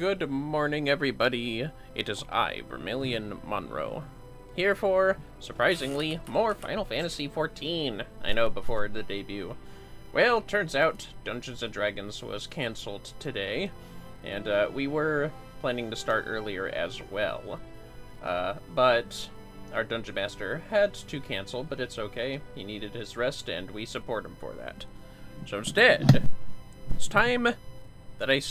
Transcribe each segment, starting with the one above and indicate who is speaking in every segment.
Speaker 1: Good morning, everybody. It is I, Vermillion Monroe, here for, surprisingly, more Final Fantasy XIV. I know, before the debut. Well, turns out Dungeons & Dragons was cancelled today, and we were planning to start earlier as well. But our Dungeon Master had to cancel, but it's okay. He needed his rest, and we support him for that. So instead, it's time that I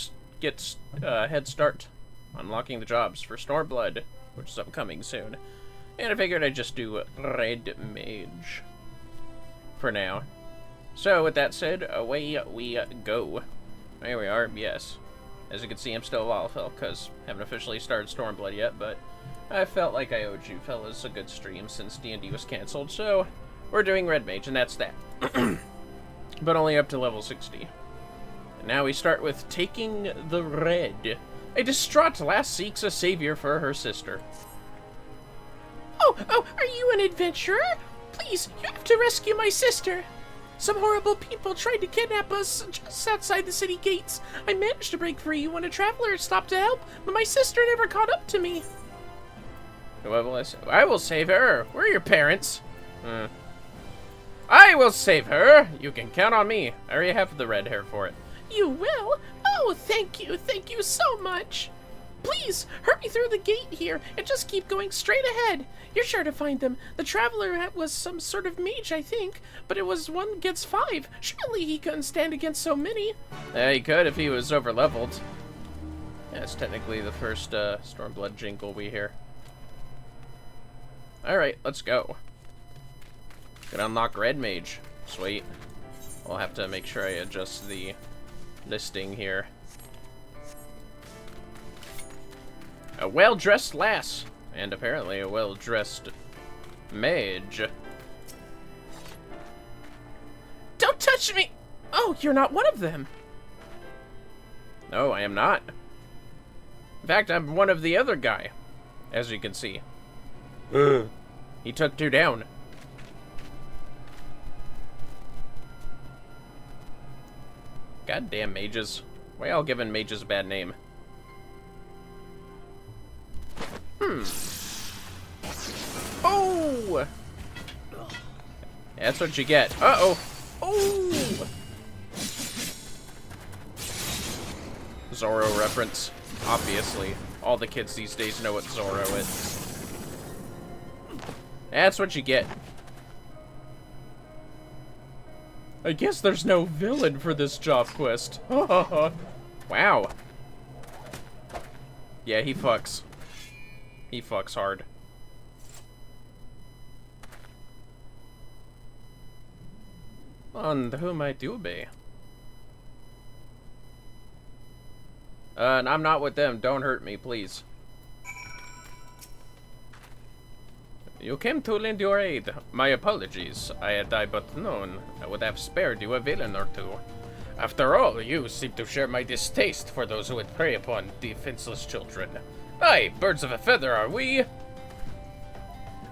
Speaker 1: get head start unlocking the jobs for Stormblood, which is upcoming soon. And I figured I'd just do Red Mage for now. So with that said, away we go. There we are, yes. As you can see, I'm still Lalfell, because I haven't officially started Stormblood yet, but I felt like I owed you fellas a good stream since D&D was cancelled, so we're doing Red Mage, and that's that. But only up to level 60. And now we start with taking the red. A distraught lass seeks a savior for her sister.
Speaker 2: Oh, are you an adventurer? Please, you have to rescue my sister. Some horrible people tried to kidnap us just outside the city gates. I managed to break free when a traveler stopped to help, but my sister never caught up to me.
Speaker 1: I will save her. We're your parents. I will save her. You can count on me. I already have the red hair for it.
Speaker 2: You will? Oh, thank you so much. Please, hurry through the gate here and just keep going straight ahead. You're sure to find them. The traveler was some sort of mage, I think, but it was 1 against 5. Surely he couldn't stand against so many.
Speaker 1: He could if he was over-leveled. That's technically the first Stormblood jingle we hear. Alright, let's go. Gonna unlock Red Mage. Sweet. I'll have to make sure I adjust the listing here. A well-dressed lass, and apparently a well-dressed mage.
Speaker 2: Don't touch me! Oh, you're not one of them.
Speaker 1: No, I am not. In fact, I'm one of the other guy, as you can see. He took 2 down. Goddamn mages. Why y'all giving mages a bad name? Oh! That's what you get. Uh-oh. Oh! Zorro reference. Obviously. All the kids these days know what Zorro is. That's what you get. I guess there's no villain for this job quest. Wow. Yeah, he fucks. He fucks hard. And who might you be? I'm not with them. Don't hurt me, please. You came to lend your aid. My apologies. Had I but known, I would have spared you a villain or 2. After all, you seem to share my distaste for those who would prey upon defenseless children. Aye, birds of a feather are we?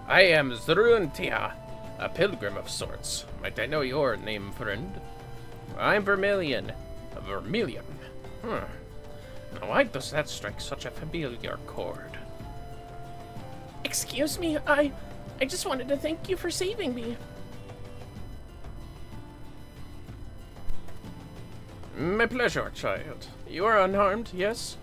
Speaker 1: I am Zruntia, a pilgrim of sorts. Might I know your name, friend? I'm Vermillion. Vermillion? Now why does that strike such a familiar chord?
Speaker 2: Excuse me, I just wanted to thank you for saving me.
Speaker 1: My pleasure, child. You are unharmed, yes?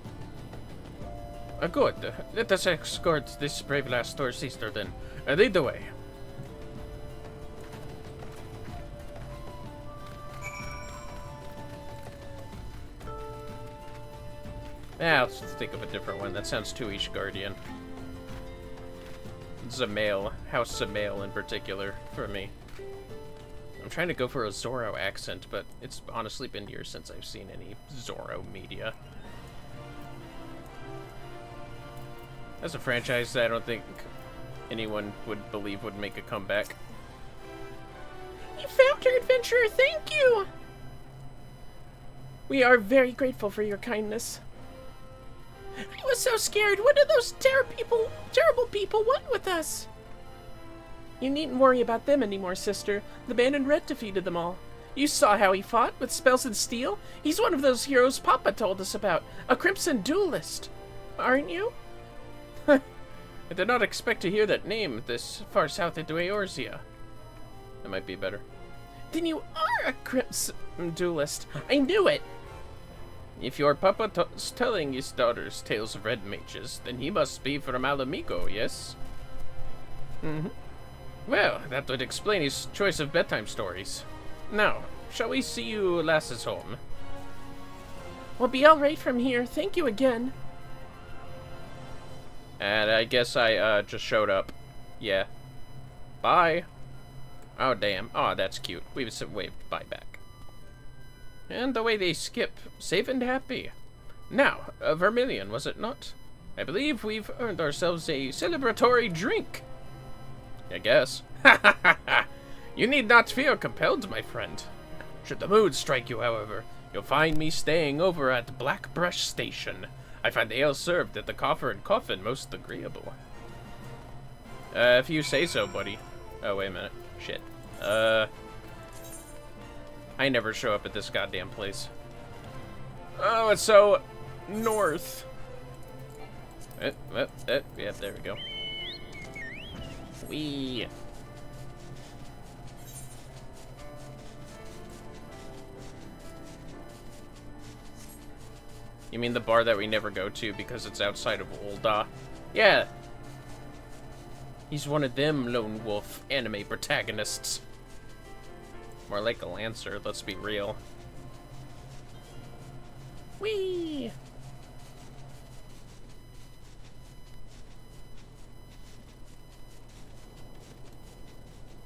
Speaker 1: Good. Let us escort this brave lass to her sister, then. Lead the way. Let's think of a different one. That sounds too Ish Guardian. Zamail. House Zamail in particular, for me. I'm trying to go for a Zorro accent, but it's honestly been years since I've seen any Zorro media. That's a franchise that I don't think anyone would believe would make a comeback.
Speaker 2: You found her, adventurer! Thank you! We are very grateful for your kindness. I was so scared. What do those terrible people want with us? You needn't worry about them anymore, sister. The band in red defeated them all. You saw how he fought with spells and steel? He's one of those heroes Papa told us about. A crimson duelist. Aren't you?
Speaker 1: I did not expect to hear that name this far south into Eorzea. That might be better.
Speaker 2: Then you are a crimson duelist. I knew it.
Speaker 1: If your papa is telling his daughters tales of red mages, then he must be from Alamigo, yes?
Speaker 2: Mm-hmm.
Speaker 1: Well, that would explain his choice of bedtime stories. Now, shall we see you lasses home?
Speaker 2: We'll be all right from here. Thank you again.
Speaker 1: And I guess I just showed up. Yeah. Bye. Oh, damn. Oh, that's cute. We waved bye back. And the way they skip, safe and happy. Now, Vermillion, was it not? I believe we've earned ourselves a celebratory drink. I guess. Ha ha ha ha! You need not feel compelled, my friend. Should the mood strike you, however, you'll find me staying over at Blackbrush Station. I find the ale served at the Coffer and Coffin most agreeable. If you say so, buddy. Oh, wait a minute. Shit. I never show up at this goddamn place. Oh, it's so north. Yep, there we go. Whee! You mean the bar that we never go to because it's outside of Ul'dah? Yeah. He's one of them lone wolf anime protagonists. More like a Lancer, let's be real.
Speaker 2: Whee!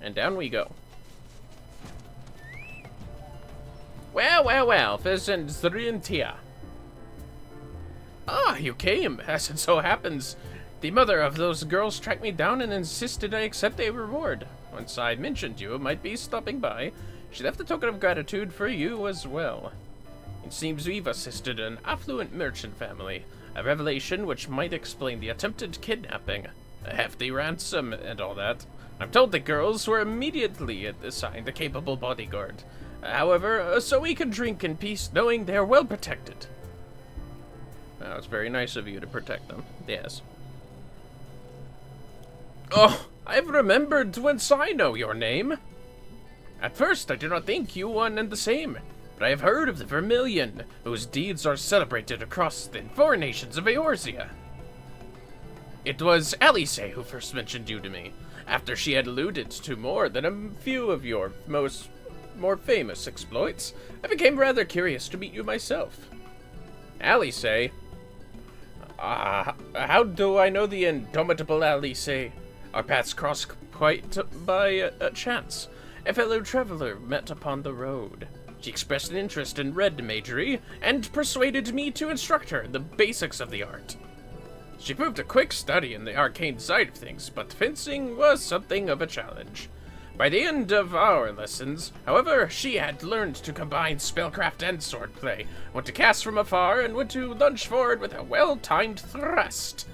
Speaker 1: And down we go. Well, Fizzenthrintia. Ah, you came. As it so happens, the mother of those girls tracked me down and insisted I accept a reward. Once I mentioned you might be stopping by, she left a token of gratitude for you as well. It seems we've assisted an affluent merchant family, a revelation which might explain the attempted kidnapping, a hefty ransom, and all that. I'm told the girls were immediately assigned a capable bodyguard. However, so we can drink in peace knowing they are well protected. Well, it's very nice of you to protect them. Yes. Oh, I've remembered whence I know your name. At first, I did not think you one and the same, but I have heard of the Vermillion, whose deeds are celebrated across the four nations of Eorzea. It was Ellyishstudios who first mentioned you to me, after she had alluded to more than a few of your more famous exploits. I became rather curious to meet you myself. Ellyishstudios? How do I know the indomitable Ellyishstudios? Our paths crossed quite by chance. A fellow traveler met upon the road. She expressed an interest in red magery and persuaded me to instruct her in the basics of the art. She proved a quick study in the arcane side of things, but fencing was something of a challenge. By the end of our lessons, however, she had learned to combine spellcraft and swordplay, went to cast from afar, and went to lunge forward with a well-timed thrust.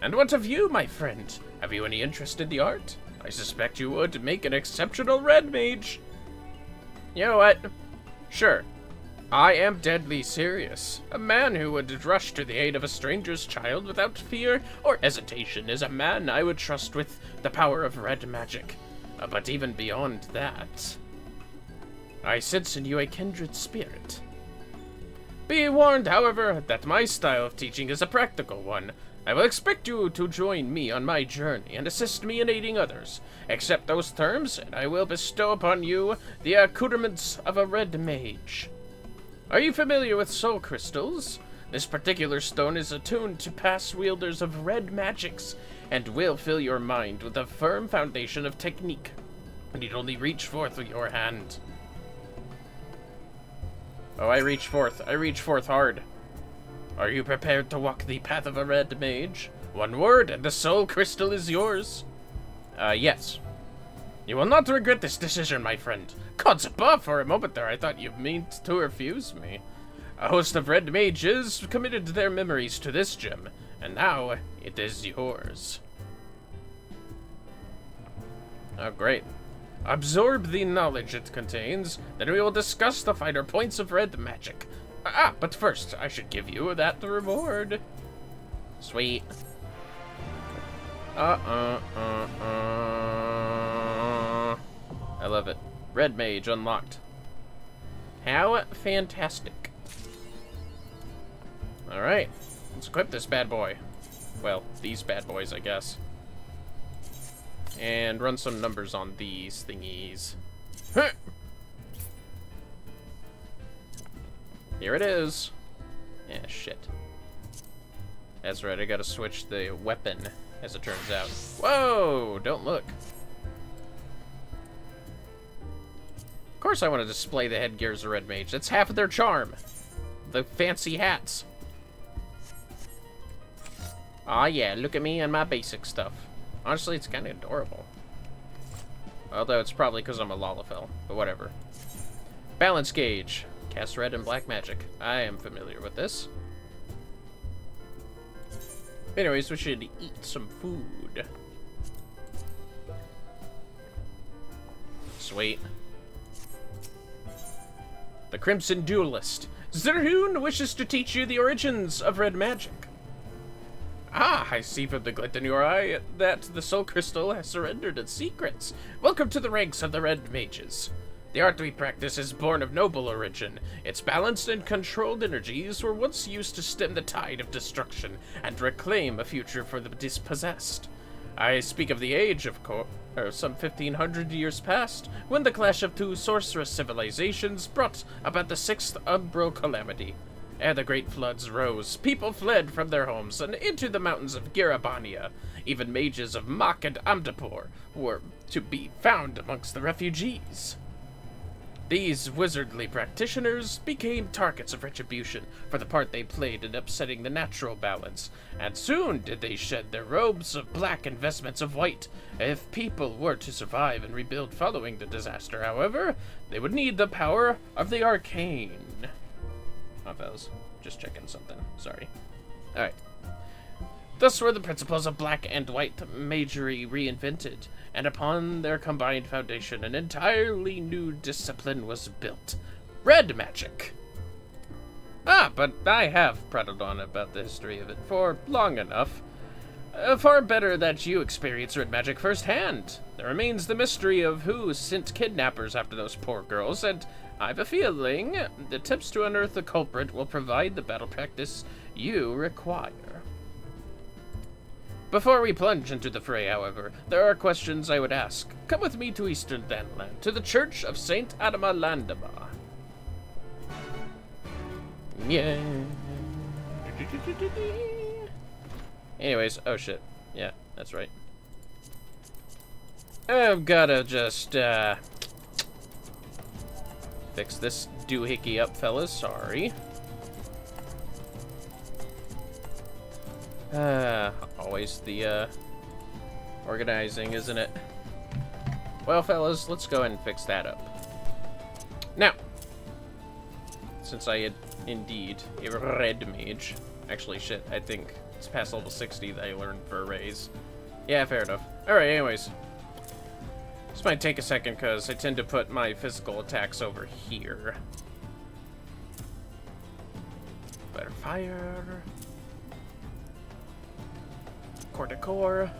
Speaker 1: And what of you, my friend? Have you any interest in the art? I suspect you would make an exceptional red mage. You know what? Sure. I am deadly serious. A man who would rush to the aid of a stranger's child without fear or hesitation is a man I would trust with the power of red magic. But even beyond that, I sense in you a kindred spirit. Be warned, however, that my style of teaching is a practical one. I will expect you to join me on my journey and assist me in aiding others. Accept those terms, and I will bestow upon you the accoutrements of a red mage. Are you familiar with soul crystals? This particular stone is attuned to past wielders of red magics, and will fill your mind with a firm foundation of technique. You need only reach forth with your hand. Oh, I reach forth. I reach forth hard. Are you prepared to walk the path of a red mage? One word, and the soul crystal is yours. Yes. You will not regret this decision, my friend. God's above, for a moment there I thought you meant to refuse me. A host of red mages committed their memories to this gem, and now it is yours. Oh, great. Absorb the knowledge it contains, then we will discuss the finer points of red magic. But first, I should give you that reward. Sweet. I love it. Red Mage unlocked. How fantastic. Alright, let's equip this bad boy. Well, these bad boys, I guess. And run some numbers on these thingies. Huh. Here it is. Yeah, shit. That's right, I gotta switch the weapon, as it turns out. Whoa! Don't look. Of course I want to display the headgears of Red Mage. That's half of their charm. The fancy hats. Aw, yeah, look at me and my basic stuff. Honestly, it's kind of adorable. Although it's probably because I'm a Lalafell, but whatever. Balance gauge. Cast red and black magic. I am familiar with this. Anyways, we should eat some food. Sweet. The Crimson Duelist. Zerhun wishes to teach you the origins of red magic. I see from the glint in your eye that the Soul Crystal has surrendered its secrets. Welcome to the ranks of the Red Mages. The art we practice is born of noble origin. Its balanced and controlled energies were once used to stem the tide of destruction and reclaim a future for the dispossessed. I speak of the age, of course, some 1,500 years past, when the clash of two sorceress civilizations brought about the Sixth Umbral Calamity. Ere the great floods rose, people fled from their homes and into the mountains of Girabania. Even mages of Mach and Amdapur were to be found amongst the refugees. These wizardly practitioners became targets of retribution for the part they played in upsetting the natural balance, and soon did they shed their robes of black and vestments of white. If people were to survive and rebuild following the disaster, however, they would need the power of the arcane. Oh, fellas, just checking something. Sorry. Alright. Thus were the principles of black and white magery reinvented, and upon their combined foundation, an entirely new discipline was built. Red magic. But I have prattled on about the history of it for long enough. Far better that you experience red magic firsthand. There remains the mystery of who sent kidnappers after those poor girls, and I've a feeling the tips to unearth the culprit will provide the battle practice you require. Before we plunge into the fray, however, there are questions I would ask. Come with me to Eastern Danland, to the Church of Saint Adama Landama. Yeah. Anyways, oh shit. Yeah, that's right. I've gotta just, fix this doohickey up, fellas. Sorry. Always the, organizing, isn't it? Well, fellas, let's go ahead and fix that up. Now, since I had indeed a red mage. Actually, shit, I think it's past level 60 that I learned for a raise. Yeah, fair enough. Alright, anyways. This might take a second, because I tend to put my physical attacks over here. Better fire. Core to core.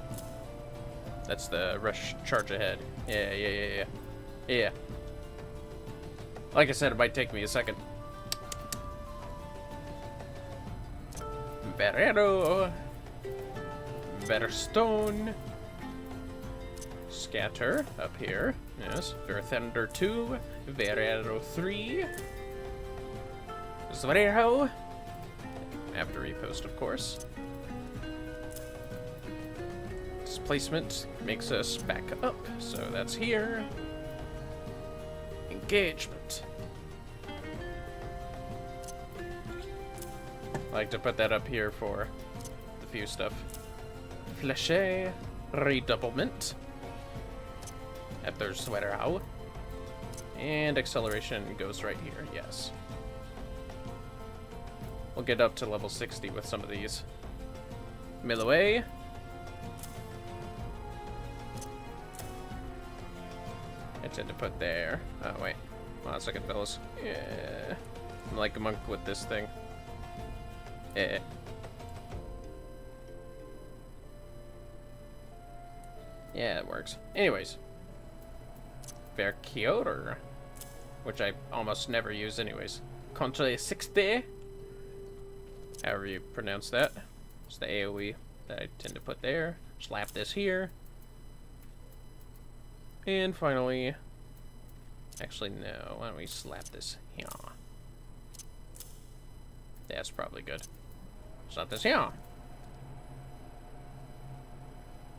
Speaker 1: That's the rush charge ahead. Yeah. Like I said, it might take me a second. Better arrow. Better stone. Scatter up here. Yes. Better thunder 2. Better arrow 3. Zwerho. After repost, of course. Displacement makes us back up, so that's here. Engagement. I like to put that up here for the few stuff. Flèche, redoublement. After Zwerho. And acceleration goes right here, yes. We'll get up to level 60 with some of these. Millaway. I tend to put there. Oh, wait. Hold on a second, fellas. Yeah. I'm like a monk with this thing. Eh. Yeah, it works. Anyways. Verkioter. Which I almost never use anyways. Contre 60. However you pronounce that. It's the AoE that I tend to put there. Slap this here. And finally... Actually, no. Why don't we slap this here? That's probably good. Slap this here.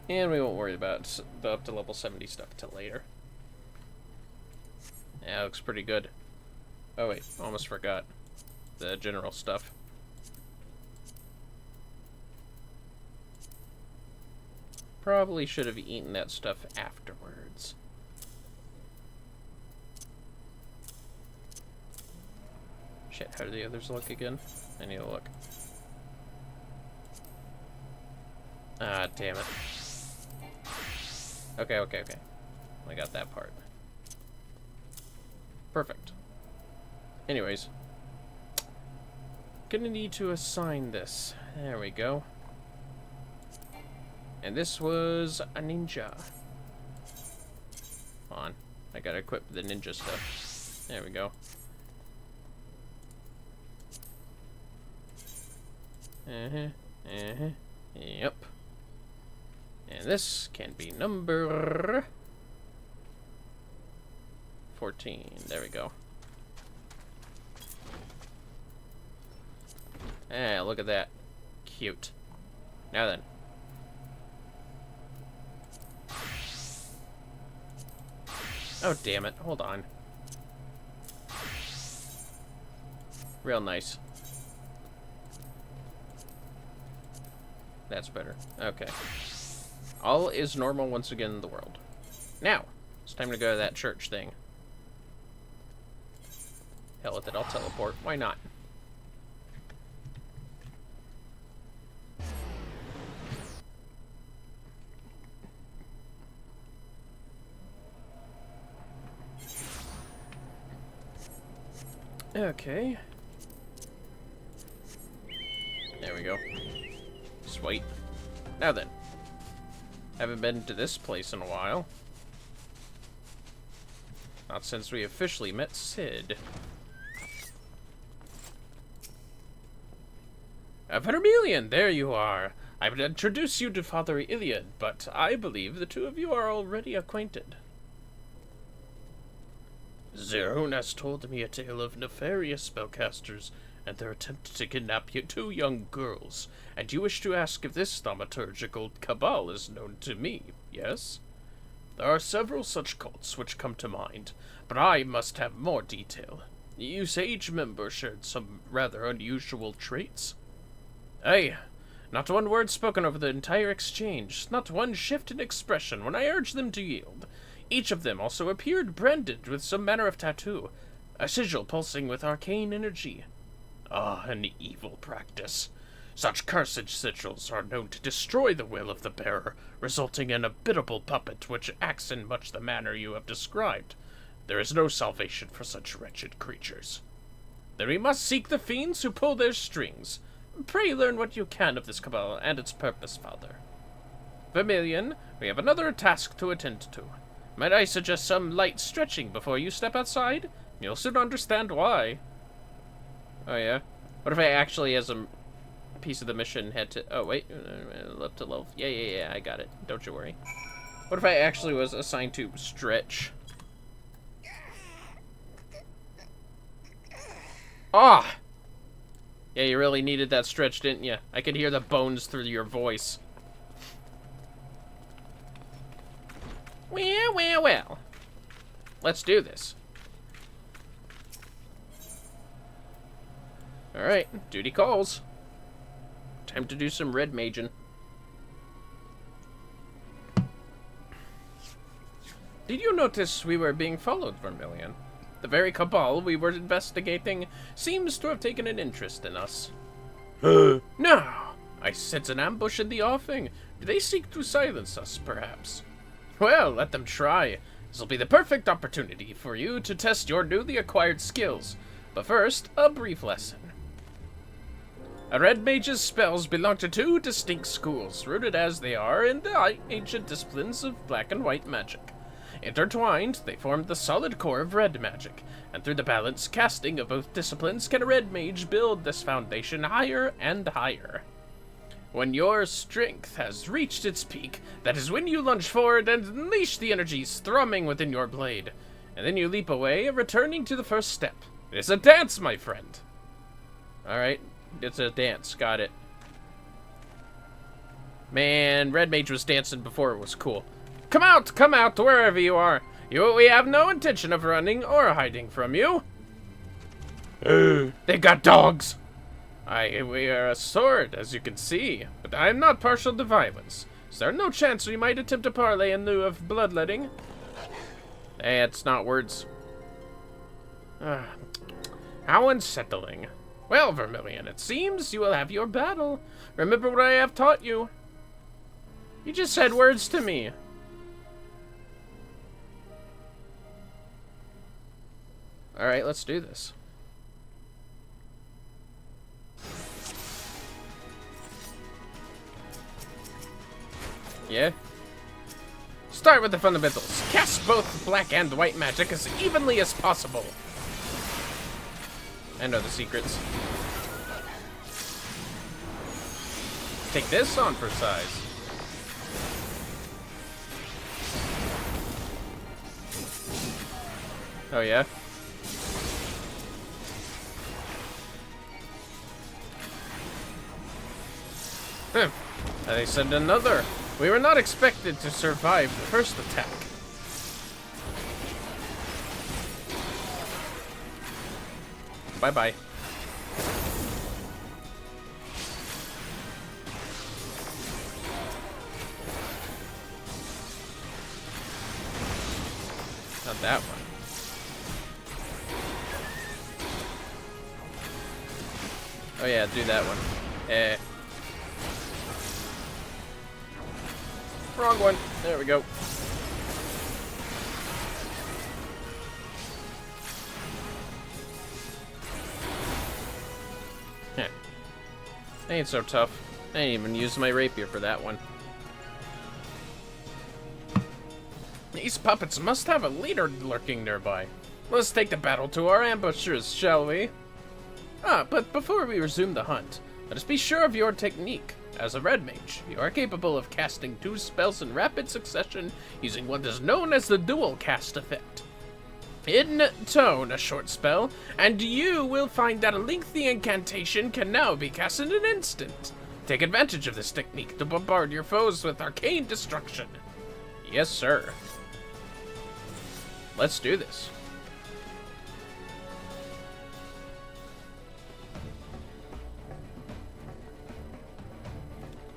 Speaker 1: And we won't worry about the up to level 70 stuff until later. Yeah, it looks pretty good. Oh wait, almost forgot the general stuff. Probably should have eaten that stuff afterwards. Shit, how do the others look again? I need to look. Ah, damn it. Okay. I got that part. Perfect. Anyways. Gonna need to assign this. There we go. And this was a ninja. Hold on. I gotta equip the ninja stuff. There we go. Yep. And this can be number 14. There we go. Ah, look at that. Cute. Now then. Oh, damn it. Hold on. Real nice. That's better. Okay. All is normal once again in the world. Now, it's time to go to that church thing. Hell with it, I'll teleport. Why not? Okay. There we go. Sweet. Now then. Haven't been to this place in a while. Not since we officially met Sid. Vermillion, there you are. I would introduce you to Father Iliad, but I believe the two of you are already acquainted. Zerun has told me a tale of nefarious spellcasters and their attempt to kidnap you two young girls, and you wish to ask if this thaumaturgical cabal is known to me, yes? There are several such cults which come to mind, but I must have more detail. You say each member shared some rather unusual traits? Aye, not one word spoken over the entire exchange, not one shift in expression when I urged them to yield. Each of them also appeared branded with some manner of tattoo, a sigil pulsing with arcane energy. Ah, an evil practice. Such cursed sigils are known to destroy the will of the bearer, resulting in a biddable puppet which acts in much the manner you have described. There is no salvation for such wretched creatures. Then we must seek the fiends who pull their strings. Pray learn what you can of this cabal and its purpose, Father. Vermillion, we have another task to attend to. Might I suggest some light stretching before you step outside? You'll soon understand why. Oh, yeah? What if I actually, as a piece of the mission, had to... Oh, wait. Up to level... Yeah, I got it. Don't you worry. What if I actually was assigned to stretch? Ah! Yeah, you really needed that stretch, didn't you? I could hear the bones through your voice. Well. Let's do this. Alright, duty calls. Time to do some red maging. Did you notice we were being followed, Vermillion? The very cabal we were investigating seems to have taken an interest in us. No! I sense an ambush in the offing. Do they seek to silence us, perhaps? Well, let them try. This will be the perfect opportunity for you to test your newly acquired skills. But first, a brief lesson. A red mage's spells belong to two distinct schools, rooted as they are in the ancient disciplines of black and white magic. Intertwined, they form the solid core of red magic, and through the balanced casting of both disciplines can a red mage build this foundation higher and higher. When your strength has reached its peak, that is when you lunge forward and unleash the energies thrumming within your blade. And then you leap away, returning to the first step. It's a dance, my friend. Alright, it's a dance, got it. Man, Red Mage was dancing before it was cool. Come out, wherever you are. We have no intention of running or hiding from you. They got dogs. We wear a sword, as you can see, but I am not partial to violence. Is there no chance we might attempt a parley in lieu of bloodletting? Hey, it's not words. How unsettling. Well, Vermillion, it seems you will have your battle. Remember what I have taught you. You just said words to me. Alright, let's do this. Yeah? Start with the fundamentals. Cast both black and white magic as evenly as possible. I know the secrets. Take this on for size. Oh yeah? They send another. We were not expected to survive the first attack. Bye-bye. Not that one. Oh yeah, do that one. Wrong one. There we go. Ain't so tough. I ain't even used my rapier for that one. These puppets must have a leader lurking nearby. Let's take the battle to our ambushers, shall we? But before we resume the hunt, let us be sure of your technique. As a red mage, you are capable of casting 2 spells in rapid succession using what is known as the dual cast effect. In tone, a short spell, and you will find that a lengthy incantation can now be cast in an instant. Take advantage of this technique to bombard your foes with arcane destruction. Yes, sir. Let's do this.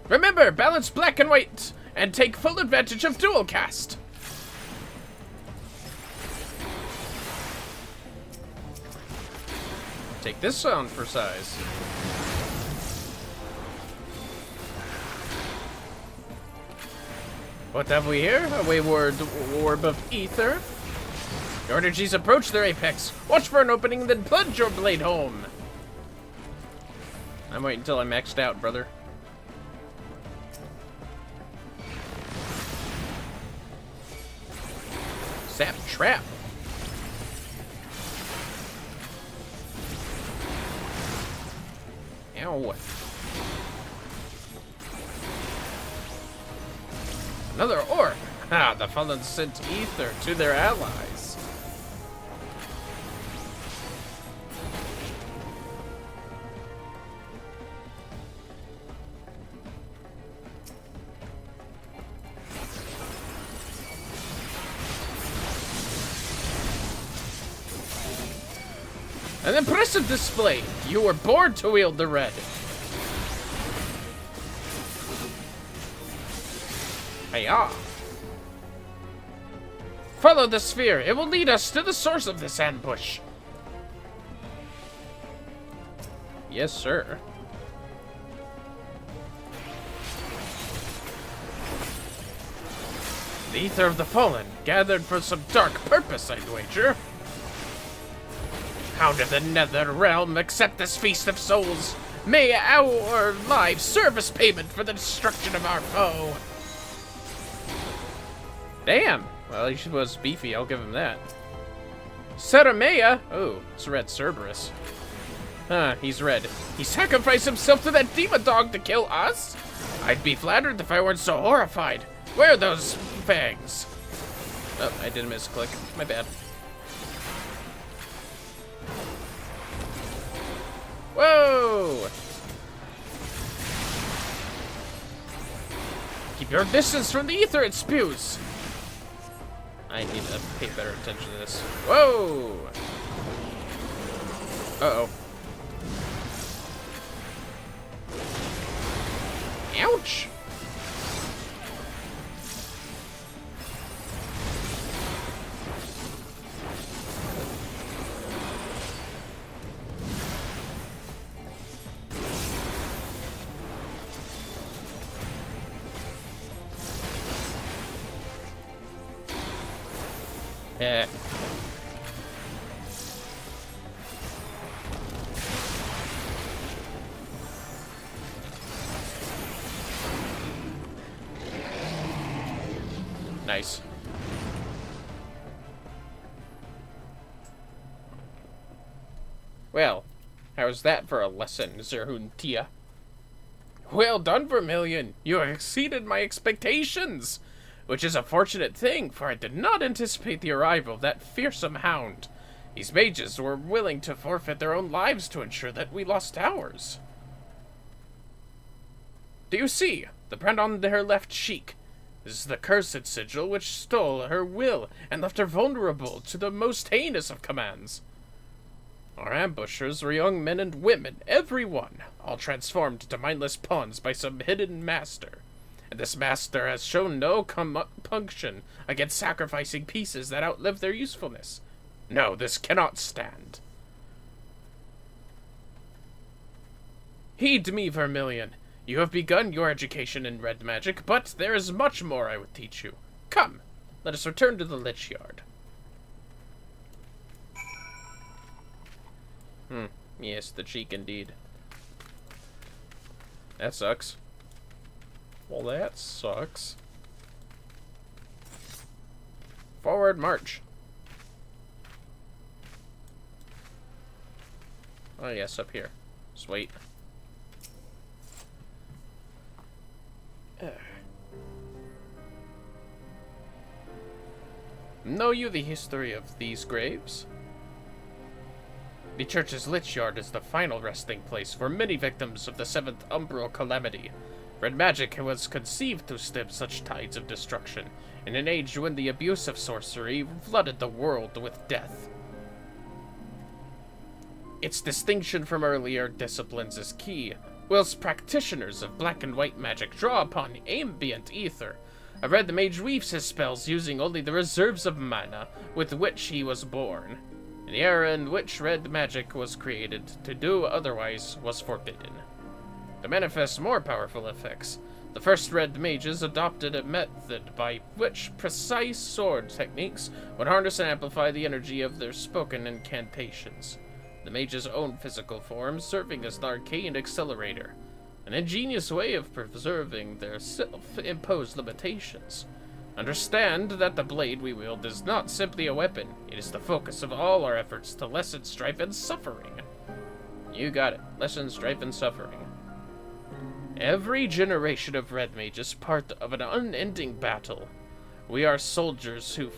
Speaker 1: Remember, balance black and white, and take full advantage of dual cast. Take this on for size. What have we here? A wayward orb of ether. Your energies approach their apex. Watch for an opening, then plunge your blade home. I'm waiting until I'm maxed out, brother. Sap trap. Ow. Another orb. The fallen sent ether to their allies. An impressive display. You were born to wield the red. Hiya. Follow the sphere. It will lead us to the source of this ambush. Yes, sir. The ether of the fallen, gathered for some dark purpose, I'd wager. Hound of the nether realm, accept this feast of souls. May our lives serve as payment for the destruction of our foe. Damn. Well, he was beefy, I'll give him that. Saramea! Oh, it's red Cerberus. Huh, he's red. He sacrificed himself to that demon dog to kill us? I'd be flattered if I weren't so horrified. Where are those fangs? Oh, I did a misclick. My bad. Whoa! Keep your distance from the ether it spews. I need to pay better attention to this. Whoa! Uh-oh. Ouch! Yeah. Nice. Well, how's that for a lesson, Zerhuntia? Well done, Vermillion. You have exceeded my expectations. Which is a fortunate thing, for I did not anticipate the arrival of that fearsome hound. These mages were willing to forfeit their own lives to ensure that we lost ours. Do you see? The print on her left cheek. This is the cursed sigil which stole her will and left her vulnerable to the most heinous of commands. Our ambushers were young men and women, every one, all transformed into mindless pawns by some hidden master. And this master has shown no compunction against sacrificing pieces that outlive their usefulness. No, this cannot stand. Heed me, Vermillion. You have begun your education in red magic, but there is much more I would teach you. Come, let us return to the Lich Yard. Yes, the cheek indeed. That sucks. Well, that sucks. Forward march. Oh, yes, up here. Sweet. Know you the history of these graves? The church's Lich Yard is the final resting place for many victims of the 7th Umbral Calamity. Red magic was conceived to stem such tides of destruction, in an age when the abuse of sorcery flooded the world with death. Its distinction from earlier disciplines is key, whilst practitioners of black and white magic draw upon ambient ether. A red mage weaves his spells using only the reserves of mana with which he was born. In the era in which red magic was created, to do otherwise was forbidden. To manifest more powerful effects, the first red mages adopted a method by which precise sword techniques would harness and amplify the energy of their spoken incantations. The mage's own physical form serving as an arcane accelerator, an ingenious way of preserving their self-imposed limitations. Understand that the blade we wield is not simply a weapon, it is the focus of all our efforts to lessen strife and suffering. You got it, lessen strife and suffering. Every generation of red mage is part of an unending battle. We are soldiers who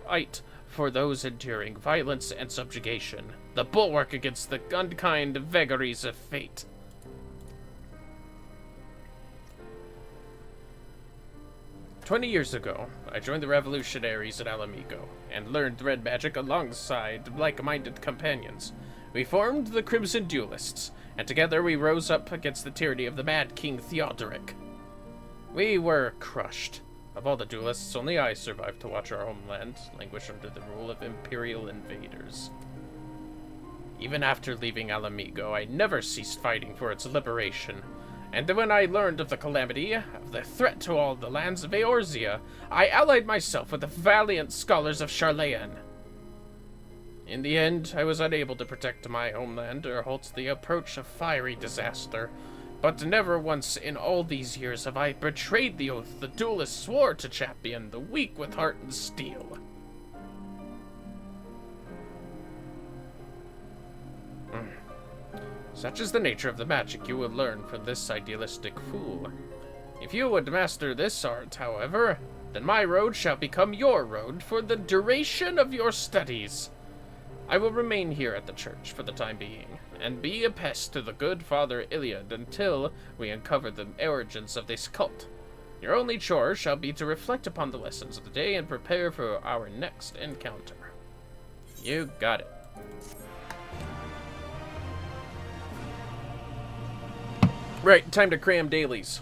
Speaker 1: fight for those enduring violence and subjugation, the bulwark against the unkind vagaries of fate. "20 years ago, I joined the revolutionaries at Alamigo, and learned red magic alongside like-minded companions. We formed the Crimson Duelists, and together we rose up against the tyranny of the Mad King Theodoric. We were crushed. Of all the duelists, only I survived to watch our homeland languish under the rule of imperial invaders. Even after leaving Alamigo, I never ceased fighting for its liberation, And when I learned of the calamity, of the threat to all the lands of Eorzea, I allied myself with the valiant scholars of Charlayan. In the end, I was unable to protect my homeland or halt the approach of fiery disaster. But never once in all these years have I betrayed the oath the duelists swore to champion, the weak with heart and steel. Such is the nature of the magic you will learn from this idealistic fool. If you would master this art, however, then my road shall become your road for the duration of your studies. I will remain here at the church for the time being, and be a pest to the good Father Iliad until we uncover the origins of this cult. Your only chore shall be to reflect upon the lessons of the day and prepare for our next encounter. You got it. Right, time to cram dailies.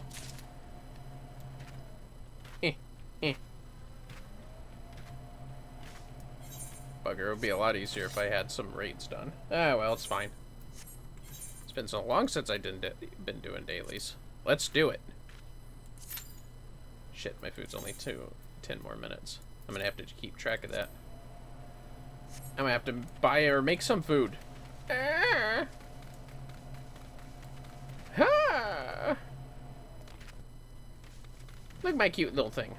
Speaker 1: Bugger, it would be a lot easier if I had some raids done. Ah, well, it's fine. It's been so long since I been doing dailies. Let's do it. Shit, my food's only 10 more minutes. I'm gonna have to keep track of that. I'm gonna have to buy or make some food. Ah. Ah. Look at my cute little thing.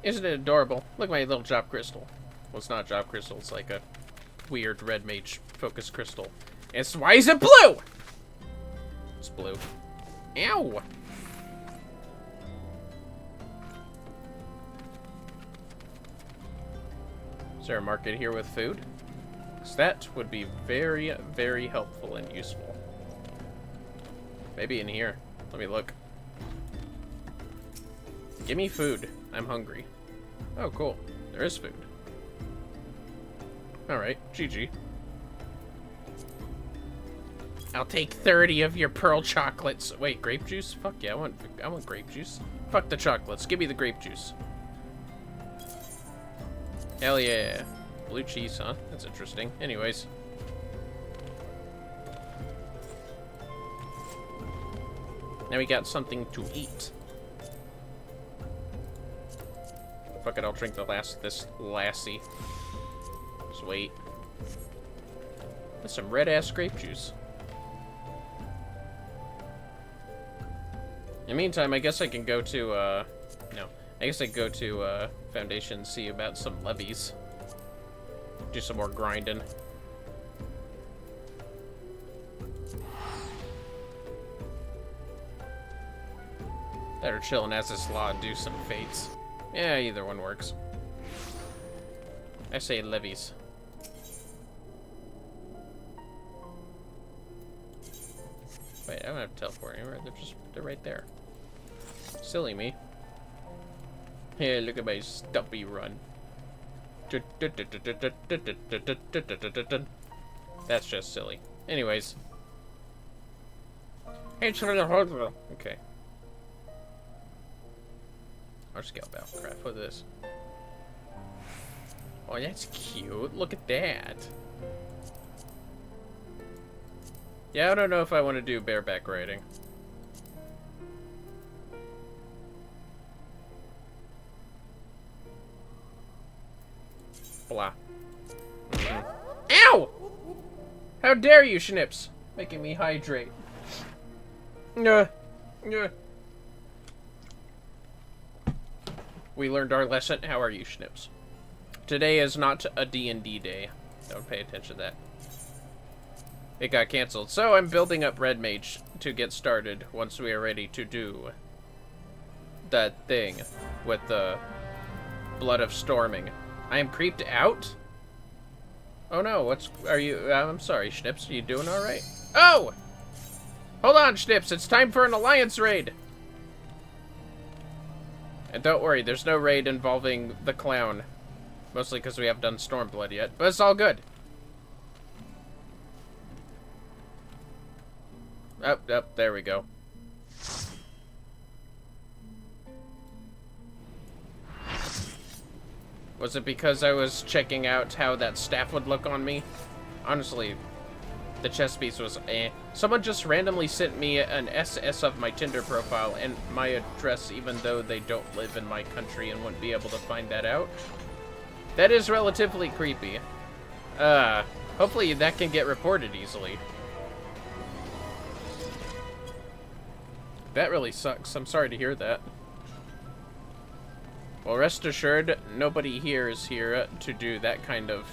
Speaker 1: Isn't it adorable? Look at my little job crystal. Well, it's not a job crystal. It's like a weird red mage focus crystal. Why is it blue? It's blue. Ow! Is there a market here with food? Because that would be very, very helpful and useful. Maybe in here. Let me look. Give me food. I'm hungry. Oh, cool. There is food. Alright, GG. I'll take 30 of your pearl chocolates. Wait, grape juice? Fuck yeah, I want grape juice. Fuck the chocolates. Give me the grape juice. Hell yeah. Blue cheese, huh? That's interesting. Anyways. Now we got something to eat. Fuck it, I'll drink this lassie. Just wait. That's some red-ass grape juice. In the meantime, I guess I can go to, no. I guess I can go to, Foundation, see about some levies. Do some more grinding. Better chill and as this law do some fates. Yeah, either one works. I say levies. Wait, I don't have to teleport anywhere. They're right there. Silly me. Hey, look at my stumpy run. That's just silly. Anyways. Okay. Our scale battle craft. What is this? Oh, that's cute. Look at that. Yeah, I don't know if I want to do bareback riding. Blah. Ow! How dare you, Schnips? Making me hydrate. We learned our lesson. How are you, Schnips? Today is not a D&D day. Don't pay attention to that. It got canceled. So I'm building up Red Mage to get started once we are ready to do that thing with the Blood of Storming. I am creeped out? Oh no, are you, I'm sorry, Schnips, are you doing alright? Oh! Hold on, Schnips, it's time for an alliance raid! And don't worry, there's no raid involving the clown. Mostly because we haven't done Stormblood yet, but it's all good. Oh, there we go. Was it because I was checking out how that staff would look on me? Honestly, The chess piece was eh. Someone just randomly sent me an SS of my Tinder profile and my address, even though they don't live in my country and wouldn't be able to find that out. That is relatively creepy. Hopefully that can get reported easily. That really sucks. I'm sorry to hear that. Well, rest assured, nobody here is here to do that kind of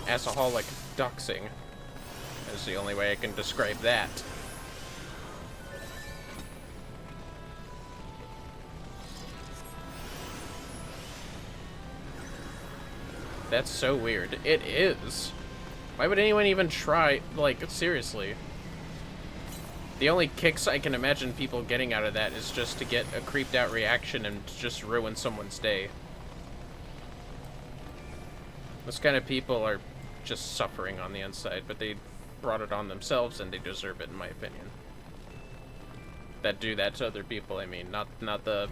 Speaker 1: assholic doxing. That's the only way I can describe that. That's so weird. It is. Why would anyone even try? Like, seriously. The only kicks I can imagine people getting out of that is just to get a creeped out reaction and just ruin someone's day. Those kind of people are just suffering on the inside, but they brought it on themselves and they deserve it, in my opinion. That do that to other people, I mean, not the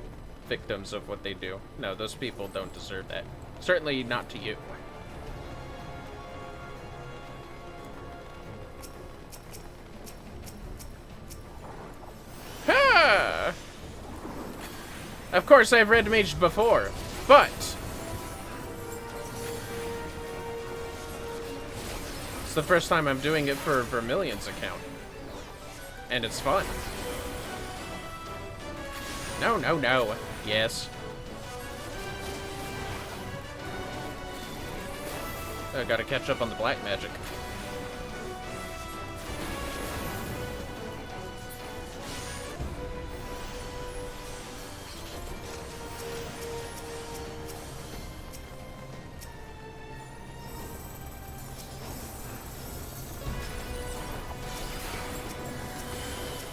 Speaker 1: victims of what they do. No, those people don't deserve that. Certainly not to you. Ha! Of course, I've read Mage before, but it's the first time I'm doing it for Vermillion's account, and it's fun. No, no, no. Yes. I gotta catch up on the black magic.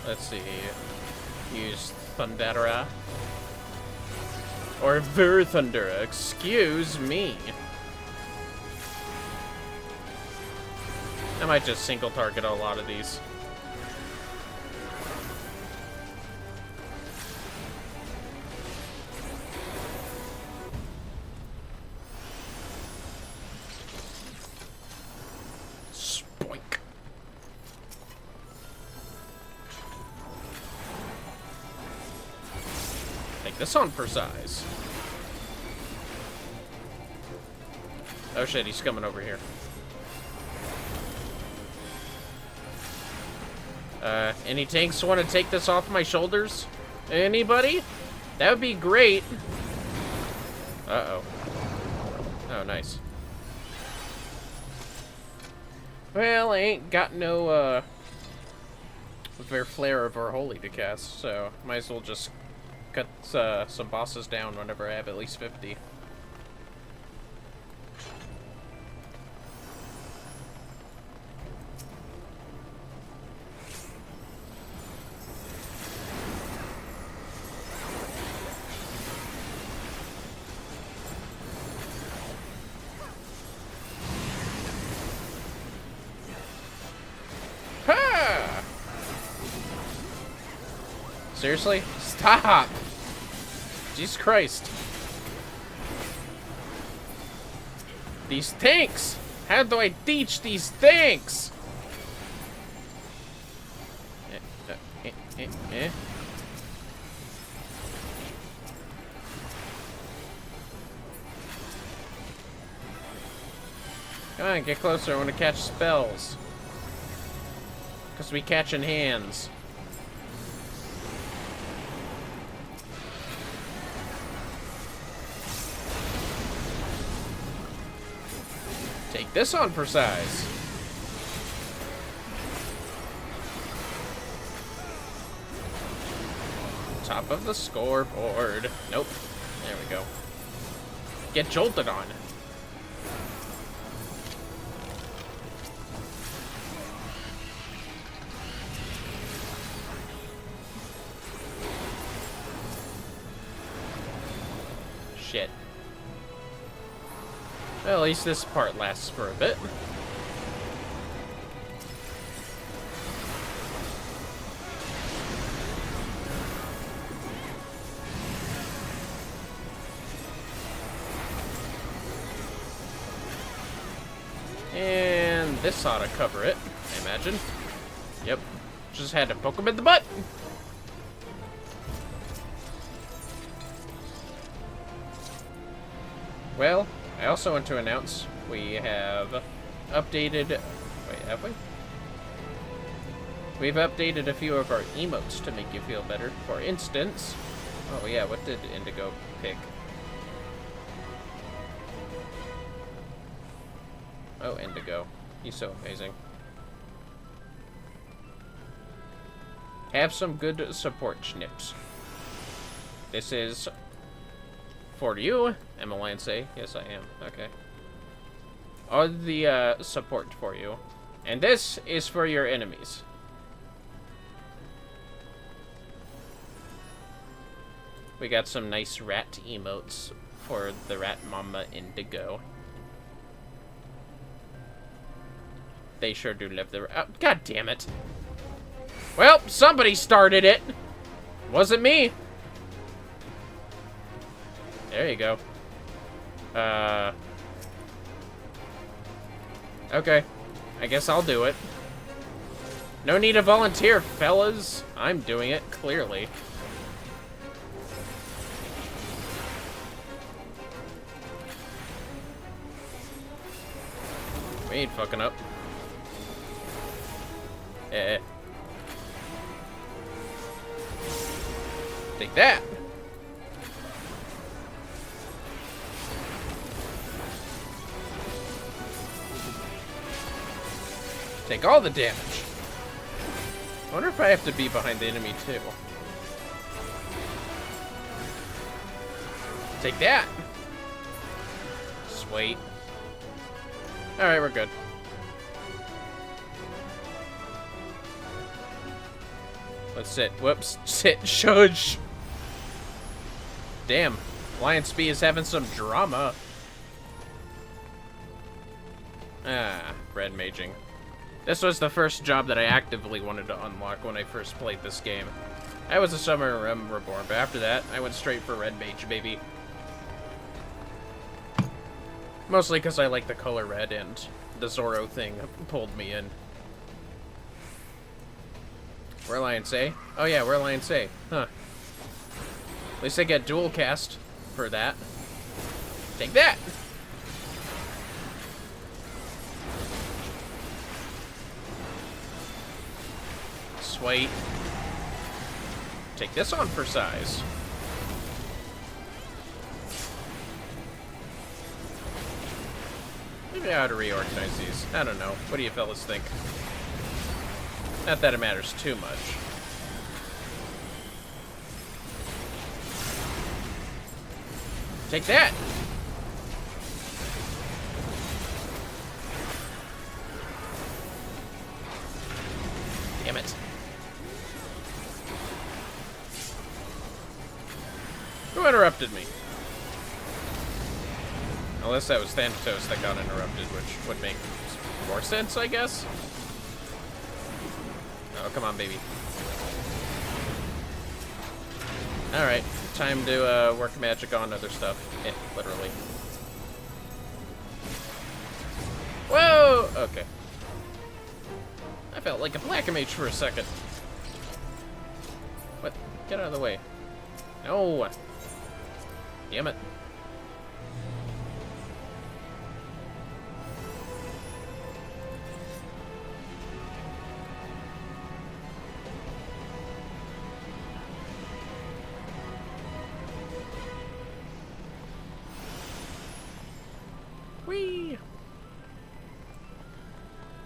Speaker 1: Let's see. Use Thundera. Or Ver Thundera, excuse me. I might just single target a lot of these. Spoink. Take this on for size. Oh shit, he's coming over here. Any tanks want to take this off my shoulders? Anybody? That would be great. Uh-oh. Oh, nice. Well, I ain't got no, Verflare or Holy to cast, so might as well just cut, some bosses down whenever I have at least 50. Seriously? Stop! Jesus Christ. These tanks! How do I teach these tanks? Come on, get closer. I want to catch spells. Because we catching hands. Take this on for size. Top of the scoreboard. Nope. There we go. Get jolted on. Shit. Well, at least this part lasts for a bit. And this ought to cover it, I imagine. Yep. Just had to poke him in the butt. Well, I also want to announce we have updated... Wait, have we? We've updated a few of our emotes to make you feel better. For instance... Oh yeah, what did Indigo pick? Oh, Indigo. He's so amazing. Have some good support schnips. This is for you. Am I lying to say? Yes, I am. Okay. All the support for you. And this is for your enemies. We got some nice rat emotes for the rat mama Indigo. They sure do live the... Oh, God damn it. Well, somebody started it. Wasn't me. There you go. Okay. I guess I'll do it. No need to volunteer, fellas. I'm doing it, clearly. We ain't fucking up. Take that. Take all the damage. I wonder if I have to be behind the enemy too. Take that. Sweet. Alright, we're good. Let's sit. Whoops. Sit. Shush. Damn. Lion Spee is having some drama. Ah, red maging. This was the first job that I actively wanted to unlock when I first played this game. I was a Summer Reborn, but after that, I went straight for red mage, baby. Mostly because I like the color red, and the Zorro thing pulled me in. Where Lion say? Oh yeah, where Lion say? Huh. At least I get dual cast for that. Take that! Sweet. Take this on for size. Maybe I ought to reorganize these. I don't know. What do you fellas think? Not that it matters too much. Take that! Damn it. Who interrupted me? Unless that was Thanatos that got interrupted, which would make more sense, I guess. Oh, come on, baby. Alright, time to work magic on other stuff. Literally. Whoa! Okay. I felt like a black mage for a second. What? Get out of the way. No! Damn it. Whee!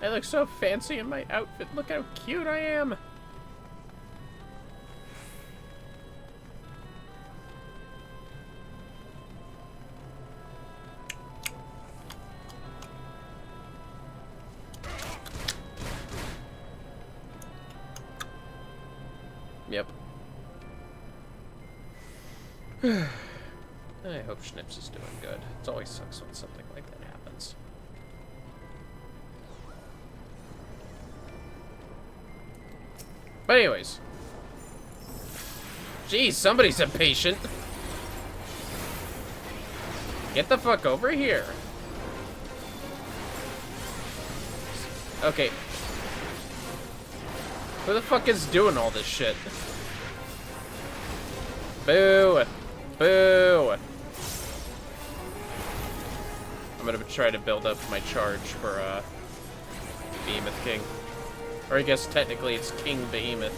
Speaker 1: I look so fancy in my outfit. Look how cute I am. Yep. I hope Schnips is doing good. It always sucks when something like that happens. But anyways. Jeez, somebody's impatient. Get the fuck over here. Okay. Who the fuck is doing all this shit? Boo! Boo! I'm gonna try to build up my charge for, Behemoth King. Or I guess technically it's King Behemoth.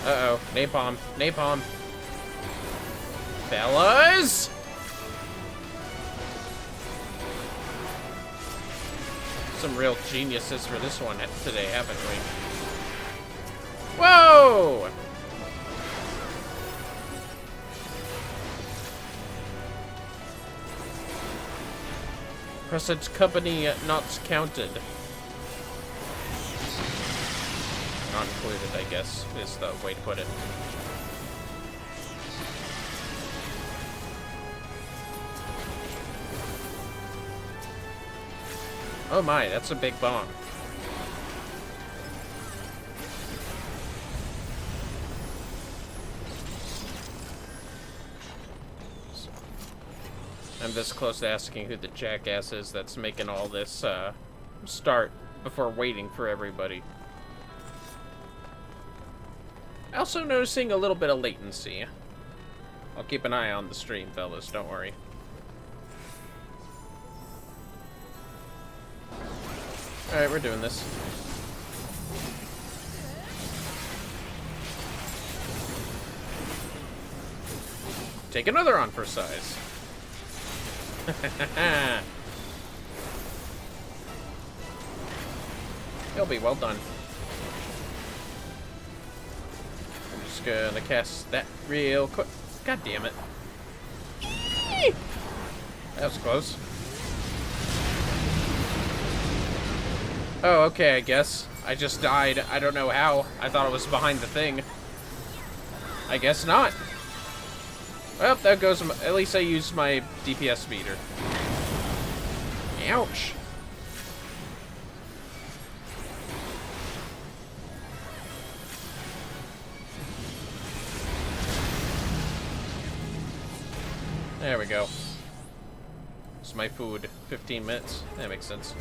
Speaker 1: Uh-oh. Napalm. Napalm. Fellas! Some real geniuses for this one today, haven't we? Whoa! Present company not counted. Not included, I guess, is the way to put it. Oh my, that's a big bomb. I'm this close to asking who the jackass is that's making all this start before waiting for everybody. Also noticing a little bit of latency. I'll keep an eye on the stream, fellas, don't worry. Alright, we're doing this. Take another on for size. He'll be well done. I'm just gonna cast that real quick. God damn it. That was close. Oh, okay, I guess. I just died. I don't know how. I thought it was behind the thing. I guess not. Well, that goes. At least I used my DPS meter. Ouch. There we go. It's my food. 15 minutes. That makes sense.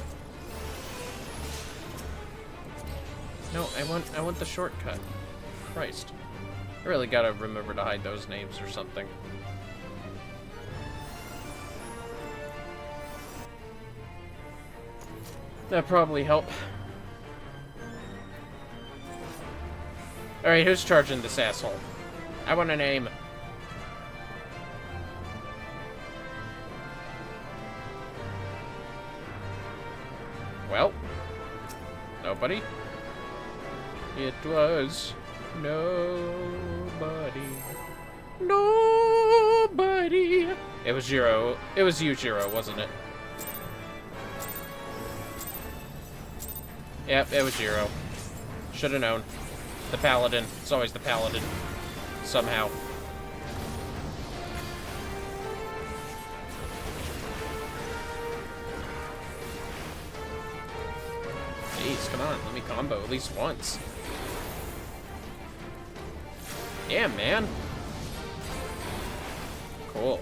Speaker 1: No, I want the shortcut. Christ. I really gotta remember to hide those names or something. That'd probably help. Alright, who's charging this asshole? I want a name. Well, nobody. It was nobody. Nobody. It was Jiro. It was you, Jiro, wasn't it? Yep, it was Jiro. Should have known. The paladin. It's always the paladin. Somehow. Jeez, come on. Let me combo at least once. Yeah, man. Cool.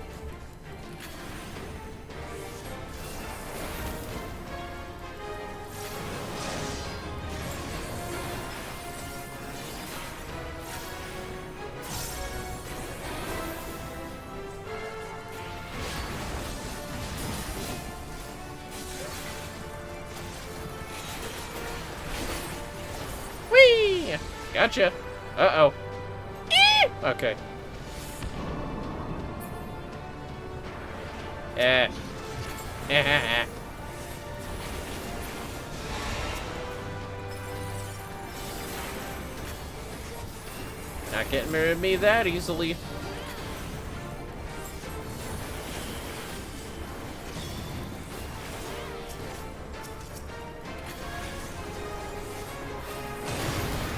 Speaker 1: Whee! Gotcha. Uh-oh. Okay. Not getting rid of me that easily.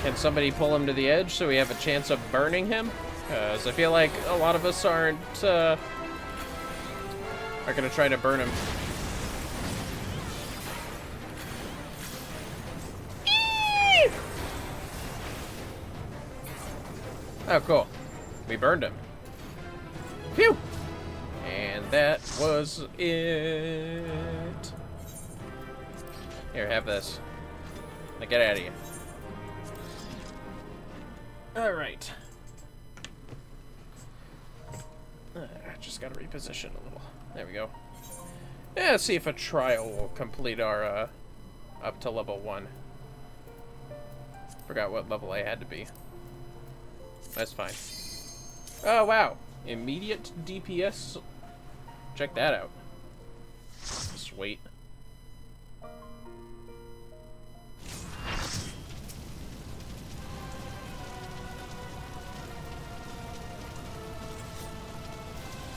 Speaker 1: Can somebody pull him to the edge so we have a chance of burning him? Because I feel like a lot of us are gonna try to burn him. Oh, cool. We burned him. Phew! And that was it. Here, have this. Now get out of here. Alright. Just gotta reposition a little. There we go. Yeah, let's see if a trial will complete our, up to level 1. Forgot what level I had to be. That's fine. Oh, wow. Immediate DPS. Check that out. Sweet.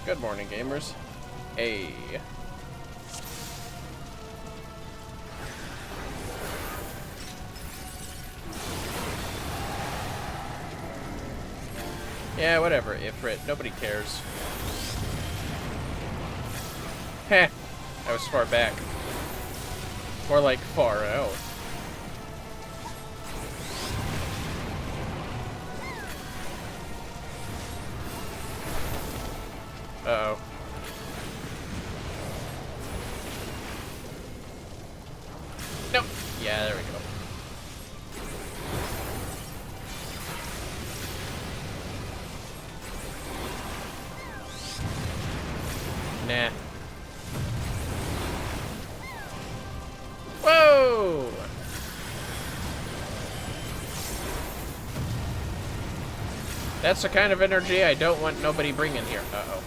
Speaker 1: Good morning, gamers. Hey. Yeah, whatever, Ifrit. Nobody cares. Heh. I was far back. More like far out. Uh-oh. Nope. Yeah, there we go. Nah. Whoa! That's the kind of energy I don't want nobody bringing here. Uh-oh.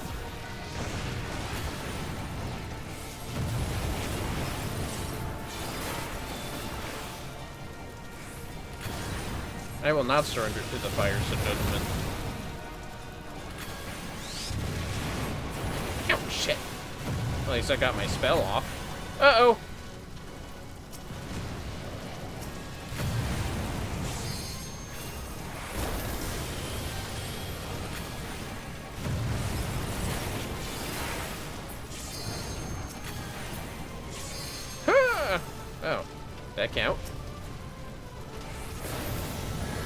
Speaker 1: I will not surrender to the fires of judgment. Oh, shit. At least I got my spell off. Uh-oh. Ah! Oh, that count?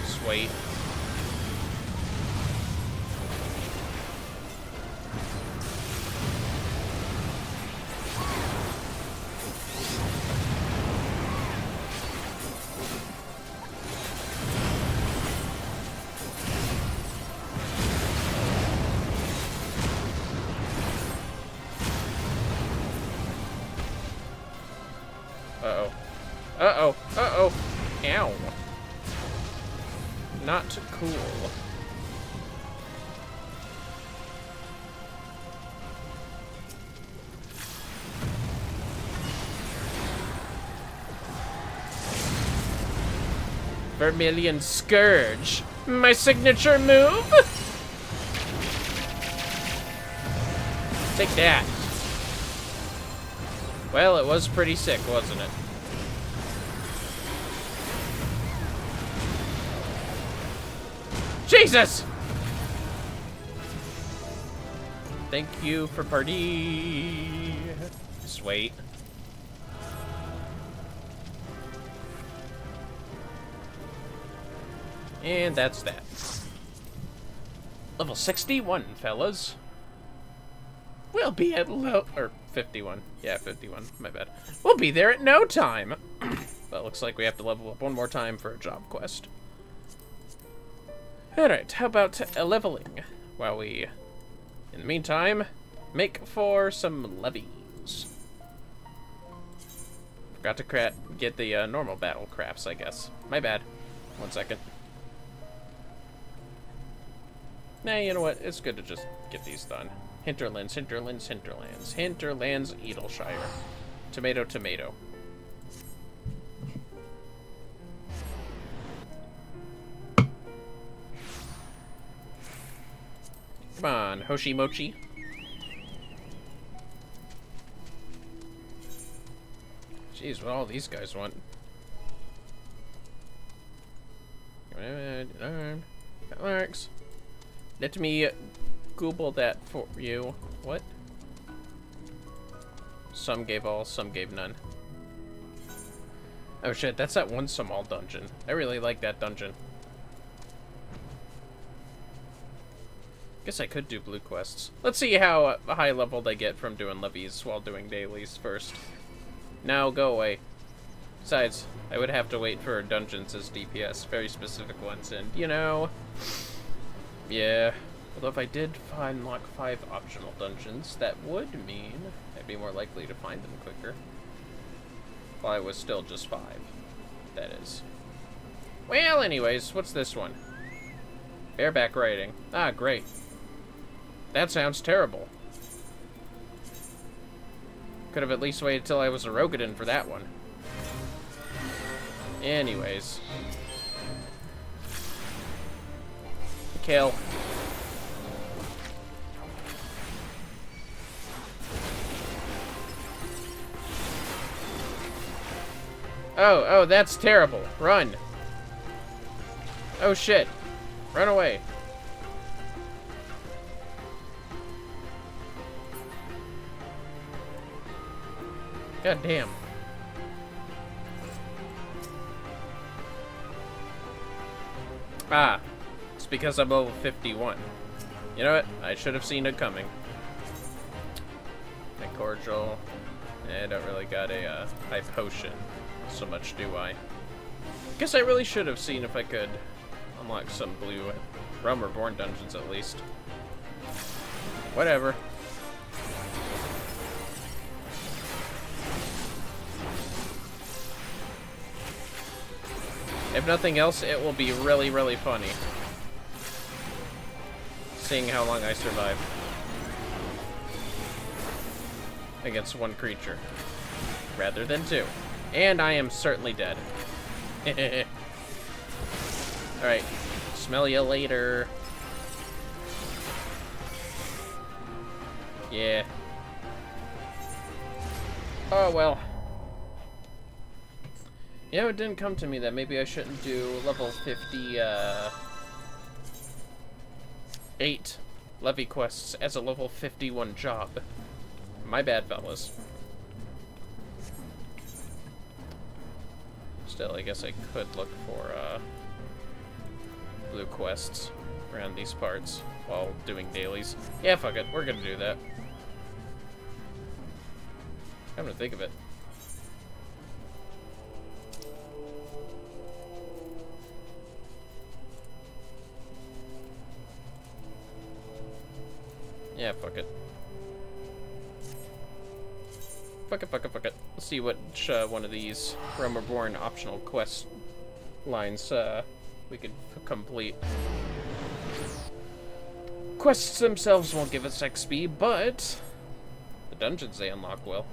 Speaker 1: Sweet. Uh-oh. Uh-oh. Uh-oh. Ow. Not cool. Vermillion Scourge. My signature move? Take that. Well, it was pretty sick, wasn't it? Jesus! Thank you for party. Just wait. And that's that. Level 61, fellas. We'll be at or 51. Yeah, 51. My bad. We'll be there at no time. But looks like we have to level up one more time for a job quest. Alright, how about leveling? While we, in the meantime, make for some levies. Forgot to get the normal battle crafts, I guess. My bad. 1 second. Nah, you know what? It's good to just get these done. Hinterlands, hinterlands, hinterlands. Hinterlands, Edelshire. Tomato, tomato. Come on, Hoshi Mochi. Jeez, what all these guys want. That works. Let me Google that for you. What? Some gave all, some gave none. Oh shit, that's that one Samal dungeon. I really like that dungeon. Guess I could do blue quests. Let's see how high level they get from doing levies while doing dailies first. No, go away. Besides, I would have to wait for dungeons as DPS, very specific ones, and, you know... Yeah. Although if I did unlock 5 optional dungeons, that would mean I'd be more likely to find them quicker. While I was still just 5, that is. Well, anyways, what's this one? Bareback riding. Ah, great. That sounds terrible. Could have at least waited till I was a Rogadin for that one. Anyways. Kill. Oh, that's terrible. Run. Oh shit. Run away. God damn. Ah, it's because I'm level 51. You know what? I should have seen it coming. A cordial. I don't really got a high potion so much, do I? Guess I really should have seen if I could unlock some blue Realm Reborn dungeons at least. Whatever. If nothing else, it will be really, really funny. Seeing how long I survive. Against one creature. Rather than 2. And I am certainly dead. Alright. Smell you later. Yeah. Oh, well. You know, it didn't come to me that maybe I shouldn't do level 58 levy quests as a level 51 job. My bad, fellas. Still, I guess I could look for blue quests around these parts while doing dailies. Yeah, fuck it. We're gonna do that. I'm gonna think of it. Yeah, fuck it. Fuck it, fuck it, fuck it. Let's see which one of these Realm Reborn optional quest lines we could complete. Quests themselves won't give us XP, but the dungeons they unlock will.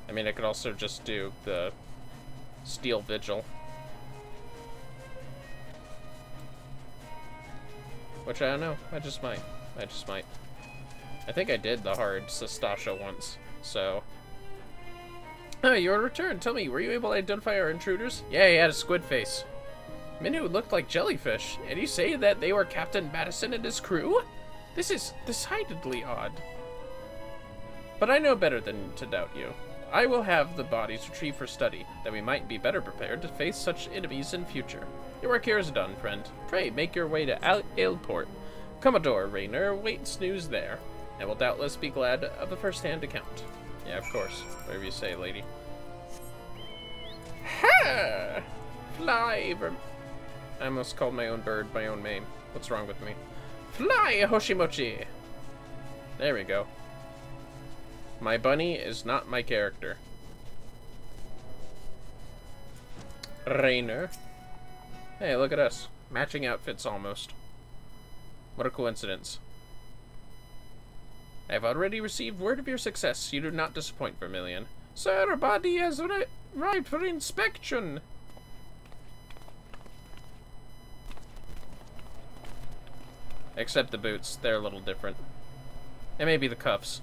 Speaker 1: I mean, I could also just do the Steel Vigil. Which I don't know. I just might. I just might. I think I did the hard Sestasha once, so... Oh, you're returned. Tell me, were you able to identify our intruders? Yeah, he had a squid face. Men who looked like jellyfish. And you say that they were Captain Madison and his crew? This is decidedly odd. But I know better than to doubt you. I will have the bodies retrieved for study, that we might be better prepared to face such enemies in future. Your work here is done, friend. Pray, make your way to Aleport. Commodore Raynor waits news there, and will doubtless be glad of a first-hand account. Yeah, of course. Whatever you say, lady. Ha! Fly, I almost called my own bird my own name. What's wrong with me? Fly, Hoshimochi! There we go. My bunny is not my character. Raynor. Hey, look at us. Matching outfits almost. What a coincidence. I have already received word of your success. You do not disappoint, Vermillion. Sir, our body has arrived for inspection. Except the boots. They're a little different. And maybe the cuffs.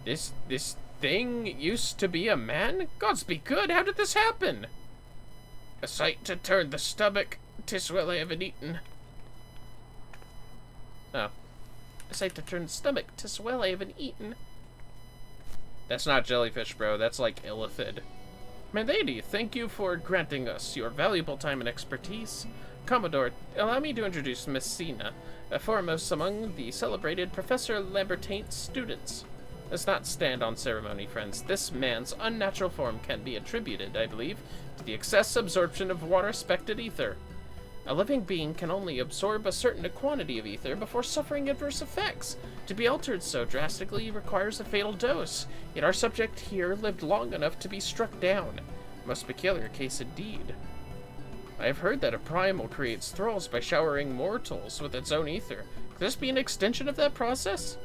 Speaker 1: This thing used to be a man? Gods be good, how did this happen? A sight to turn the stomach, 'tis well I haven't eaten. Oh. A sight to turn the stomach, 'tis well I haven't eaten. That's not jellyfish, bro, that's like illithid.
Speaker 2: My lady, thank you for granting us your valuable time and expertise. Commodore, allow me to introduce Miss Sina, foremost among the celebrated Professor Lambertain's students. Let's not stand on ceremony, friends. This man's unnatural form can be attributed, I believe, to the excess absorption of water-spected ether. A living being can only absorb a certain quantity of ether before suffering adverse effects. To be altered so drastically requires a fatal dose, yet our subject here lived long enough to be struck down. A most peculiar case indeed. I have heard that a primal creates thralls by showering mortals with its own ether. Could this be an extension of that process?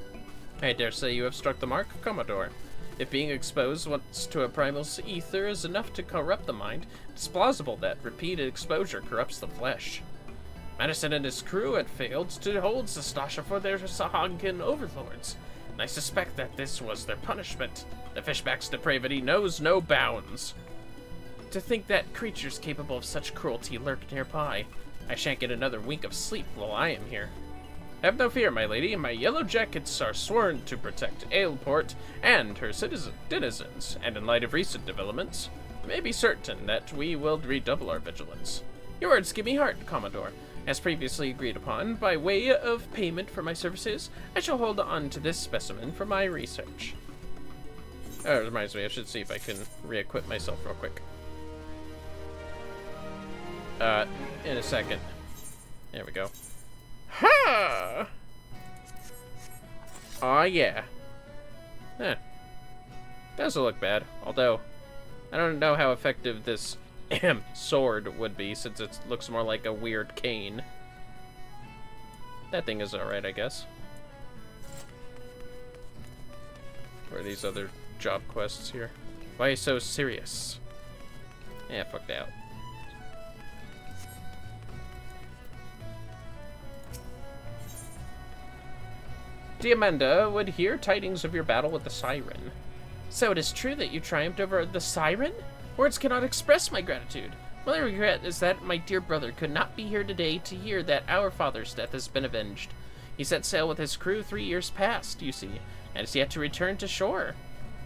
Speaker 2: I dare say you have struck the mark, Commodore. If being exposed once to a primal's ether is enough to corrupt the mind, it's plausible that repeated exposure corrupts the flesh. Madison and his crew had failed to hold Sastasha for their Sahagan overlords, and I suspect that this was their punishment. The fishback's depravity knows no bounds. To think that creatures capable of such cruelty lurk nearby. I shan't get another wink of sleep while I am here. Have no fear, my lady. My yellow jackets are sworn to protect Aleport and her denizens, and in light of recent developments, you may be certain that we will redouble our vigilance. Your words give me heart, Commodore. As previously agreed upon, by way of payment for my services, I shall hold on to this specimen for my research. Oh, it reminds me, I should see if I can re-equip myself real quick. In a second. There we go. Ha! Aw, yeah. Huh. Doesn't look bad, although I don't know how effective this sword would be, since it looks more like a weird cane. That thing is alright, I guess. Where are these other job quests here? Why so serious? Yeah, fuck that. Diamanda would hear tidings of your battle with the Siren. So it is true that you triumphed over the Siren? Words cannot express my gratitude. My only regret is that my dear brother could not be here today to hear that our father's death has been avenged. He set sail with his crew 3 years past, you see, and is yet to return to shore.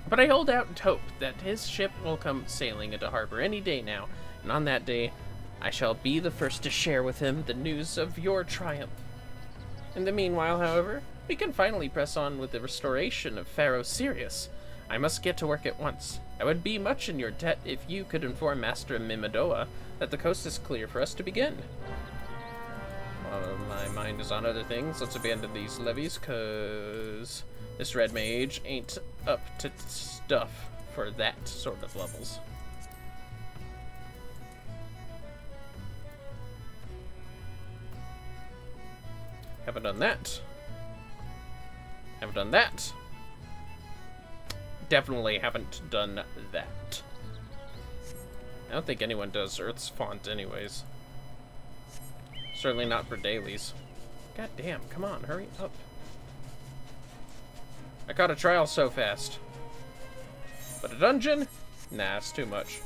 Speaker 2: But I hold out and hope that his ship will come sailing into harbor any day now, and on that day, I shall be the first to share with him the news of your triumph. In the meanwhile, however, we can finally press on with the restoration of Pharaoh Sirius. I must get to work at once. I would be much in your debt if you could inform Master Mimidoa that the coast is clear for us to begin. While my mind is on other things, let's abandon these levies, cause this red mage ain't up to stuff for that sort of levels. Haven't done that. Haven't done that. Definitely haven't done that. I don't think anyone does Earth's font anyways. Certainly not for dailies. God damn, come on, hurry up. I caught a trial so fast. But a dungeon? Nah, it's too much.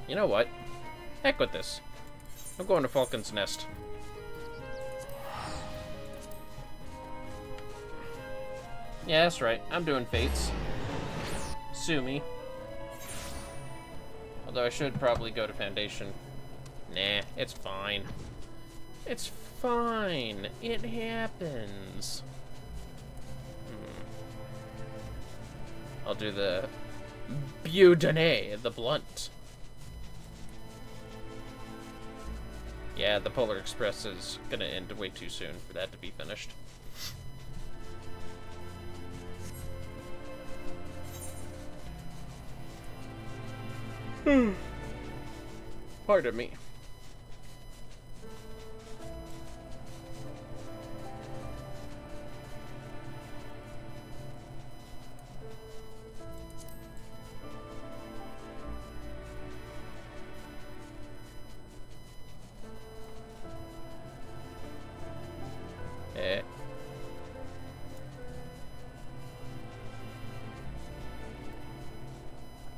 Speaker 2: You know what? Heck with this. I'm going to Falcon's Nest. Yeah, that's right. I'm doing Fates. Sue me. Although I should probably go to Foundation. Nah, it's fine. It's fine. It happens. I'll do the Budonnet, the blunt. Yeah, the Polar Express is gonna end way too soon for that to be finished. Pardon me.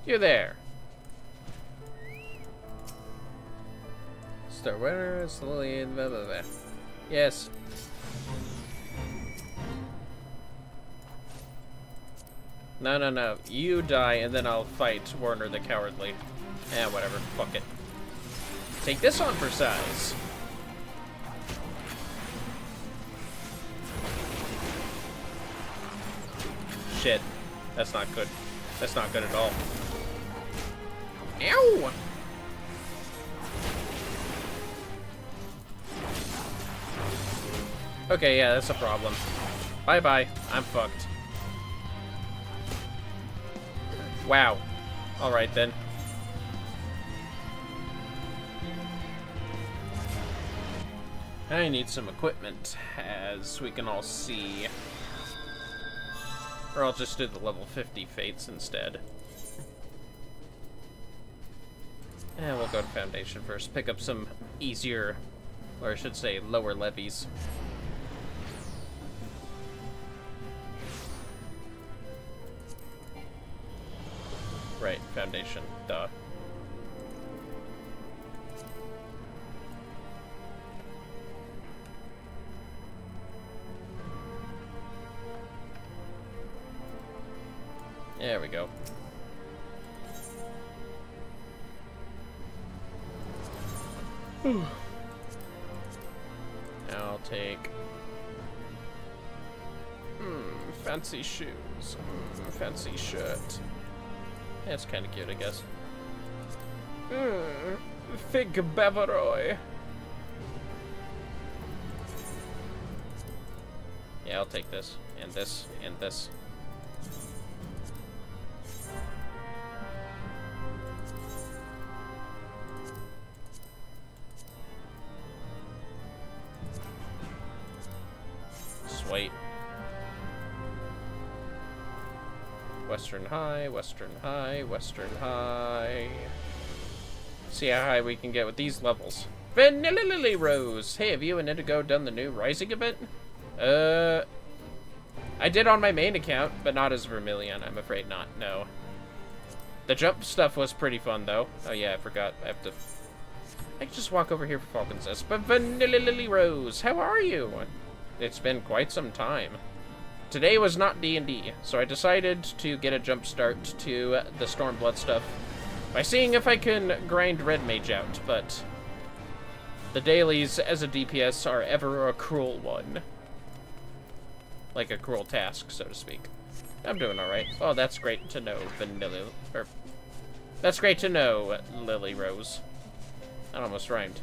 Speaker 2: You there. Star winner is Lily and blah blah blah. Yes.
Speaker 1: No, no, no. You die, and then I'll fight Warner the Cowardly. Eh, whatever. Fuck it. Take this on for size. Shit. That's not good. That's not good at all. Ow! Okay, yeah, that's a problem. Bye-bye. I'm fucked. Wow. Alright then. I need some equipment, as we can all see. Or I'll just do the level 50 fates instead. And we'll go to Foundation first. Pick up some easier, or I should say, lower levies. Right, Foundation. Duh. There we go. I'll take... fancy shoes. Fancy shirt. That's kind of cute, I guess. Fig Bavaroy. Yeah, I'll take this, and this, and this. Sweet. Western High, Western High, Western High. See how high we can get with these levels. Vanilla Lily Rose. Hey, have you and Indigo done the new Rising event? I did on my main account, but not as Vermillion. I'm afraid not. No. The jump stuff was pretty fun, though. Oh yeah, I forgot. I can just walk over here for Falcon's Nest. But Vanilla Lily Rose, how are you? It's been quite some time. Today was not D&D, so I decided to get a jump start to the Stormblood stuff by seeing if I can grind Red Mage out, but the dailies as a DPS are ever a cruel one. Like a cruel task, so to speak. I'm doing alright. Oh, that's great to know, Vanilla. That's great to know, Lily Rose. That almost rhymed.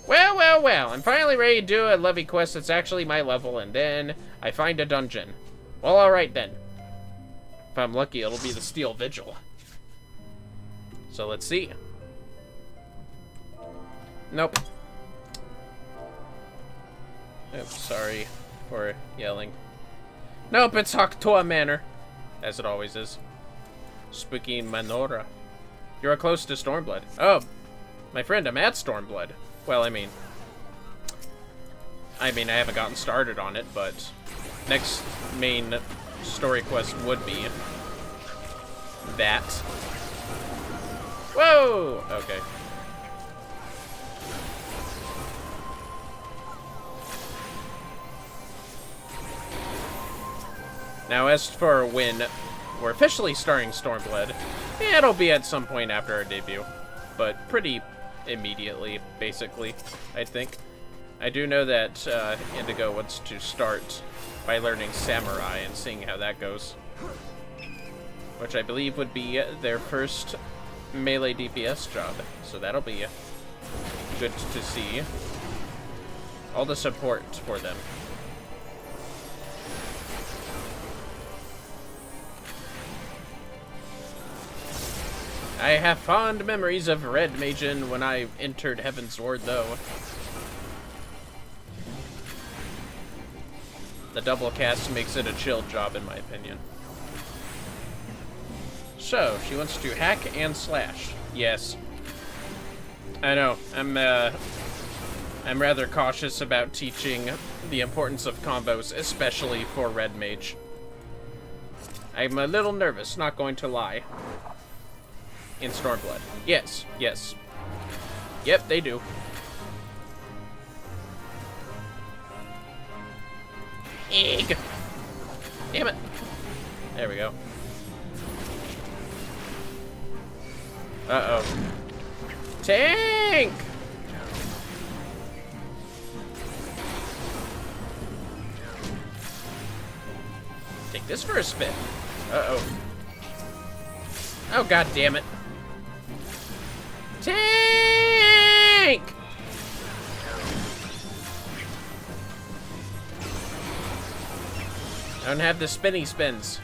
Speaker 1: Well, well, well, I'm finally ready to do a levy quest that's actually my level, and then I find a dungeon. Well, alright then. If I'm lucky, it'll be the Steel Vigil. So let's see. Nope. Oops, sorry for yelling. Nope, it's Haktoa Manor. As it always is. Spooky Manora. You're close to Stormblood. Oh, my friend, I'm at Stormblood. Well, I mean, I haven't gotten started on it, but next main story quest would be that. Whoa! Okay. Now, as for when we're officially starting Stormblood, it'll be at some point after our debut, but pretty immediately, basically, I think. I do know that Indigo wants to start by learning Samurai and seeing how that goes, which I believe would be their first melee DPS job, so that'll be good to see. All the support for them. I have fond memories of Red Magen when I entered Heaven's Ward, though. The double cast makes it a chill job, in my opinion. So, she wants to hack and slash. Yes. I know. I'm rather cautious about teaching the importance of combos, especially for Red Mage. I'm a little nervous, not going to lie. In Stormblood. Yes, yes. Yep, they do. Egg. Damn it. There we go. Uh-oh. Tank! Take this for a spin. Uh-oh. Oh, god damn it. Tank! I don't have the spinny spins.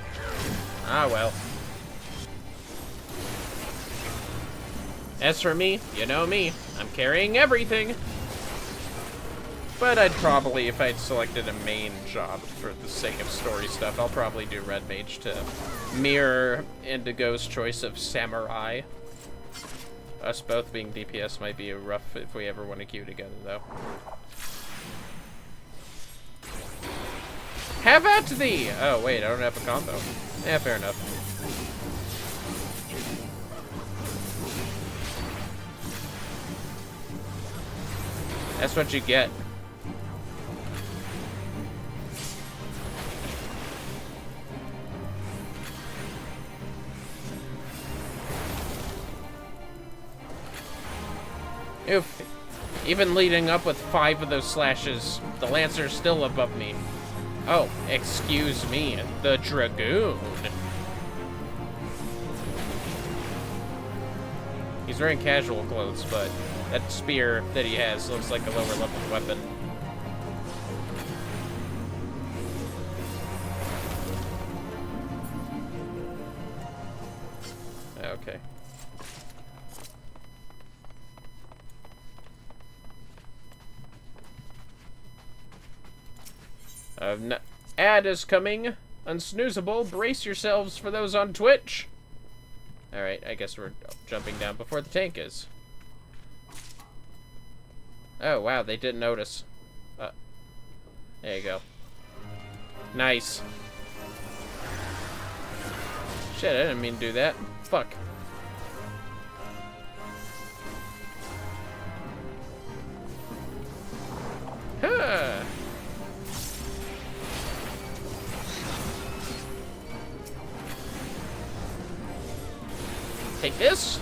Speaker 1: Ah, well. As for me, you know me. I'm carrying everything. But I'd probably, if I'd selected a main job for the sake of story stuff, I'll probably do Red Mage to mirror Indigo's choice of Samurai. Us both being DPS might be rough if we ever want to queue together, though. Have at thee! Oh, wait, I don't have a combo. Yeah, fair enough. That's what you get. Oof. Even leading up with 5 of those slashes, the Lancer's still above me. Oh, excuse me, the Dragoon. He's wearing casual clothes, but that spear that he has looks like a lower level weapon. Okay. Ad is coming. Unsnoozable. Brace yourselves for those on Twitch. Alright, I guess we're jumping down before the tank is. Oh, wow, they didn't notice. There you go. Nice. Shit, I didn't mean to do that. Fuck. Huh. Take this.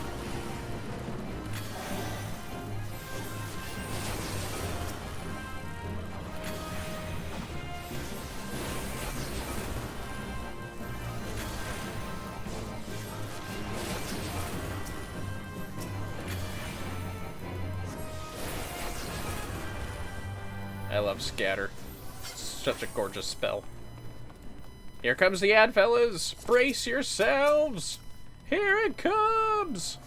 Speaker 1: I love Scatter. It's such a gorgeous spell. Here comes the ad, fellas. Brace yourselves. Here it comes!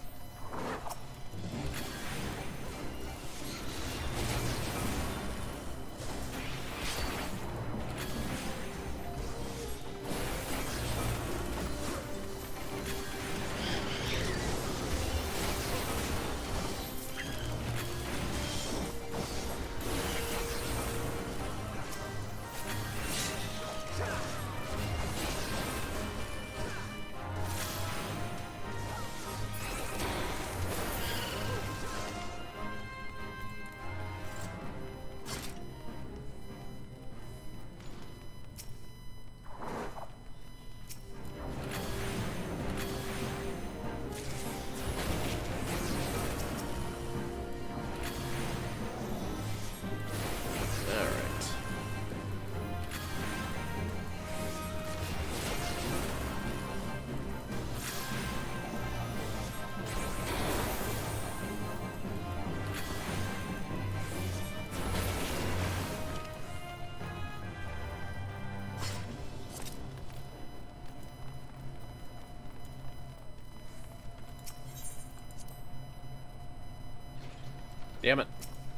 Speaker 1: Damn it.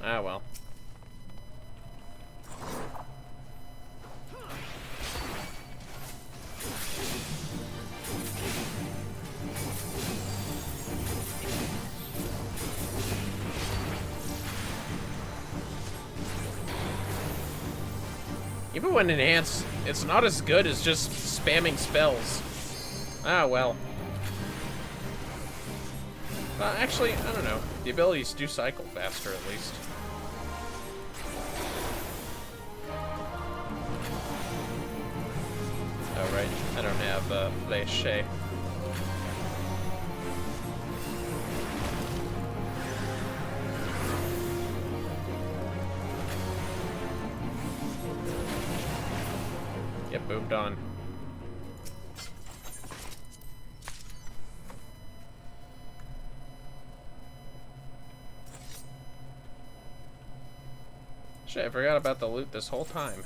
Speaker 1: Ah, well. Even when enhanced, it's not as good as just spamming spells. Ah, well. Actually, I don't know. The abilities do cycle faster, at least. right. I don't have flesh. Yep, moved on. Shit, I forgot about the loot this whole time.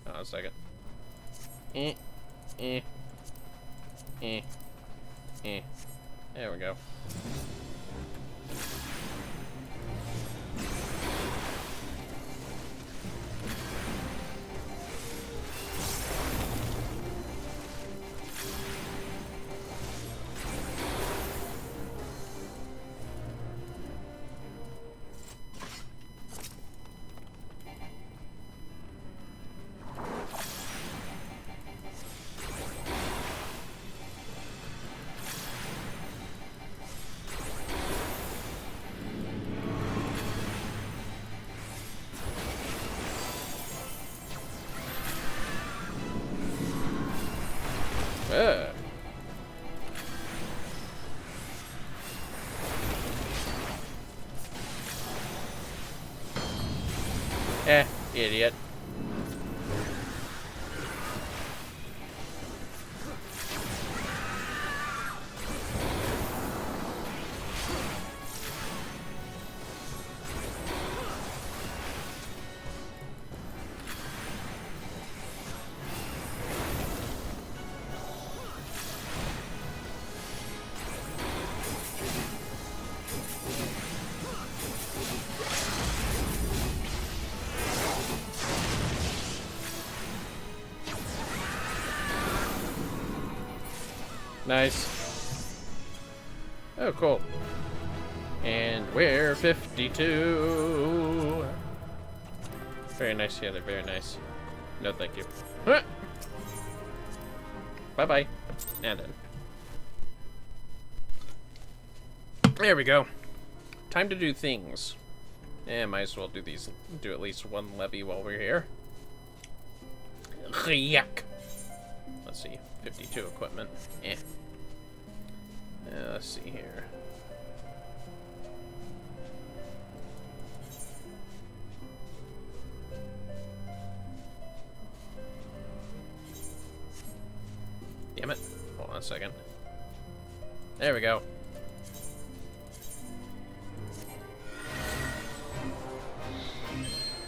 Speaker 1: Oh, a second. There we go. Idiot. Nice. Oh, cool. And we're 52. Very nice, yeah, they're very nice. No, thank you. Bye-bye. And then. There we go. Time to do things. Yeah, might as well do these. Do at least one levy while we're here. Yuck. Let's see. 52 equipment. Eh. Let's see here. Damn it. Hold on a second. There we go.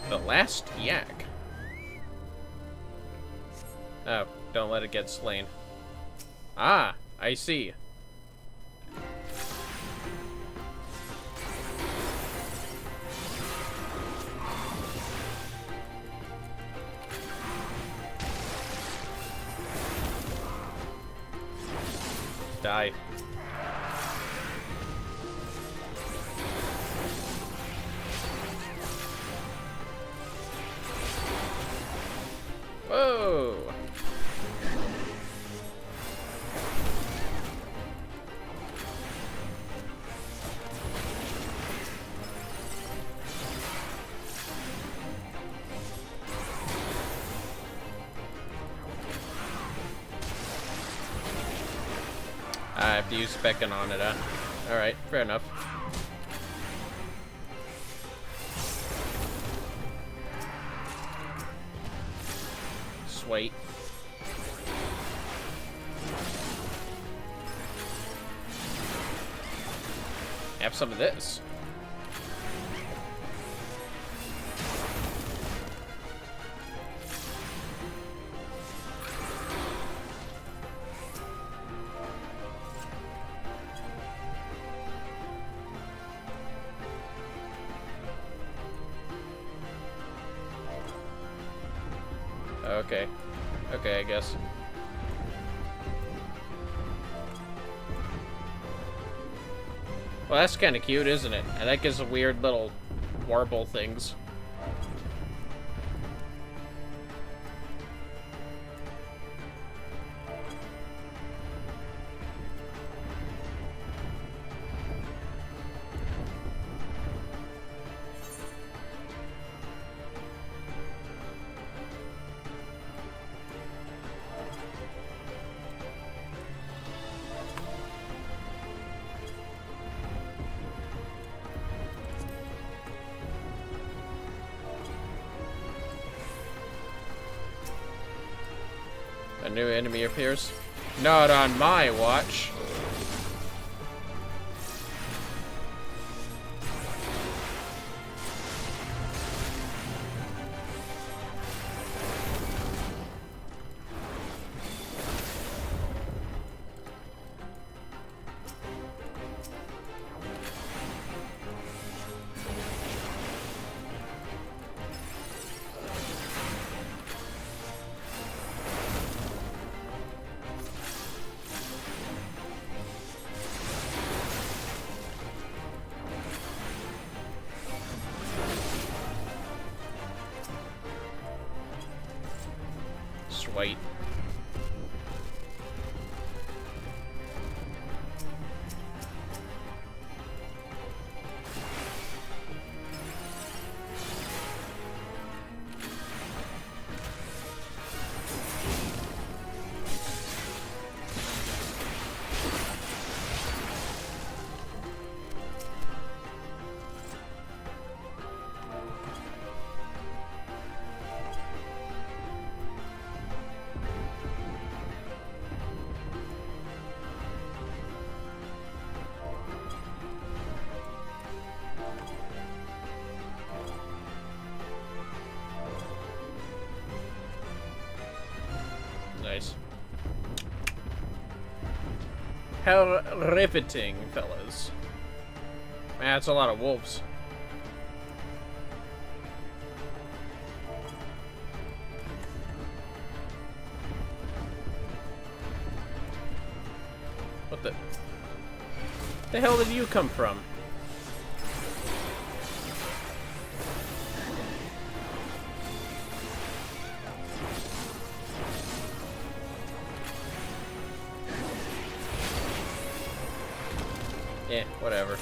Speaker 1: The last yak. Oh, don't let it get slain. Ah, I see. Die. Whoa. I have to use specking on it, huh? Alright, fair enough. Sweet. Have some of this. Okay. Okay, I guess. Well, that's kind of cute, isn't it? I like his weird little warble things. new enemy appears. Not on my watch. Sweet. Nice. How riveting, fellas. Man, that's a lot of wolves. What the hell did you come from? Eh, whatever.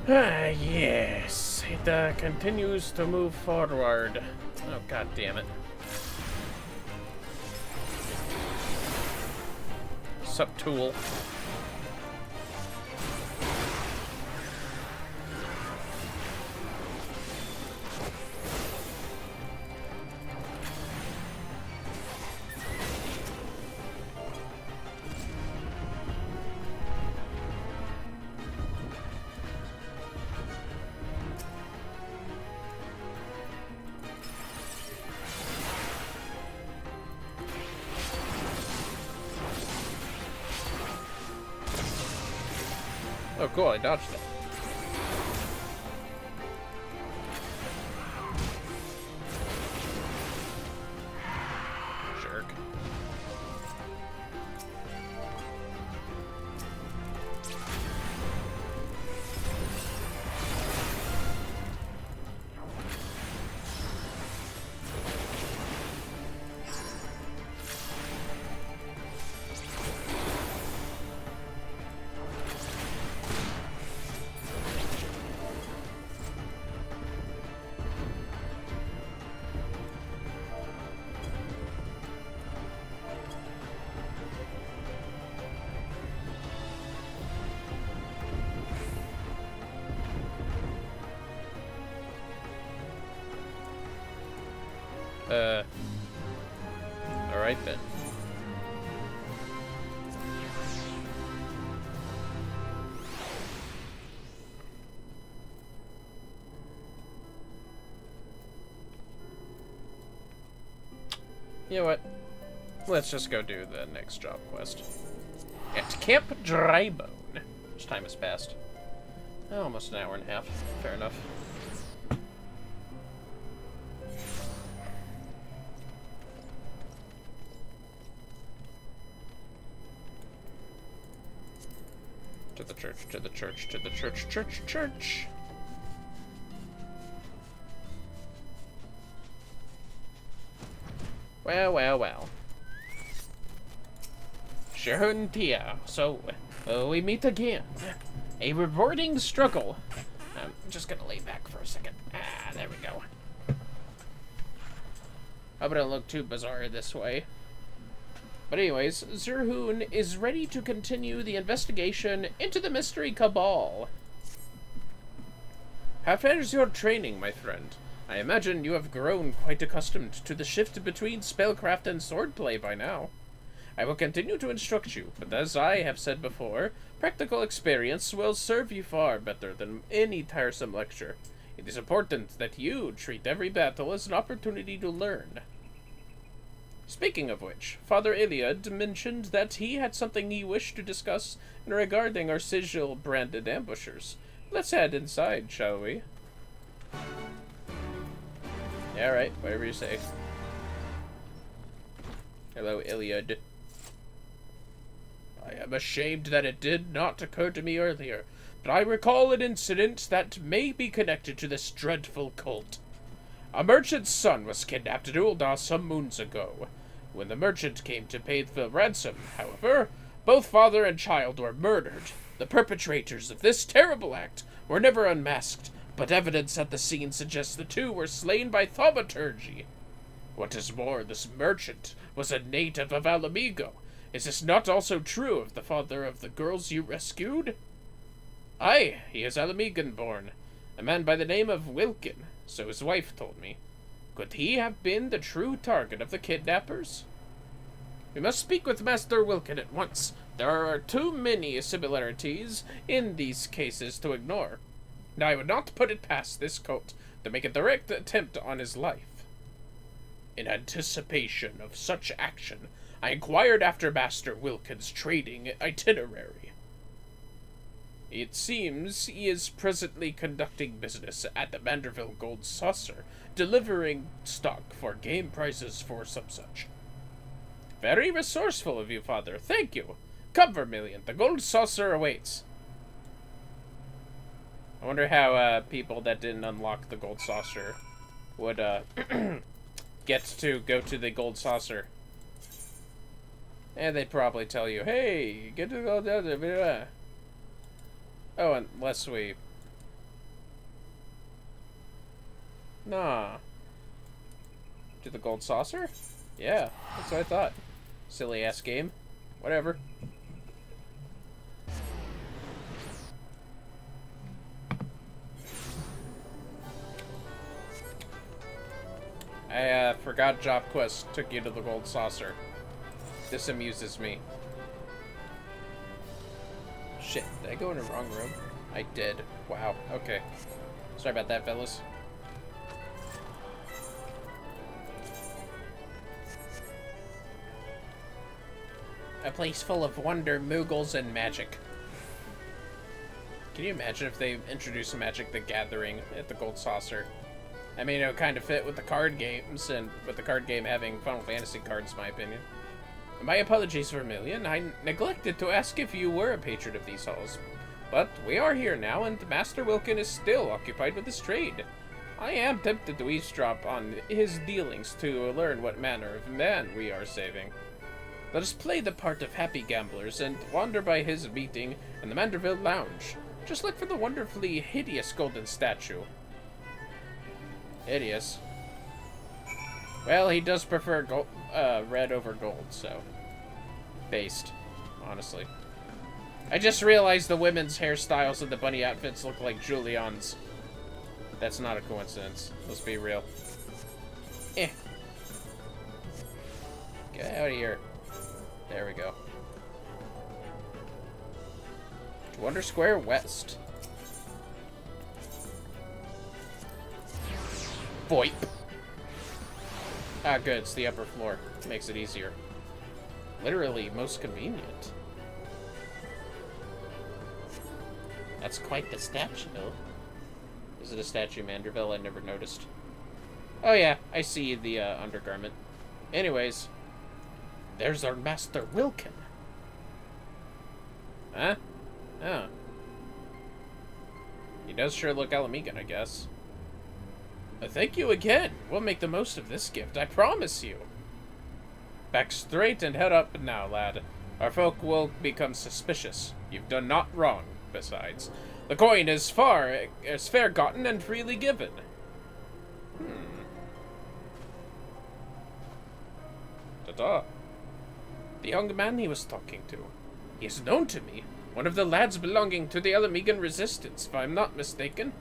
Speaker 1: Ah, yes. It continues to move forward. Oh, god damn it. Sup, tool? Oh, cool, I dodged that. Jerk. Alright then. You know what? Let's just go do the next job quest. At Camp Drybone. Which time has passed? Oh, almost an hour and a half. Fair enough. To the church, to the church, to the church, church, church. Well, well, well. Schön dir. So, we meet again. A rewarding struggle. I'm just gonna lay back for a second. Ah, there we go. Hope I don't look too bizarre this way. But anyways, Zerhoon is ready to continue the investigation into the Mystery Cabal. How fares your training, my friend? I imagine you have grown quite accustomed to the shift between spellcraft and swordplay by now. I will continue to instruct you, but as I have said before, practical experience will serve you far better than any tiresome lecture. It is important that you treat every battle as an opportunity to learn. Speaking of which, Father Iliad mentioned that he had something he wished to discuss regarding our sigil-branded ambushers. Let's head inside, shall we? Yeah, right, whatever you say. Hello, Iliad. I am ashamed that it did not occur to me earlier, but I recall an incident that may be connected to this dreadful cult. A merchant's son was kidnapped in Ul'dah some moons ago. When the merchant came to pay the ransom, however, both father and child were murdered. The perpetrators of this terrible act were never unmasked, but evidence at the scene suggests the two were slain by thaumaturgy. What is more, this merchant was a native of Alamigo. Is this not also true of the father of the girls you rescued? Aye, he is Alamigan-born, a man by the name of Wilkin, so his wife told me. Could he have been the true target of the kidnappers? We must speak with Master Wilkin at once. There are too many similarities in these cases to ignore. Now, I would not put it past this cult to make a direct attempt on his life. In anticipation of such action, I inquired after Master Wilkin's trading itinerary. It seems he is presently conducting business at the Manderville Gold Saucer, delivering stock for game prices for some such. Very resourceful of you, Father. Thank you. Come, Vermillion. The Gold Saucer awaits. I wonder how people that didn't unlock the Gold Saucer would get to go to the Gold Saucer. And they'd probably tell you, hey, get to the Gold Saucer. Oh, unless we... Nah. To the Gold Saucer? Yeah, that's what I thought. Silly-ass game. Whatever. I forgot Job Quest took you to the Gold Saucer. This amuses me. Shit, did I go in the wrong room? I did. Wow, okay. Sorry about that, fellas. A place full of wonder, Moogles, and magic. Can you imagine if they introduced Magic the Gathering at the Gold Saucer? I mean, it would kind of fit with the card games, and with the card game having Final Fantasy cards, in my opinion. My apologies, Vermillion. I neglected to ask if you were a patron of these halls. But we are here now, and Master Wilkin is still occupied with his trade. I am tempted to eavesdrop on his dealings to learn what manner of man we are saving. Let us play the part of happy gamblers and wander by his meeting in the Manderville Lounge. Just look for the wonderfully hideous golden statue. Hideous. Well, he does prefer gold, red over gold, so... Based, honestly. I just realized the women's hairstyles and the bunny outfits look like Julian's. That's not a coincidence. Let's be real. Eh. Get out of here. There we go. Wonder Square West. Boip. Ah, good. It's the upper floor. Makes it easier. Literally most convenient. That's quite the statue. Is it a statue, Manderville? I never noticed. Oh yeah, I see the undergarment. Anyways, there's our Master Wilkin. Huh? Oh. He does sure look Alamigan, I guess. Thank you again. We'll make the most of this gift, I promise you. Back straight and head up now, lad. Our folk will become suspicious. You've done naught wrong, besides. The coin is fair gotten and freely given. Ta-ta. The young man he was talking to. He is known to me. One of the lads belonging to the Elamigan Resistance, if I'm not mistaken.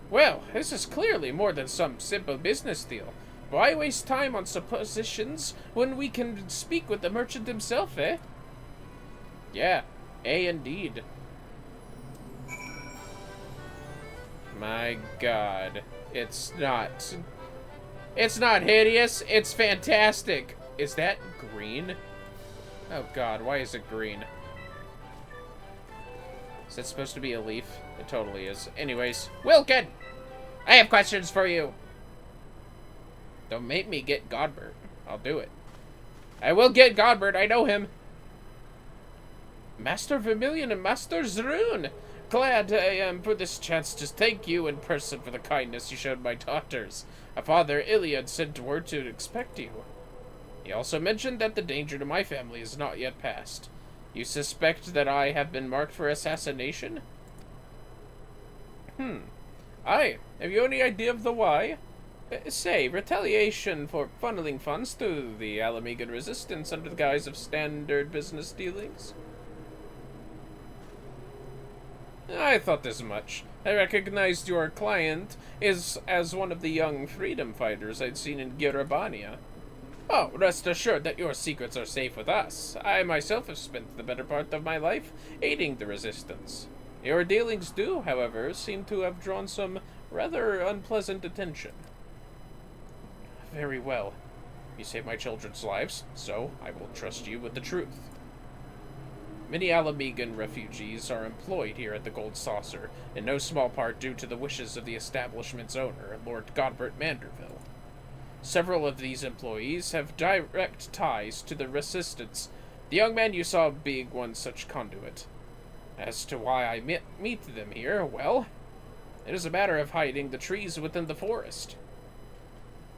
Speaker 1: Well, this is clearly more than some simple business deal. Why waste time on suppositions when we can speak with the merchant himself, eh? Yeah, indeed. My god. It's not hideous, it's fantastic. Is that green? Oh god, why is it green? Is that supposed to be a leaf? It totally is. Anyways, Wilkin! I have questions for you! Don't make me get Godbert. I'll do it. I will get Godbert, I know him! Master Vermillion and Master Zrun! Glad I am for this chance to thank you in person for the kindness you showed my daughters. A father, Iliad, sent word to expect you. He also mentioned that the danger to my family is not yet past. You suspect that I have been marked for assassination? Aye. Have you any idea of the why? Say, retaliation for funneling funds to the Elamigan Resistance under the guise of standard business dealings? I thought as much. I recognized your client as one of the young freedom fighters I'd seen in Girabania. Oh, rest assured that your secrets are safe with us. I myself have spent the better part of my life aiding the resistance. Your dealings do, however, seem to have drawn some rather unpleasant attention. Very well. You saved my children's lives, so I will trust you with the truth. Many Elamigan refugees are employed here at the Gold Saucer, in no small part due to the wishes of the establishment's owner, Lord Godbert Manderville. Several of these employees have direct ties to the Resistance, the young man you saw being one such conduit. As to why I meet them here, well, it is a matter of hiding the trees within the forest.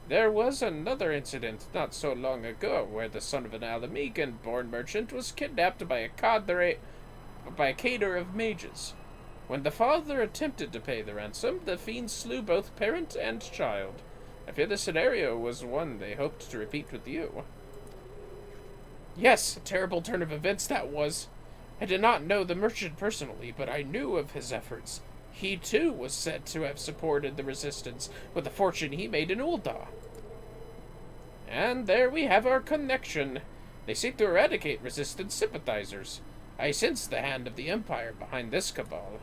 Speaker 1: There was another incident not so long ago where the son of an Elamigan-born merchant was kidnapped by a cater of mages. When the father attempted to pay the ransom, the fiends slew both parent and child. I fear the scenario was one they hoped to repeat with you. Yes, a terrible turn of events that was. I did not know the merchant personally, but I knew of his efforts. He, too, was said to have supported the resistance with the fortune he made in Ul'dah. And there we have our connection. They seek to eradicate resistance sympathizers. I sense the hand of the Empire behind this cabal.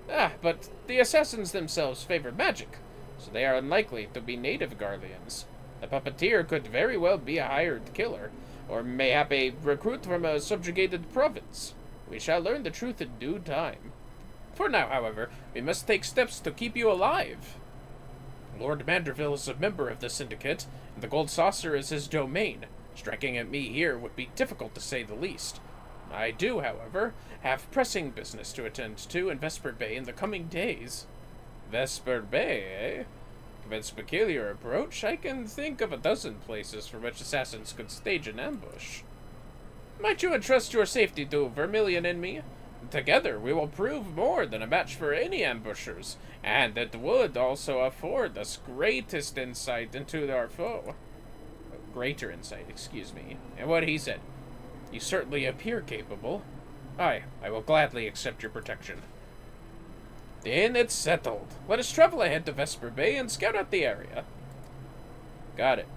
Speaker 1: But the assassins themselves favor magic, so they are unlikely to be native Garleans. The puppeteer could very well be a hired killer, or mayhap a recruit from a subjugated province. We shall learn the truth in due time. For now, however, we must take steps to keep you alive. Lord Manderville is a member of the Syndicate, and the Gold Saucer is his domain. Striking at me here would be difficult to say the least. I do, however, have pressing business to attend to in Vesper Bay in the coming days. Vesper Bay, eh? Given its peculiar approach, I can think of a dozen places for which assassins could stage an ambush. Might you entrust your safety to Vermillion and me? Together we will prove more than a match for any ambushers, and it would also afford us greatest insight into our foe. Greater insight, excuse me. And what he said. You certainly appear capable. Aye, I will gladly accept your protection. Then it's settled. Let us travel ahead to Vesper Bay and scout out the area. Got it.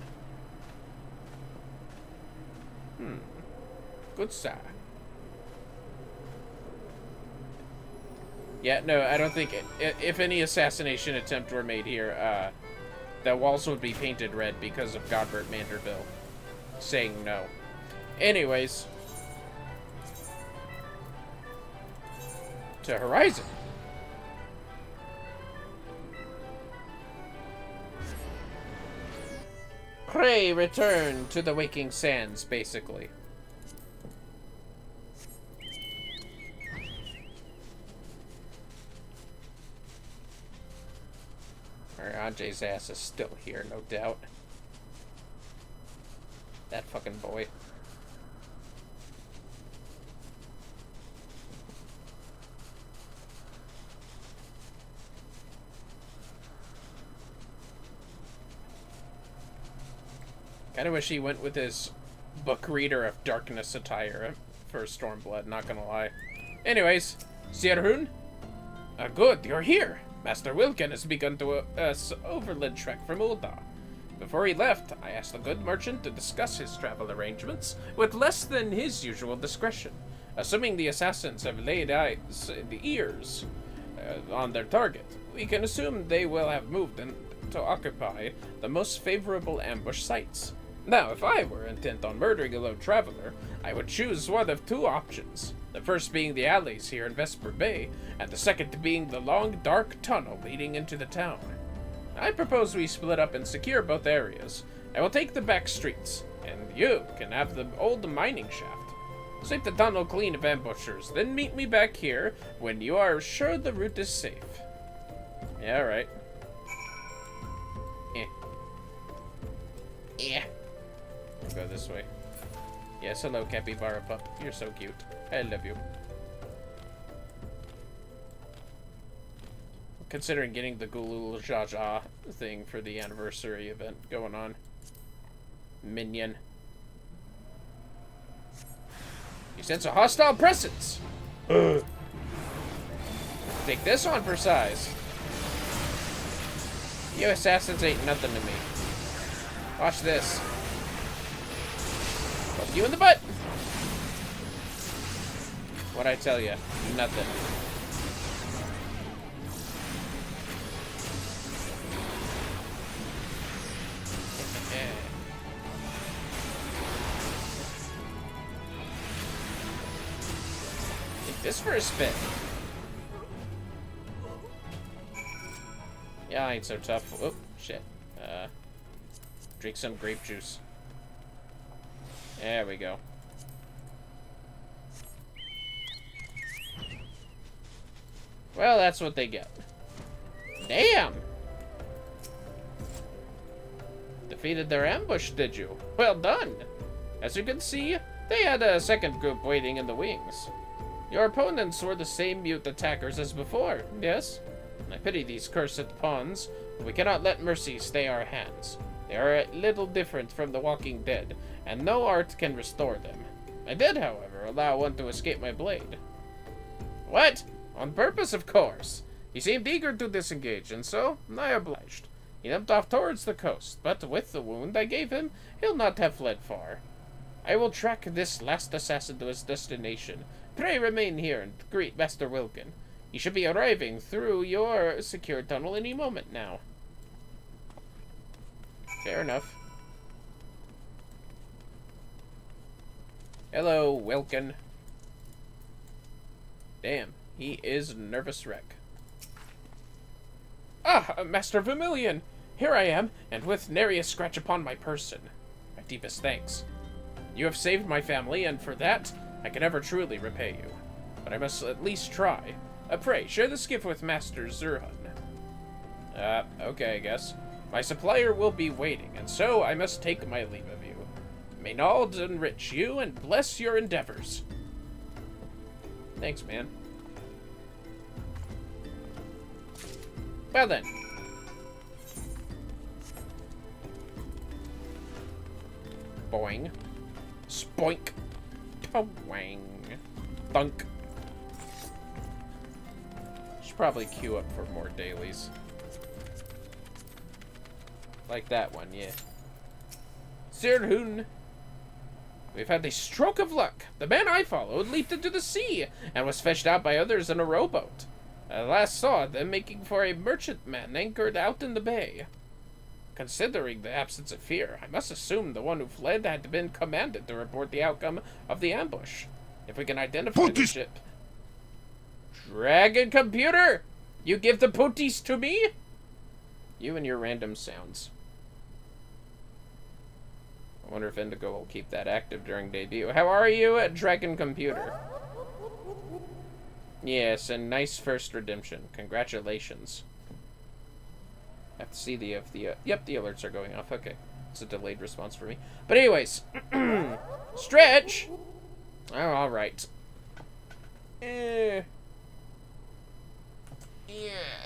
Speaker 1: Good sir. Yeah, no, I don't think if any assassination attempt were made here, the walls would be painted red because of Godbert Manderville saying no. Anyways. To Horizon. Pray return to the waking sands, basically. Anjay's ass is still here, no doubt. That fucking boy. Kind of wish he went with his book reader of darkness attire for Stormblood, not gonna lie. Anyways, Sierhun? Good, you're here. Master Wilken has begun to overland trek from Ulda. Before he left, I asked the good merchant to discuss his travel arrangements with less than his usual discretion. Assuming the assassins have laid eyes in the ears on their target, we can assume they will have moved in to occupy the most favorable ambush sites. Now, if I were intent on murdering a lone traveler, I would choose one of two options. The first being the alleys here in Vesper Bay, and the second being the long, dark tunnel leading into the town. I propose we split up and secure both areas. I will take the back streets, and you can have the old mining shaft. Sweep the tunnel clean of ambushers, then meet me back here when you are sure the route is safe. Yeah, right. Yeah. We'll go this way. Yes, hello, Capybara Pup. You're so cute. I love you. Considering getting the Gulul Jaja thing for the anniversary event going on. Minion. You sense a hostile presence! Take this on for size. You assassins ain't nothing to me. Watch this. Poke you in the butt! What'd I tell you? Nothing. Take this for a spin. Yeah, I ain't so tough. Oh, shit. Drink some grape juice. There we go. Well, that's what they get. Damn! Defeated their ambush, did you? Well done! As you can see, they had a second group waiting in the wings. Your opponents were the same mute attackers as before, yes? I pity these cursed pawns, but we cannot let mercy stay our hands. They are a little different from the walking dead, and no art can restore them. I did, however, allow one to escape my blade. What? On purpose, of course. He seemed eager to disengage, and so I obliged. He limped off towards the coast, but with the wound I gave him, he'll not have fled far. I will track this last assassin to his destination. Pray remain here and greet Master Wilken. He should be arriving through your secure tunnel any moment now. Fair enough. Hello, Wilken. Damn, he is a nervous wreck. Ah, Master Vermillion! Here I am, and with nary a scratch upon my person. My deepest thanks. You have saved my family, and for that, I can never truly repay you. But I must at least try. Pray, share this gift with Master Zurhun. Okay, I guess. My supplier will be waiting, and so I must take my leave of you. May Nald enrich you and bless your endeavors. Thanks, man. Well then. Boing. Spoink. Twang. Thunk. Should probably queue up for more dailies. Like that one, yeah. Sirhun. We've had a stroke of luck. The man I followed leaped into the sea and was fetched out by others in a rowboat. I last saw them making for a merchantman anchored out in the bay. Considering the absence of fear, I must assume the one who fled had been commanded to report the outcome of the ambush. If we can identify the ship... Dragon computer! You give the pooties to me? You and your random sounds. I wonder if Indigo will keep that active during debut. How are you, Dragon Computer? Yes, and nice first redemption. Congratulations. I have to see if the yep, the alerts are going off. Okay. It's a delayed response for me. But anyways. Stretch! Oh, alright. Yeah,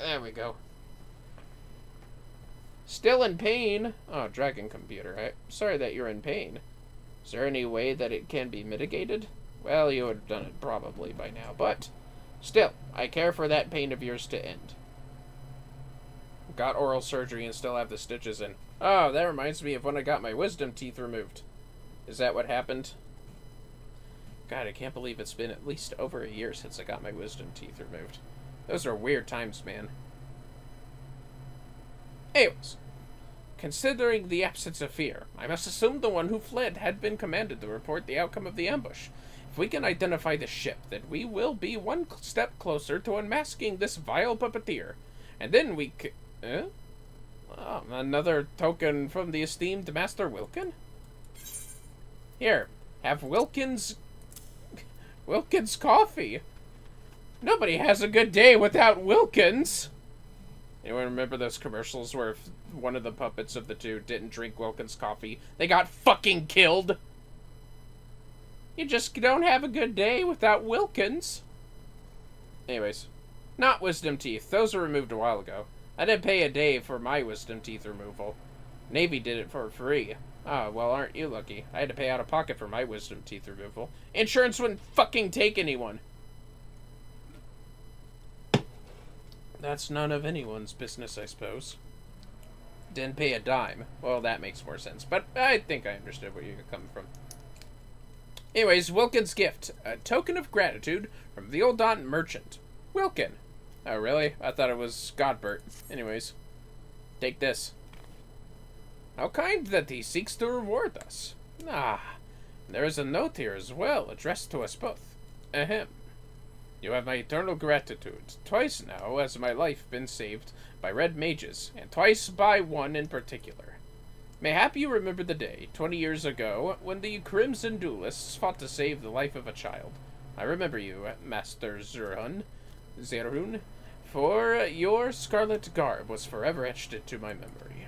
Speaker 1: there we go. Still in pain? Oh, Dragon Computer. I'm sorry that you're in pain. Is there any way that it can be mitigated? Well, you would have done it probably by now, but still, I care for that pain of yours to end. Got oral surgery and still have the stitches in. Oh, that reminds me of when I got my wisdom teeth removed. Is that what happened? God, I can't believe it's been at least over a year since I got my wisdom teeth removed. Those are weird times, man. Anyways, considering the absence of fear, I must assume the one who fled had been commanded to report the outcome of the ambush. If we can identify the ship, then we will be one step closer to unmasking this vile puppeteer. And then we c- Oh, another token from the esteemed Master Wilkin? Here, have Wilkin's coffee. Nobody has a good day without Wilkins. Anyone remember those commercials where if one of the puppets of the two didn't drink Wilkins' coffee, they got fucking killed? You just don't have a good day without Wilkins. Anyways, not wisdom teeth. Those were removed a while ago. I didn't pay a day for my wisdom teeth removal. Navy did it for free. Ah, well, aren't you lucky? I had to pay out of pocket for my wisdom teeth removal. Insurance wouldn't fucking take anyone. That's none of anyone's business, I suppose. Didn't pay a dime. Well, that makes more sense, but I think I understood where you're coming from. Anyways, Wilkin's gift. A token of gratitude from the old Daunt merchant. Wilkin. Oh, really? I thought it was Godbert. Anyways, take this. How kind that he seeks to reward us. Ah, there is a note here as well, addressed to us both. Ahem. You have my eternal gratitude. Twice now has my life been saved by red mages, and twice by one in particular. Mayhap you remember the day, 20 years ago, when the Crimson Duelists fought to save the life of a child. I remember you, Master Zerun, for your scarlet garb was forever etched into my memory.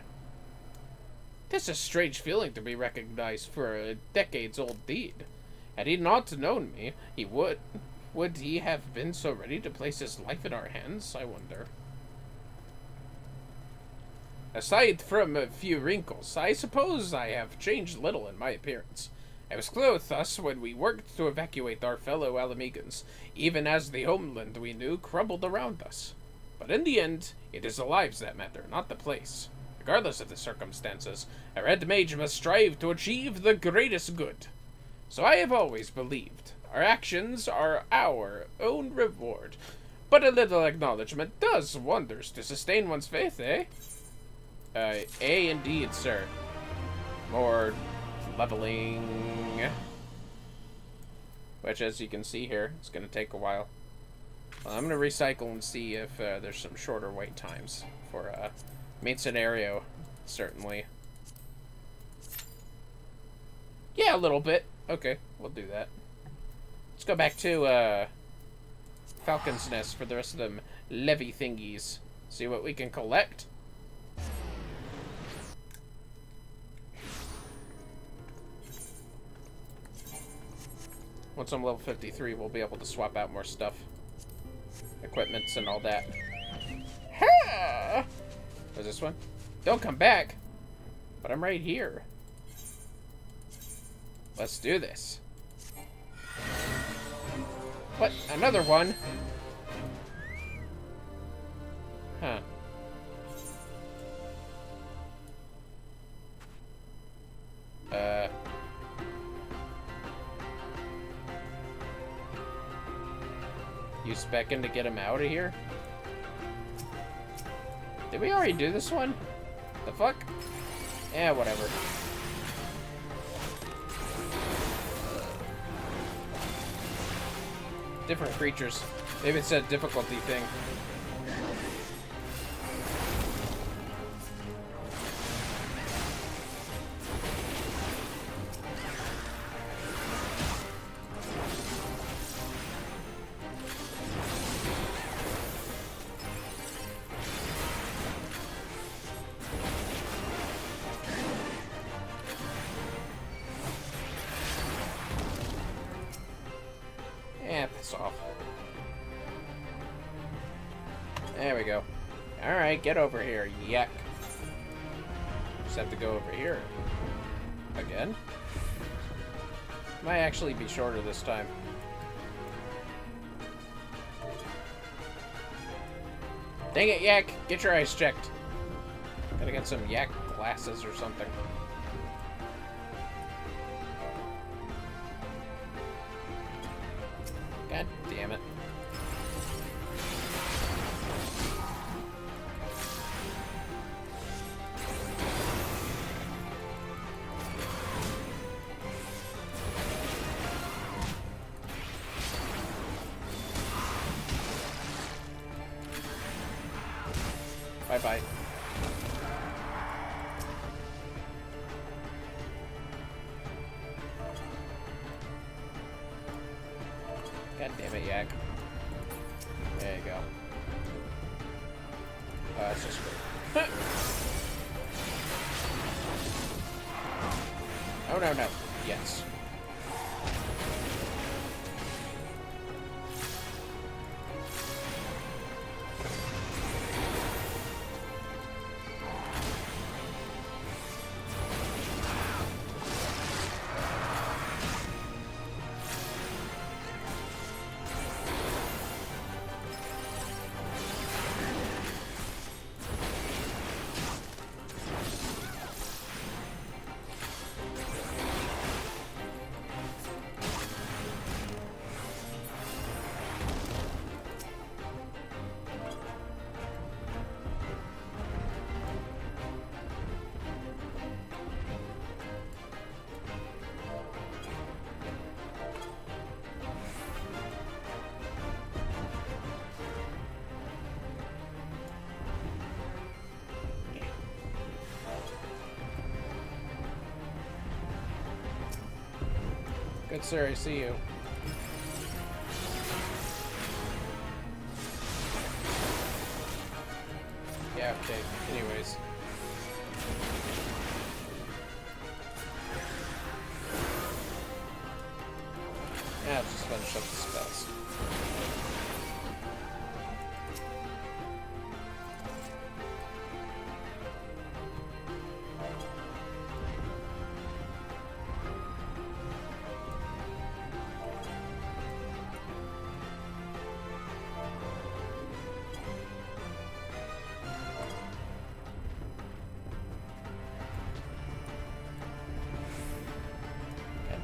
Speaker 1: 'Tis a strange feeling to be recognized for a decades-old deed. Had he not known me, would he have been so ready to place his life in our hands, I wonder? Aside from a few wrinkles, I suppose I have changed little in my appearance. I was clothed thus when we worked to evacuate our fellow Alamegans, even as the homeland we knew crumbled around us. But in the end, it is the lives that matter, not the place. Regardless of the circumstances, a red mage must strive to achieve the greatest good. So I have always believed. Our actions are our own reward. But a little acknowledgement does wonders to sustain one's faith, eh? Indeed, sir. More leveling. Which, as you can see here, it's going to take a while. Well, I'm going to recycle and see if there's some shorter wait times for main scenario, certainly. Yeah, a little bit. Okay, we'll do that. Let's go back to Falcon's Nest for the rest of them levy thingies. See what we can collect. Once I'm level 53, we'll be able to swap out more stuff. Equipments and all that. Ha! Was this one? Don't come back! But I'm right here. Let's do this. What? Another one? Huh. You specking to get him out of here? Did we already do this one? The fuck? Yeah, whatever. Different creatures. Maybe it's a difficulty thing. There we go. Alright, get over here, yuck. Just have to go over here. Again? Might actually be shorter this time. Dang it, Yak! Get your eyes checked. Gotta get some Yak glasses or something. God damn it. Bye-bye. God damn it, Yak. There you go. Oh, that's just weird. Oh, no, no. Yes. Good sir, I see you. Yeah, okay. Anyways. Yeah, I'll just finish up the spells.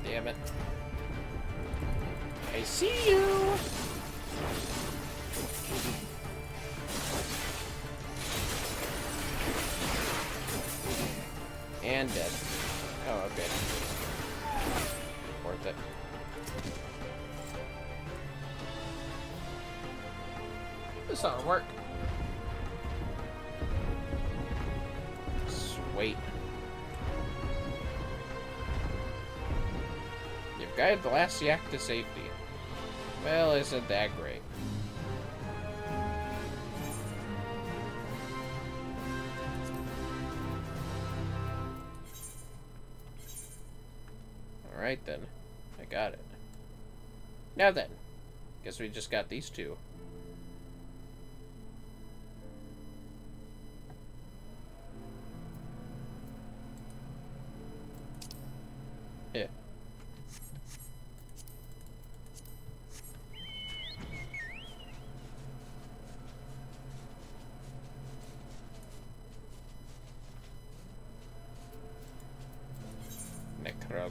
Speaker 1: Damn it. I see you! And dead. Oh, okay. Worth it. This ought to work. Sweet. Guide the last yak to safety. Well, isn't that great? Alright then. I got it. Now then. Guess we just got these two. Yeah.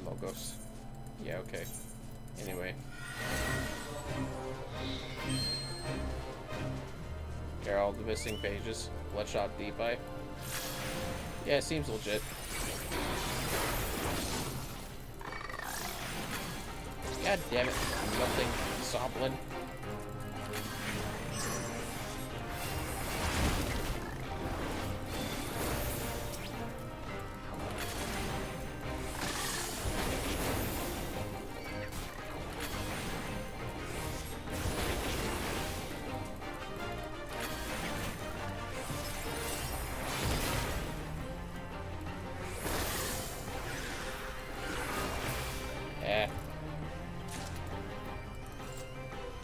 Speaker 1: Logos. Yeah, okay. Anyway. Here are all the missing pages. Bloodshot DeFi. Yeah, it seems legit. God damn it. Nothing. Soblin.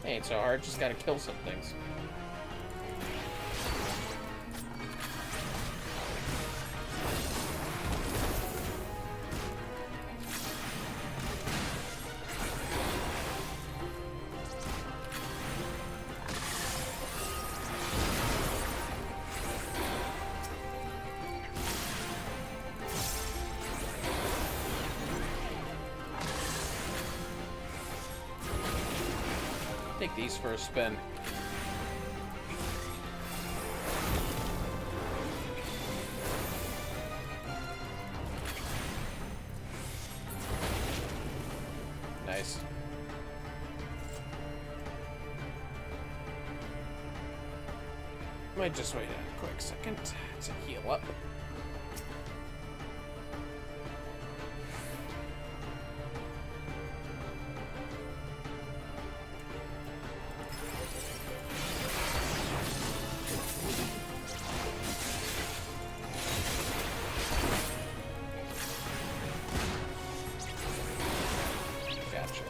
Speaker 1: Ain't so hard, just gotta kill some things. take these for a spin. Nice. Might just wait a quick second to heal up. Gotcha.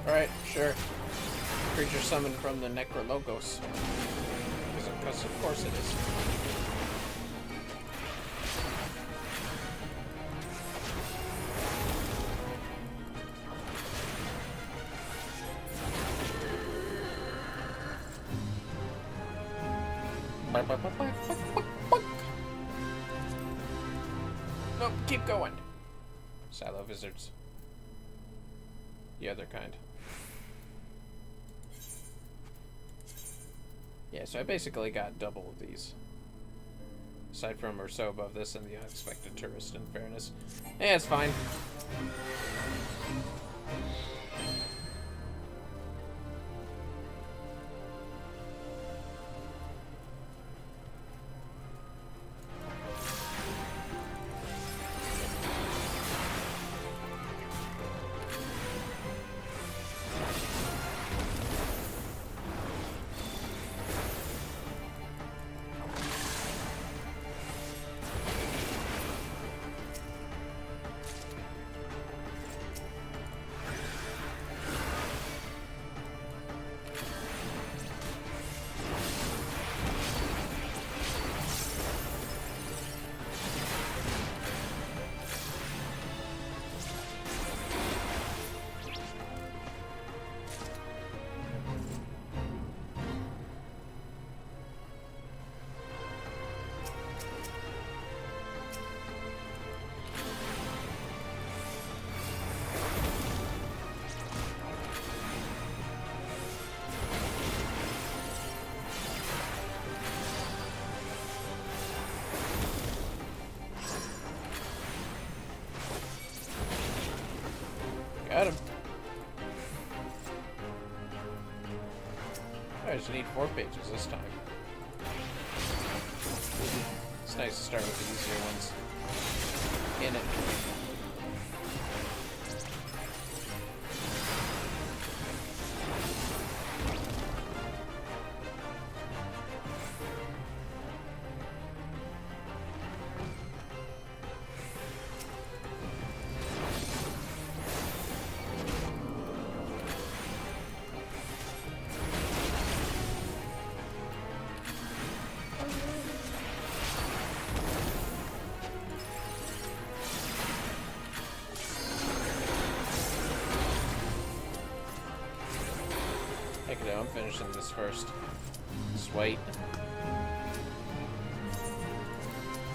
Speaker 1: Alright, sure. Creature summoned from the Necrologos. Because of course it is. No, keep going. Silo Wizards. The other kind. Yeah, so I basically got double of these. Aside from or so above this and the unexpected tourist, in fairness. Yeah, it's fine. Got him. I just need 4 pages this time. It's nice to start with the easier ones. In it. I'm finishing this first. Just wait.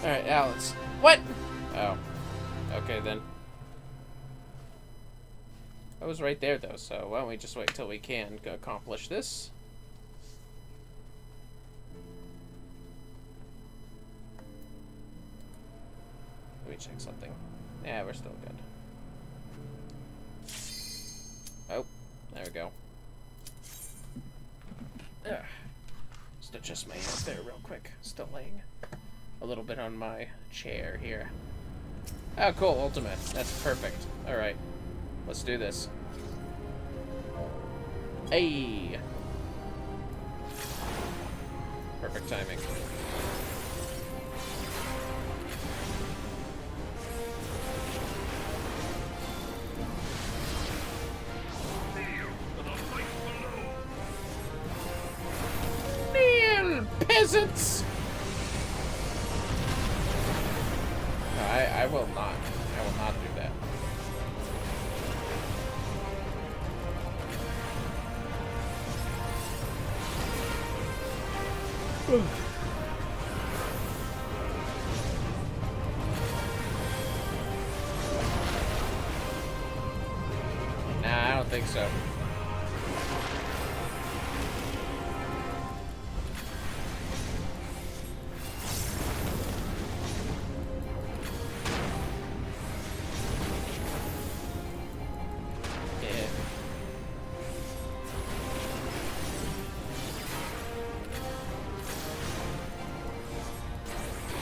Speaker 1: Alright, Alex. What? Oh. Okay then. I was right there though, so why don't we just wait till we can accomplish this? Let me check something. Yeah, we're still good. Oh, there we go. Just adjust my head there real quick. Still laying a little bit on my chair here. Oh, cool, ultimate. That's perfect. Alright. Let's do this. Hey! Perfect timing.
Speaker 2: Kneel, peasants!
Speaker 1: No, I will not. I will not do that. Nah, I don't think so.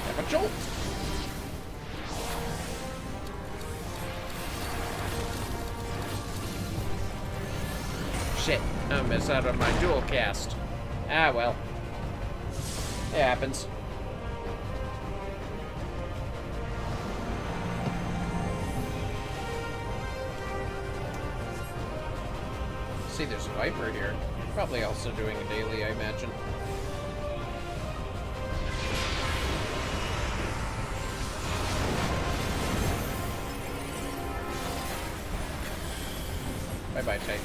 Speaker 1: Have a jolt! Shit, I missed out on my dual cast. Ah, well. It happens. See, there's a Viper here. Probably also doing a daily, I imagine. Bye-bye, Titan.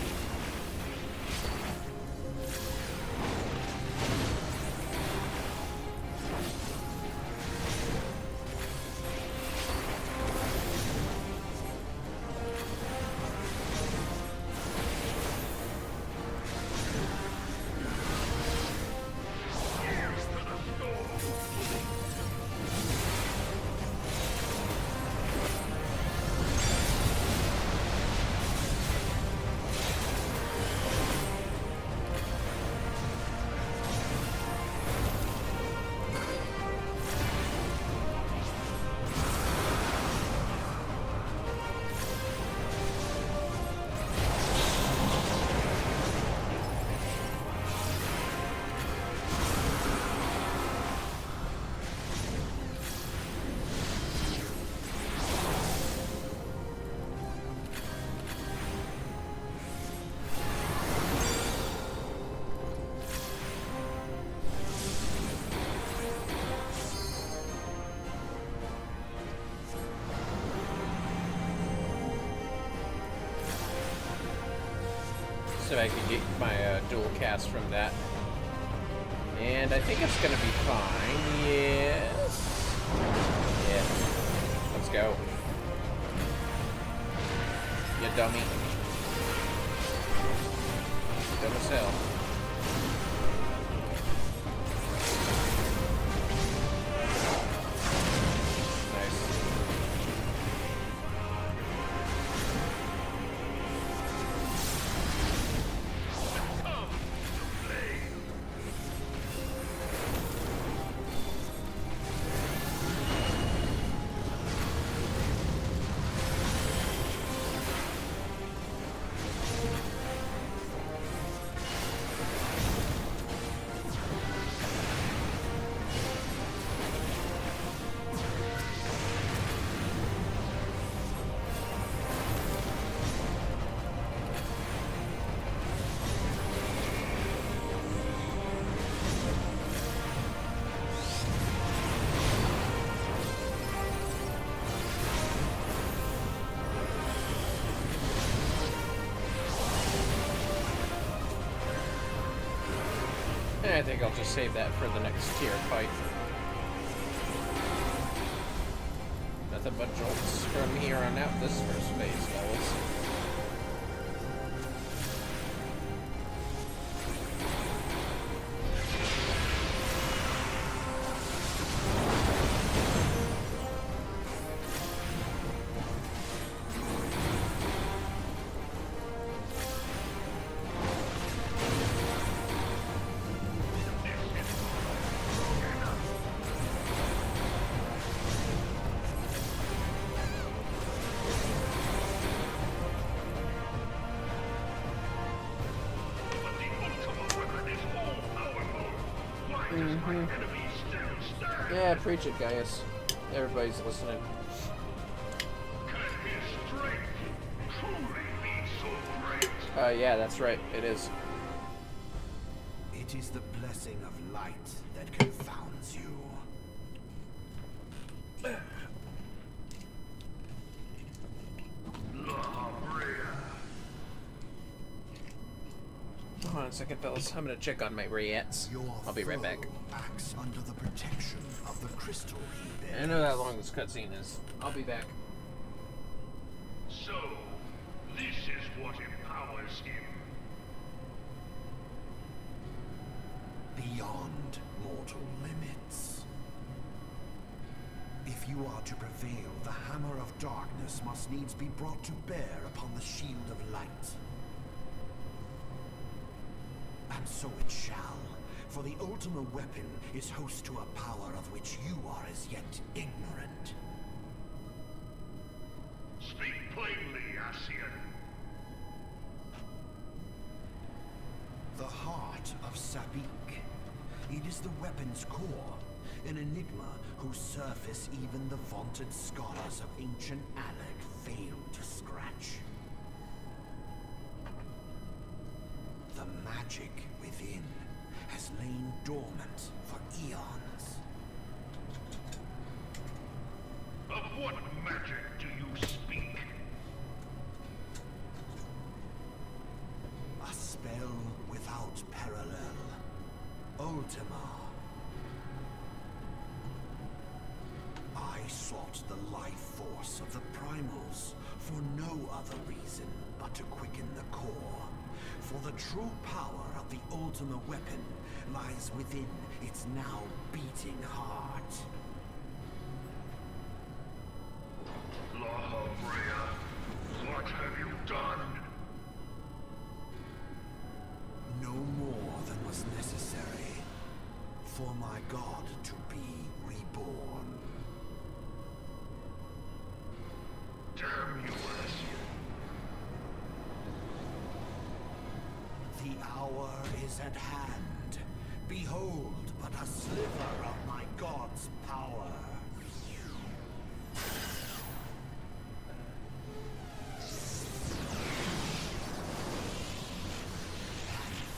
Speaker 1: See if I can get my dual cast from that. And I think it's gonna be fine. Yes. Yeah. Let's go. You dummy. Dumb as hell. I think I'll just save that for the next tier fight. Nothing but jolts from here on out this first phase, fellas. Mm-hmm. Yeah, preach it, Gaius. Everybody's listening. Yeah, that's right. It is.
Speaker 3: It is the blessing of light that confounds you.
Speaker 1: Hold on a second, fellas. I'm gonna check on my rats. I'll be right back.
Speaker 3: Acts under the protection of the crystal he bears.
Speaker 1: I know how long this cutscene is. I'll be back.
Speaker 4: So, this is what empowers him.
Speaker 3: Beyond mortal limits. If you are to prevail, the hammer of darkness must needs be brought to bear upon the shield of light. And so it shall, for the ultimate weapon is host to a power of which you are as yet ignorant.
Speaker 4: Speak plainly, Ascian.
Speaker 3: The heart of Sabik. It is the weapon's core, an enigma whose surface even the vaunted scholars of ancient Alec failed to scratch. The magic within has lain dormant for eons.
Speaker 4: Of what magic do you speak?
Speaker 3: A spell without parallel. Ultima. I sought the life force of the primals for no other reason but to quicken the core. For the true power of the ultimate weapon lies within its now beating heart.
Speaker 4: Lahabrea, what have you done?
Speaker 3: No more than was necessary for my god to be reborn.
Speaker 4: Damn you, Ascian.
Speaker 3: The hour is at hand. Behold but a sliver of my god's power.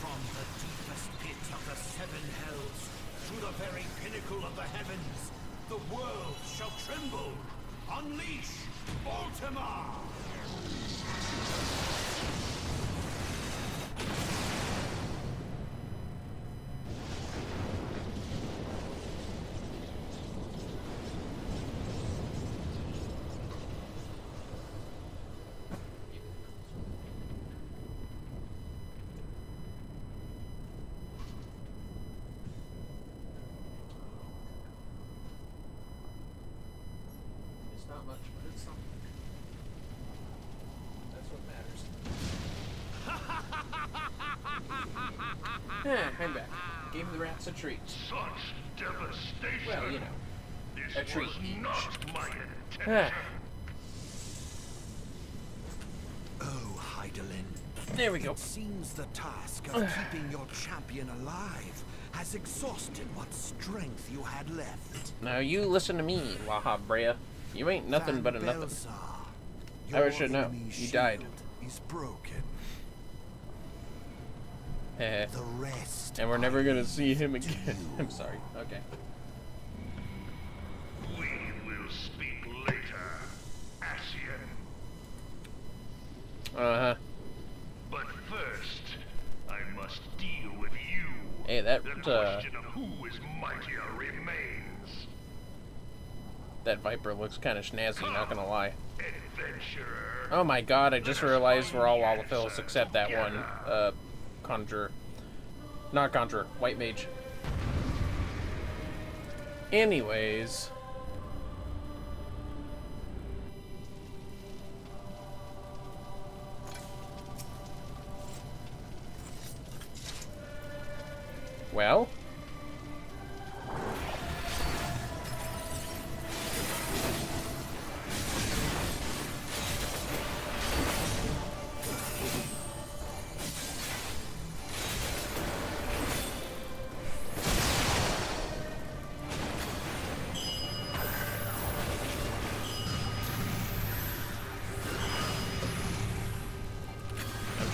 Speaker 3: From the deepest pit of the seven hells, to the very pinnacle of the heavens, the world shall tremble. Unleash Ultima!
Speaker 1: It's not much, but it's something. That's what matters. I'm back. Gave the rats a treat.
Speaker 4: Such devastation.
Speaker 1: Well, you know,
Speaker 4: this
Speaker 1: a treat
Speaker 4: was
Speaker 1: each.
Speaker 4: not my intention.
Speaker 3: Oh, Hydaelyn.
Speaker 1: There we go.
Speaker 3: It seems the task of keeping your champion alive has exhausted what strength you had left.
Speaker 1: Now you listen to me, Lahabrea. You ain't nothing but a nothing.
Speaker 3: Belsar,
Speaker 1: I should know.
Speaker 3: enemy's
Speaker 1: You died.
Speaker 3: shield is broken.
Speaker 1: Eh.
Speaker 3: The rest.
Speaker 1: And we're never
Speaker 3: I
Speaker 1: gonna
Speaker 3: leave
Speaker 1: see him
Speaker 3: to
Speaker 1: again.
Speaker 3: you.
Speaker 1: I'm sorry. Okay.
Speaker 4: We will speak later, Ascian.
Speaker 1: Uh-huh.
Speaker 4: But first, I must deal with you.
Speaker 1: Hey, that,
Speaker 4: The question of who is mightier remains.
Speaker 1: that Viper looks kind of snazzy, not gonna lie.
Speaker 4: Adventurer.
Speaker 1: Oh my god, I just realized we're all Wallafils except that one, Conjurer. Not Conjurer, White Mage. Anyways. Well?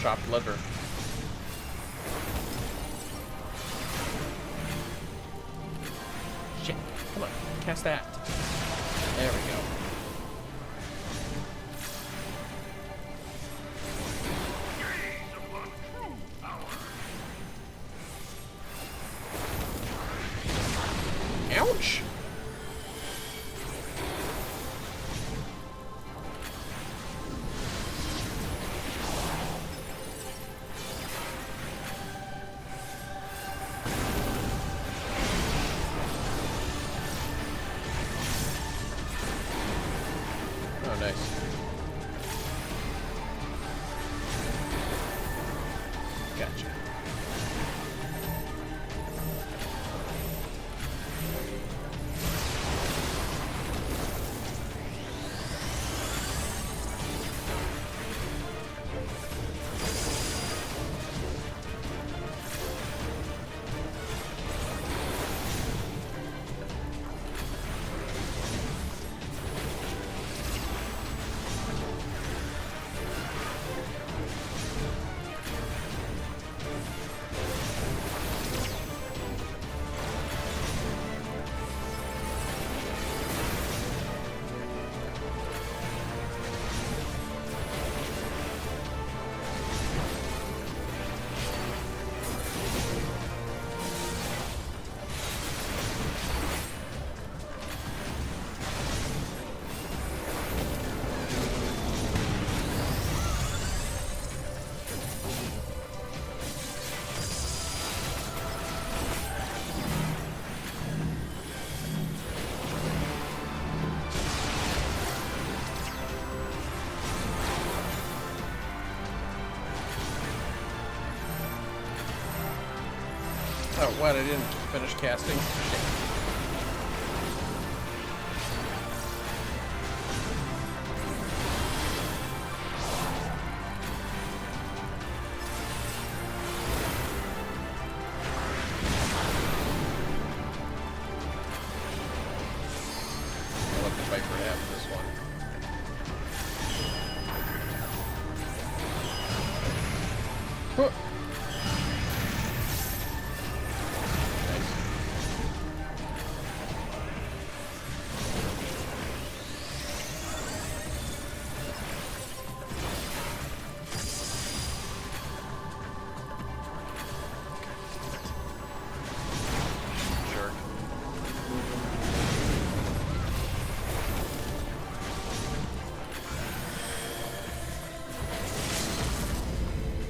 Speaker 1: chopped liver. Shit. Come on. Cast that. There we go. Ouch! Oh, nice. Gotcha. Oh, what? I didn't finish casting? Shit. I'll let the Viper have this one. Huh.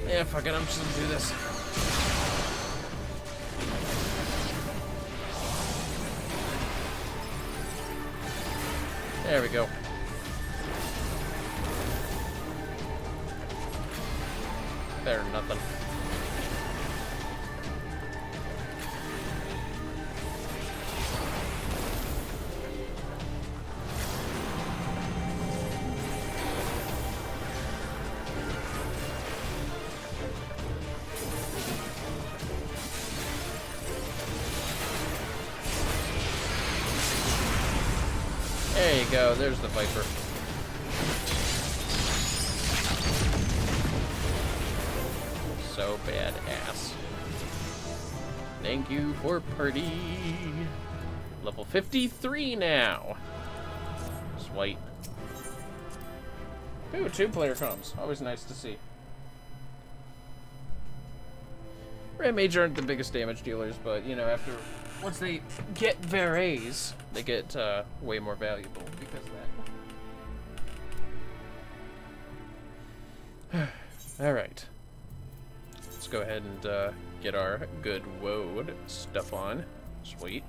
Speaker 1: Yeah, fuck it, I'm just gonna do this. There we go. Better than nothing. There you go, there's the Viper. So badass. Thank you for party. Level 53 now. Sweet. Ooh, 2-player comes. Always nice to see. Red Mage aren't the biggest damage dealers, but, you know, once they get Verets, they get way more valuable because of that. Alright. Let's go ahead and get our good woad stuff on. Sweet.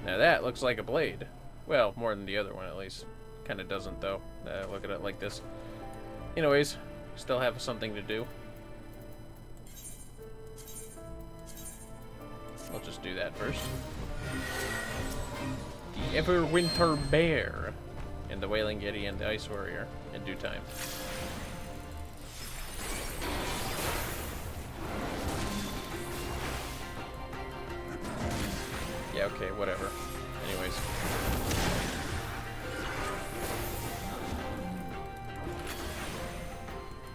Speaker 1: Now that looks like a blade. Well, more than the other one at least. Kind of doesn't though. Look at it like this. Anyways, still have something to do. I'll just do that first. The Everwinter Bear and the Wailing Yeti and the Ice Warrior in due time. Yeah, okay, whatever. Anyways.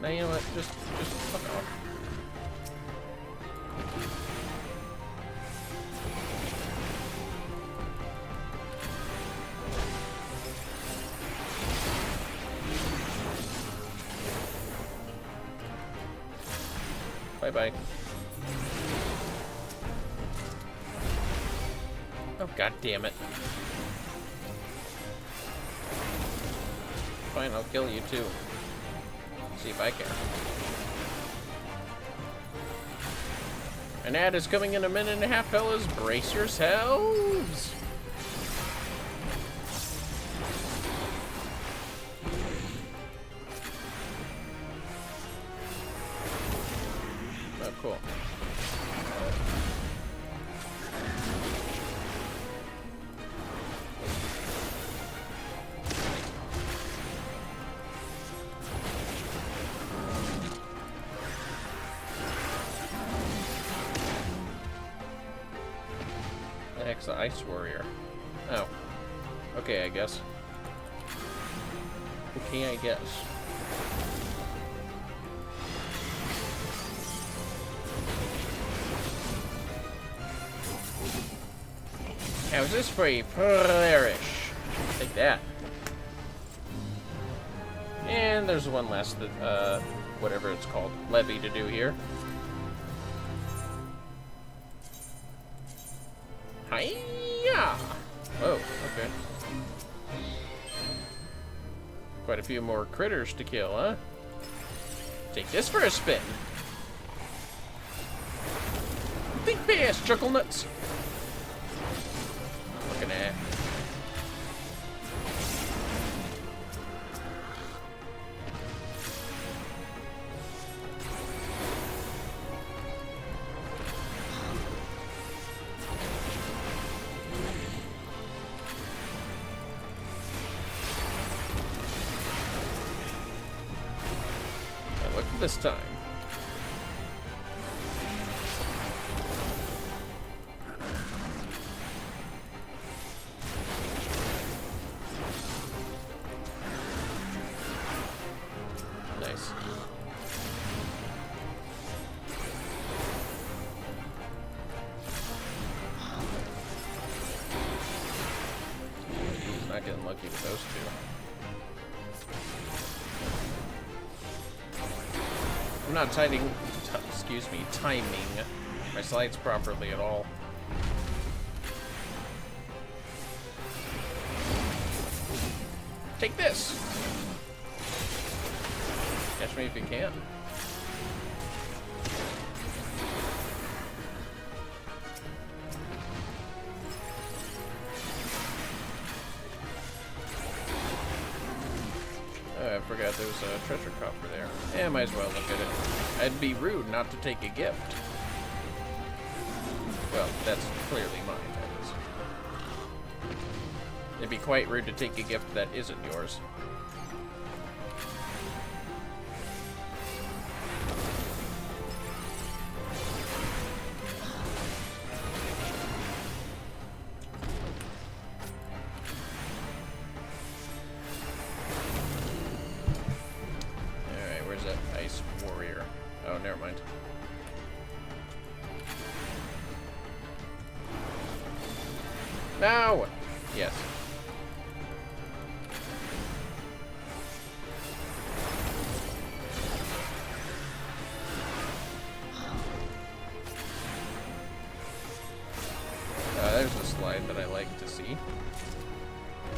Speaker 1: Now you know what? Just fuck off. Bye-bye. Oh, god damn it. Fine, I'll kill you too. See if I can. An ad is coming in a minute and a half, fellas. Brace yourselves! Oh, cool. The heck's the Ice Warrior? Oh. Okay, I guess. Okay, I guess. How's this for a perish? Take that. And there's one last, whatever it's called, levy to do here. Hiya! Oh, okay. Quite a few more critters to kill, huh? Take this for a spin. Think fast, chuckle nuts. Looking at. Look at this time. Nice. He's not getting lucky with those two. I'm not timing my slides properly at all. Take this! Catch me if you can. I forgot there was a treasure coffer there. Yeah, might as well look at it. I'd be rude not to take a gift. Well, that's clearly mine, that is. It'd be quite rude to take a gift that isn't yours. Oh, never mind. No! Yes. There's a slide that I like to see.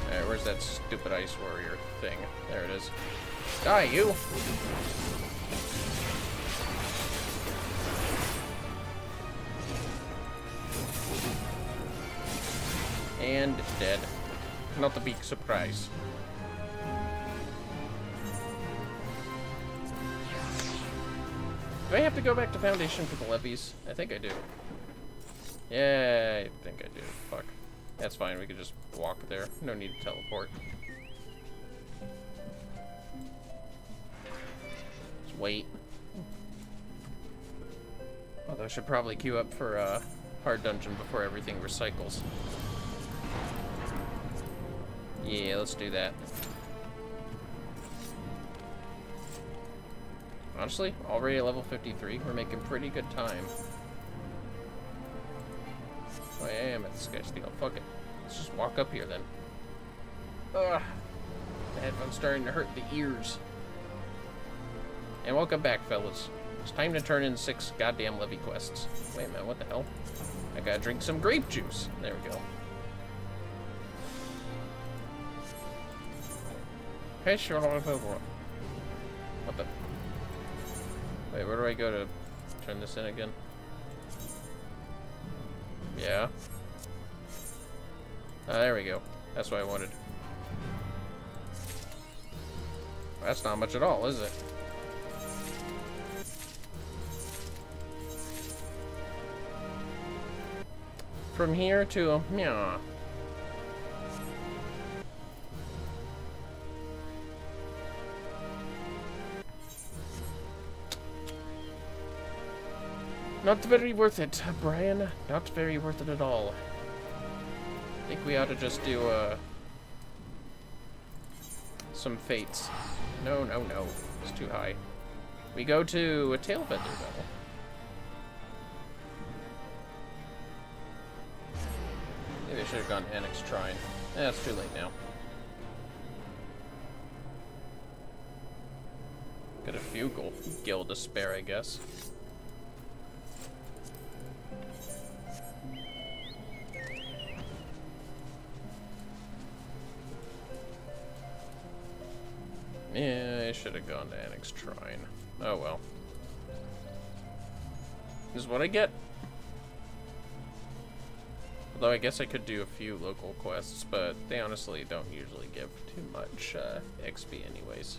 Speaker 1: Alright, where's that stupid Ice Warrior thing? There it is. Die, you! And dead. Not a big surprise. Do I have to go back to Foundation for the levies? I think I do. Yeah, I think I do. Fuck. That's fine, we can just walk there. No need to teleport. Just wait. Although I should probably queue up for a hard dungeon before everything recycles. Yeah, let's do that. Honestly, already at level 53, we're making pretty good time. Oh, I am at this guy's deal. Fuck it. Let's just walk up here then. Ugh. The headphone's starting to hurt the ears. And welcome back, fellas. It's time to turn in 6 goddamn levy quests. Wait a minute, what the hell? I gotta drink some grape juice. There we go. Hey, sure. What the? Wait, where do I go to turn this in again? Yeah. There we go. That's what I wanted. That's not much at all, is it? From here to meow. Not very worth it, Brian. Not very worth it at all. I think we ought to just do some fates. No, no, no. It's too high. We go to a tail feather though. Maybe I should have gone Annex Shrine. It's too late now. Got a few gil to spare, I guess. Yeah, I should have gone to Annex Shrine. Oh well. This is what I get. Although I guess I could do a few local quests, but they honestly don't usually give too much XP anyways.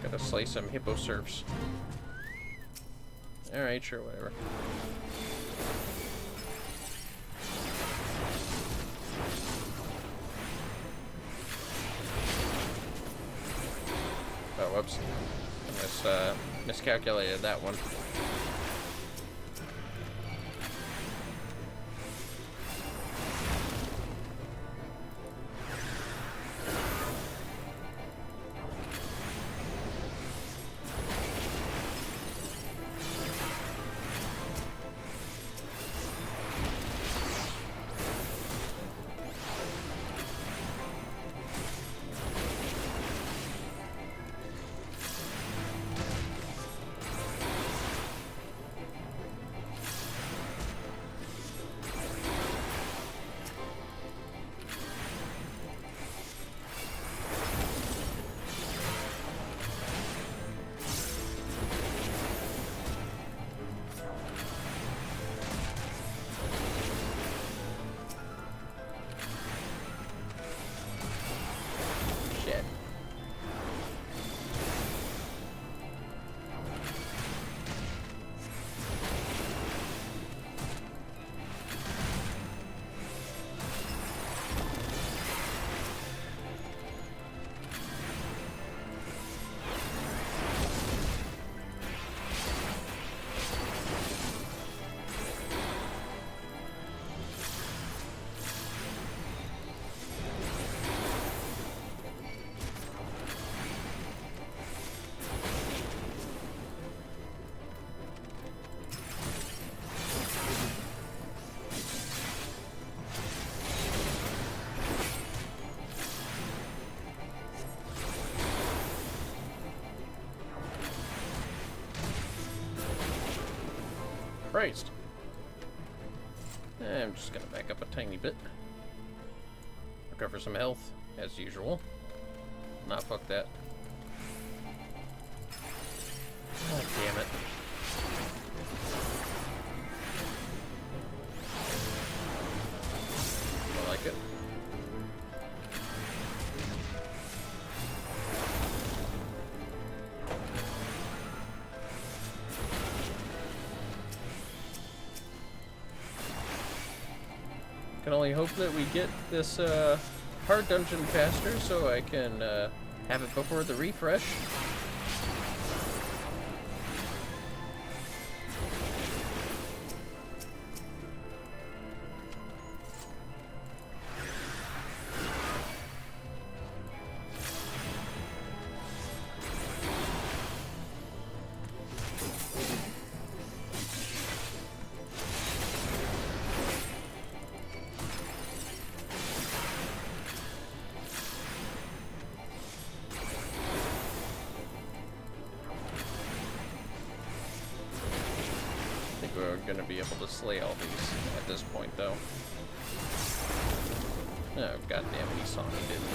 Speaker 1: Gotta slay some hippo serfs. Alright, sure, whatever. Oh, whoops. I miscalculated that one. Christ. I'm just gonna back up a tiny bit. Recover some health, as usual. Nah, fuck that. God damn it. I like it. Can only hope that we get this hard dungeon faster so I can have it before the refresh. We're gonna be able to slay all these at this point, though. Oh, goddamn, he saw me, didn't he?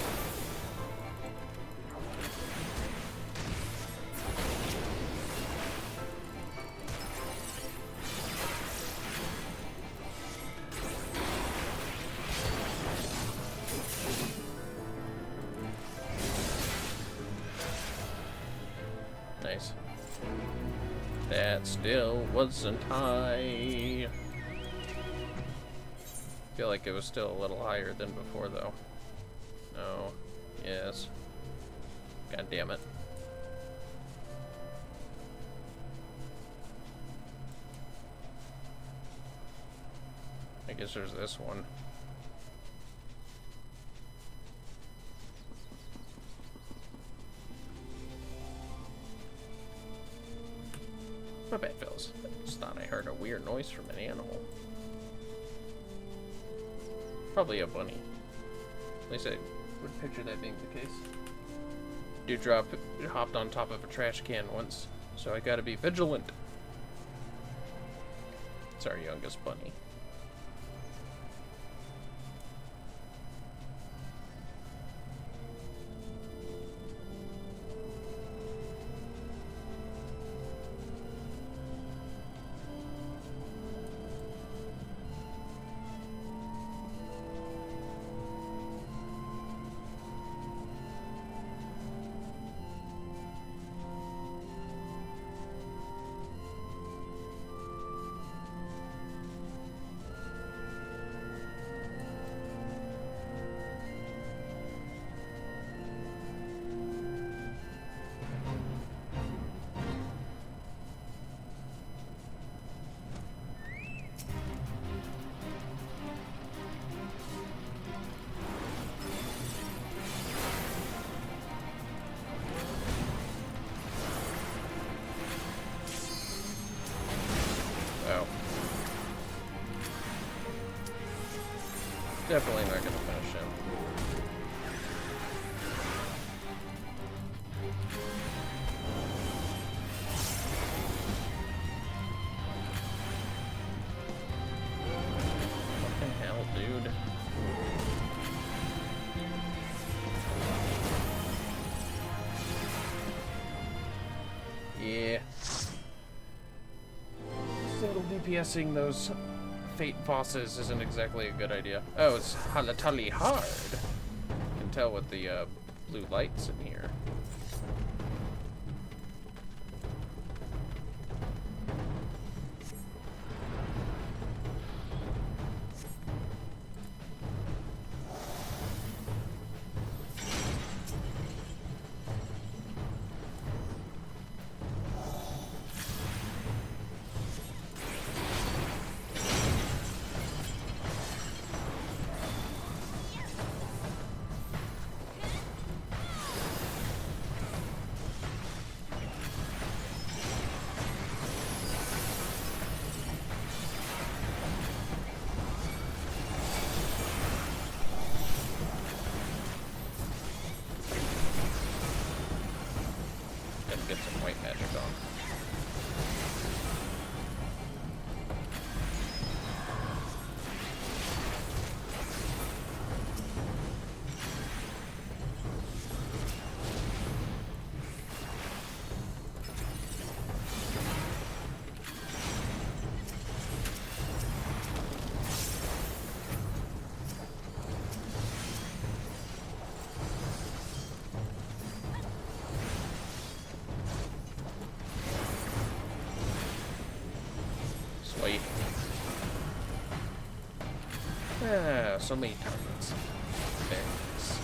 Speaker 1: Nice. That still wasn't high. Feel like it was still a little higher than before, though. No. Yes. God damn it. I guess there's this one. My bad, fellas. I just thought I heard a weird noise from an animal. Probably a bunny. At least I would picture that being the case. Dewdrop hopped on top of a trash can once, so I gotta be vigilant. It's our youngest bunny. Definitely not gonna finish him. Fucking hell, dude. Yeah. Single DPSing those Fate bosses isn't exactly a good idea. Oh, it's Halatali hard. You can tell with the blue lights in here. Get some white magic on. Sweet. Ah, so many targets. There it is.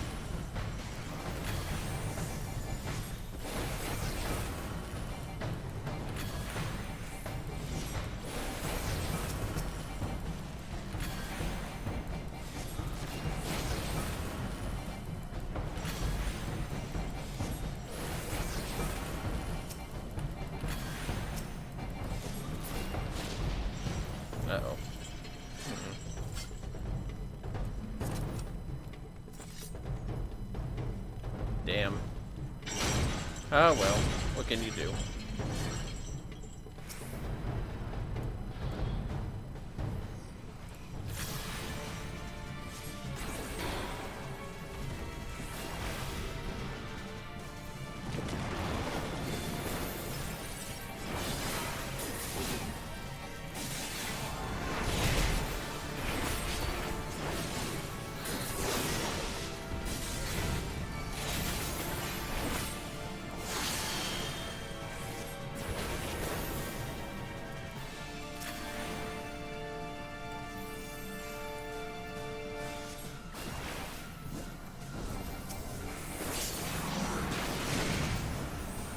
Speaker 1: Oh well, what can you do?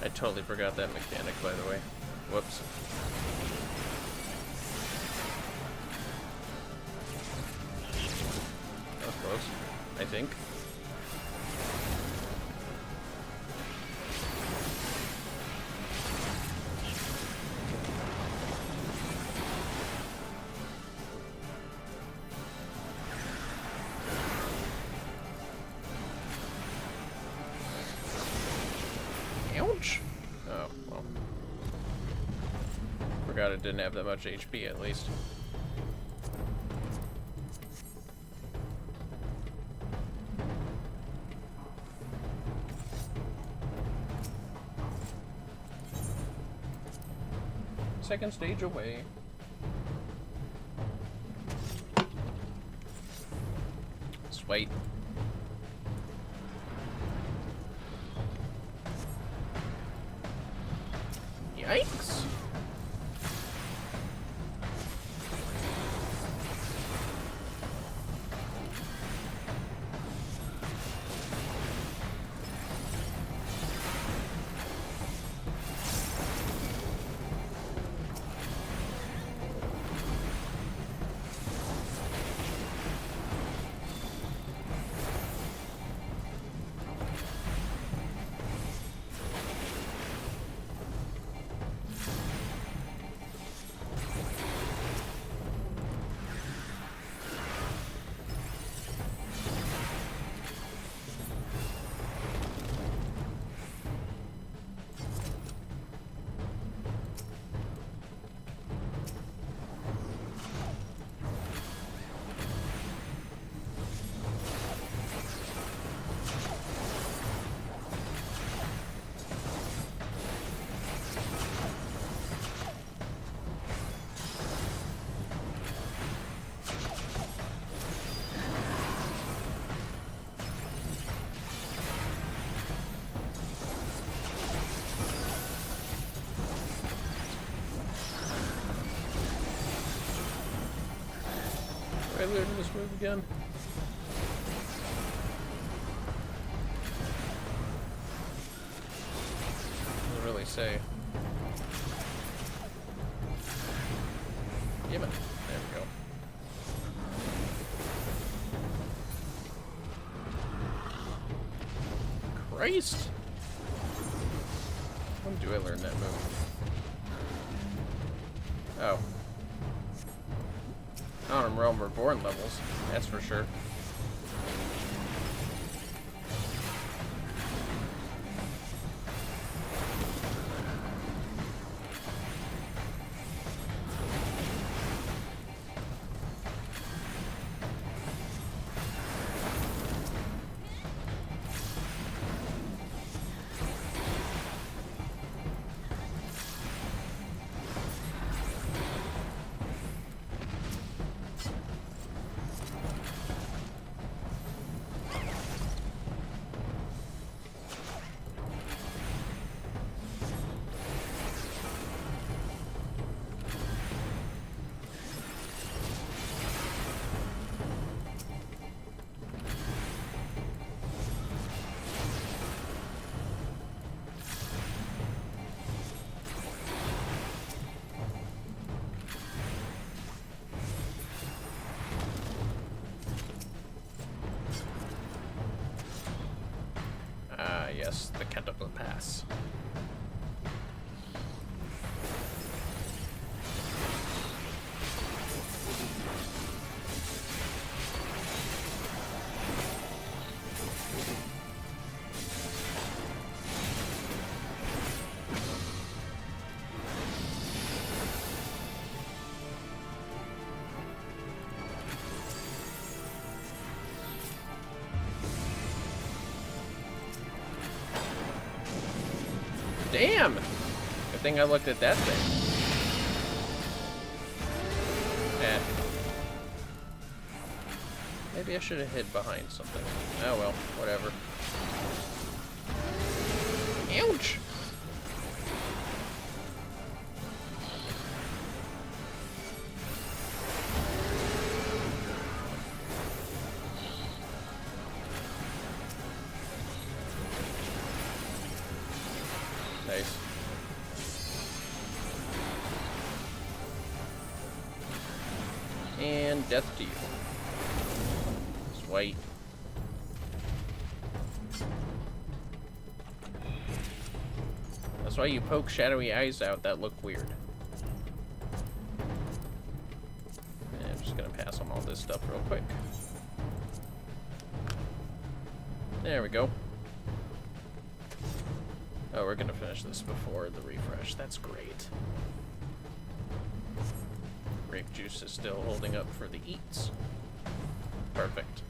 Speaker 1: I totally forgot that mechanic, by the way. Whoops. That was close, I think. Ouch! Oh, well. Forgot it didn't have that much HP, at least. Second stage away. Sweet. Yikes. I learned this move again. Doesn't really say. Damn it. There we go. Christ! When do I learn that move? Oh. Not on Realm Reborn levels, that's for sure. Yes, the Catapult Pass. Damn! Good thing I looked at that thing. Eh. Maybe I should have hid behind something. Oh well, whatever. Ouch! Nice. And death to you. White. That's why you poke shadowy eyes out that look weird. And I'm just gonna pass on all this stuff real quick. There we go. Oh, we're gonna finish this before the refresh. That's great. Grape juice is still holding up for the eats. Perfect.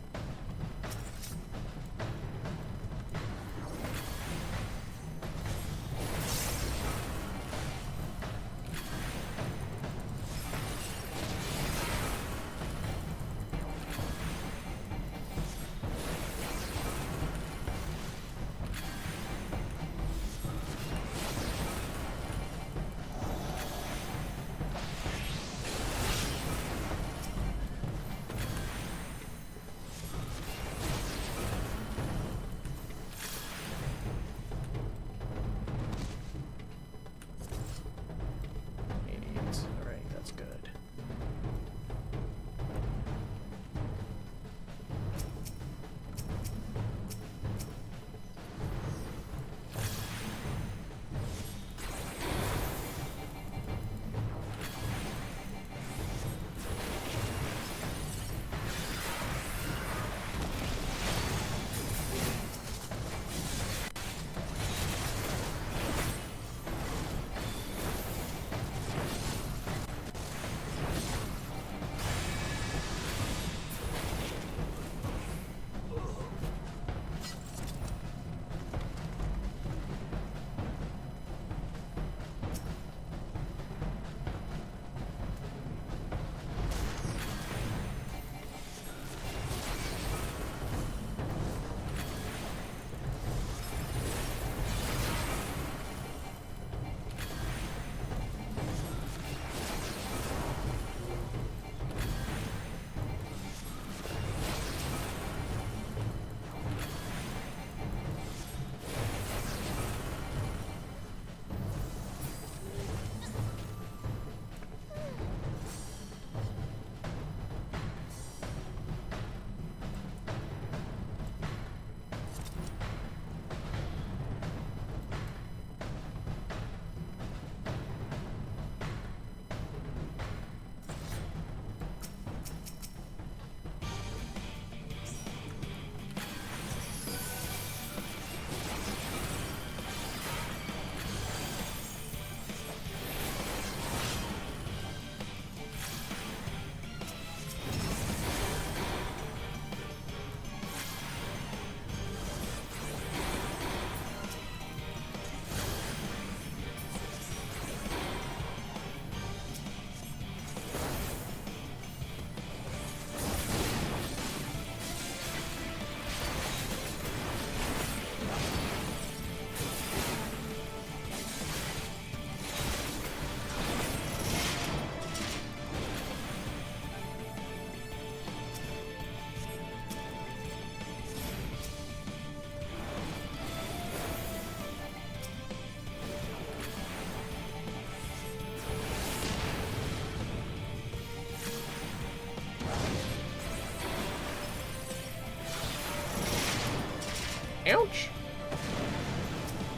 Speaker 1: Ouch.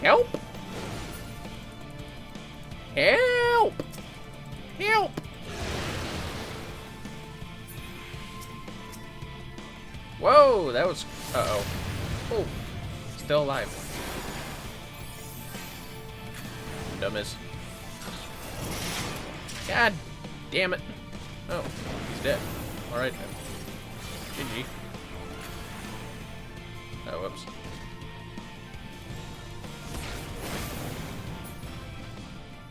Speaker 1: Help. Help. Help. Whoa, that was... Uh-oh. Oh, still alive. Dumbass. God damn it. Oh, he's dead. Alright then. GG. Oh, whoops.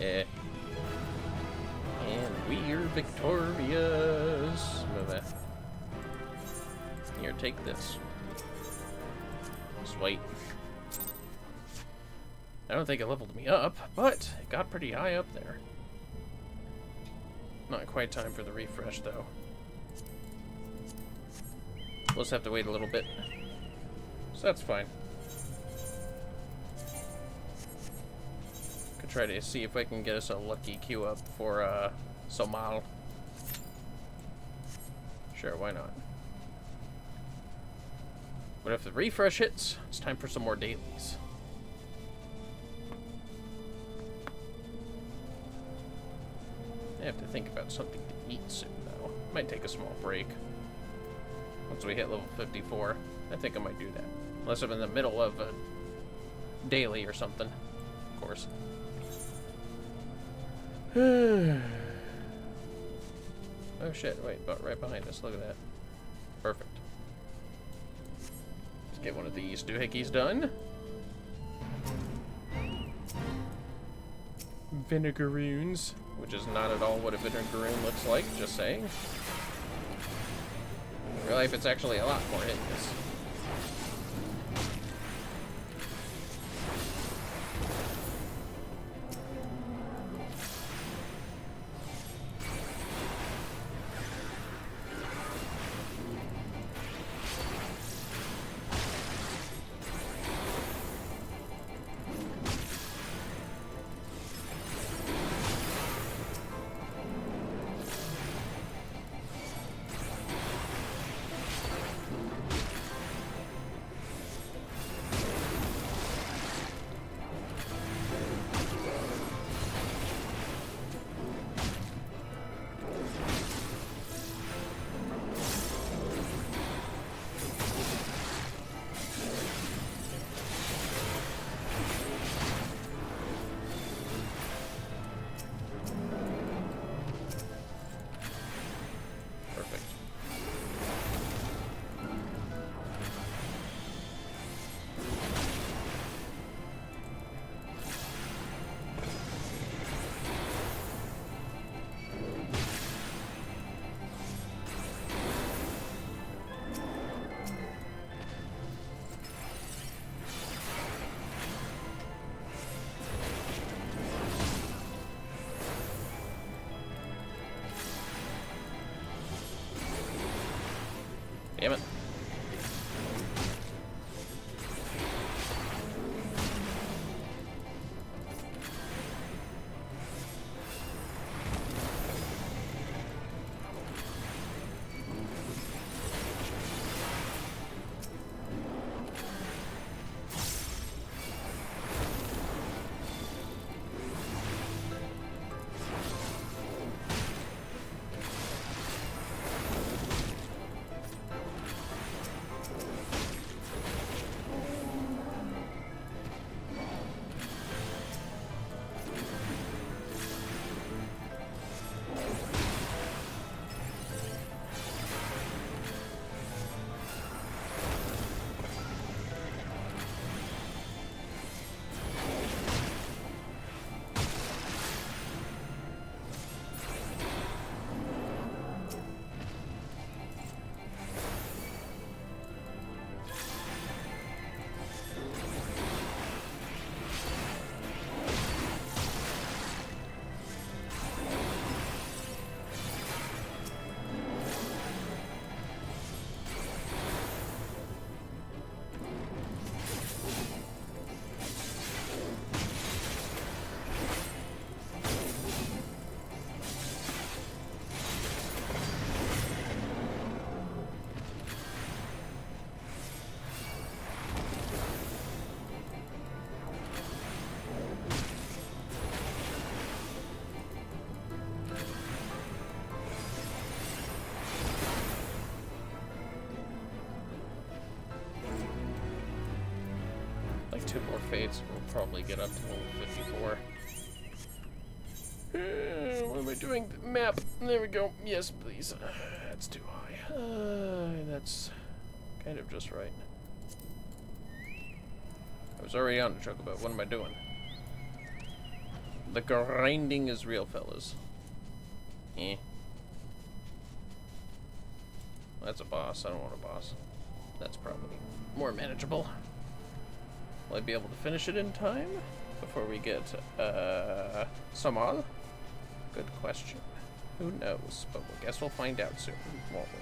Speaker 1: And we're victorious. Move it. Here, take this. Sweet. I don't think it leveled me up, but it got pretty high up there. Not quite time for the refresh, though. We'll just have to wait a little bit. So that's fine. Could try to see if I can get us a lucky queue up for Somal. Sure, why not? But if the refresh hits, it's time for some more dailies. I have to think about something to eat soon, though. Might take a small break. Once we hit level 54, I think I might do that. Unless I'm in the middle of a daily or something, of course. Oh shit, wait, but right behind us, look at that. Perfect. Let's get one of these doohickeys done. Vinegaroons, which is not at all what a vinegaroon looks like, just saying. In real life, it's actually a lot more hideous. Damn it. Like 2 more fates, we'll probably get up to level 54. What am I doing? Map. There we go. Yes, please. That's too high. That's kind of just right. I was already on the chocobo. What am I doing? The grinding is real, fellas. Eh. That's a boss. I don't want a boss. That's probably more manageable. Will I be able to finish it in time before we get Samal? Good question. Who knows? But I guess we'll find out soon, won't we?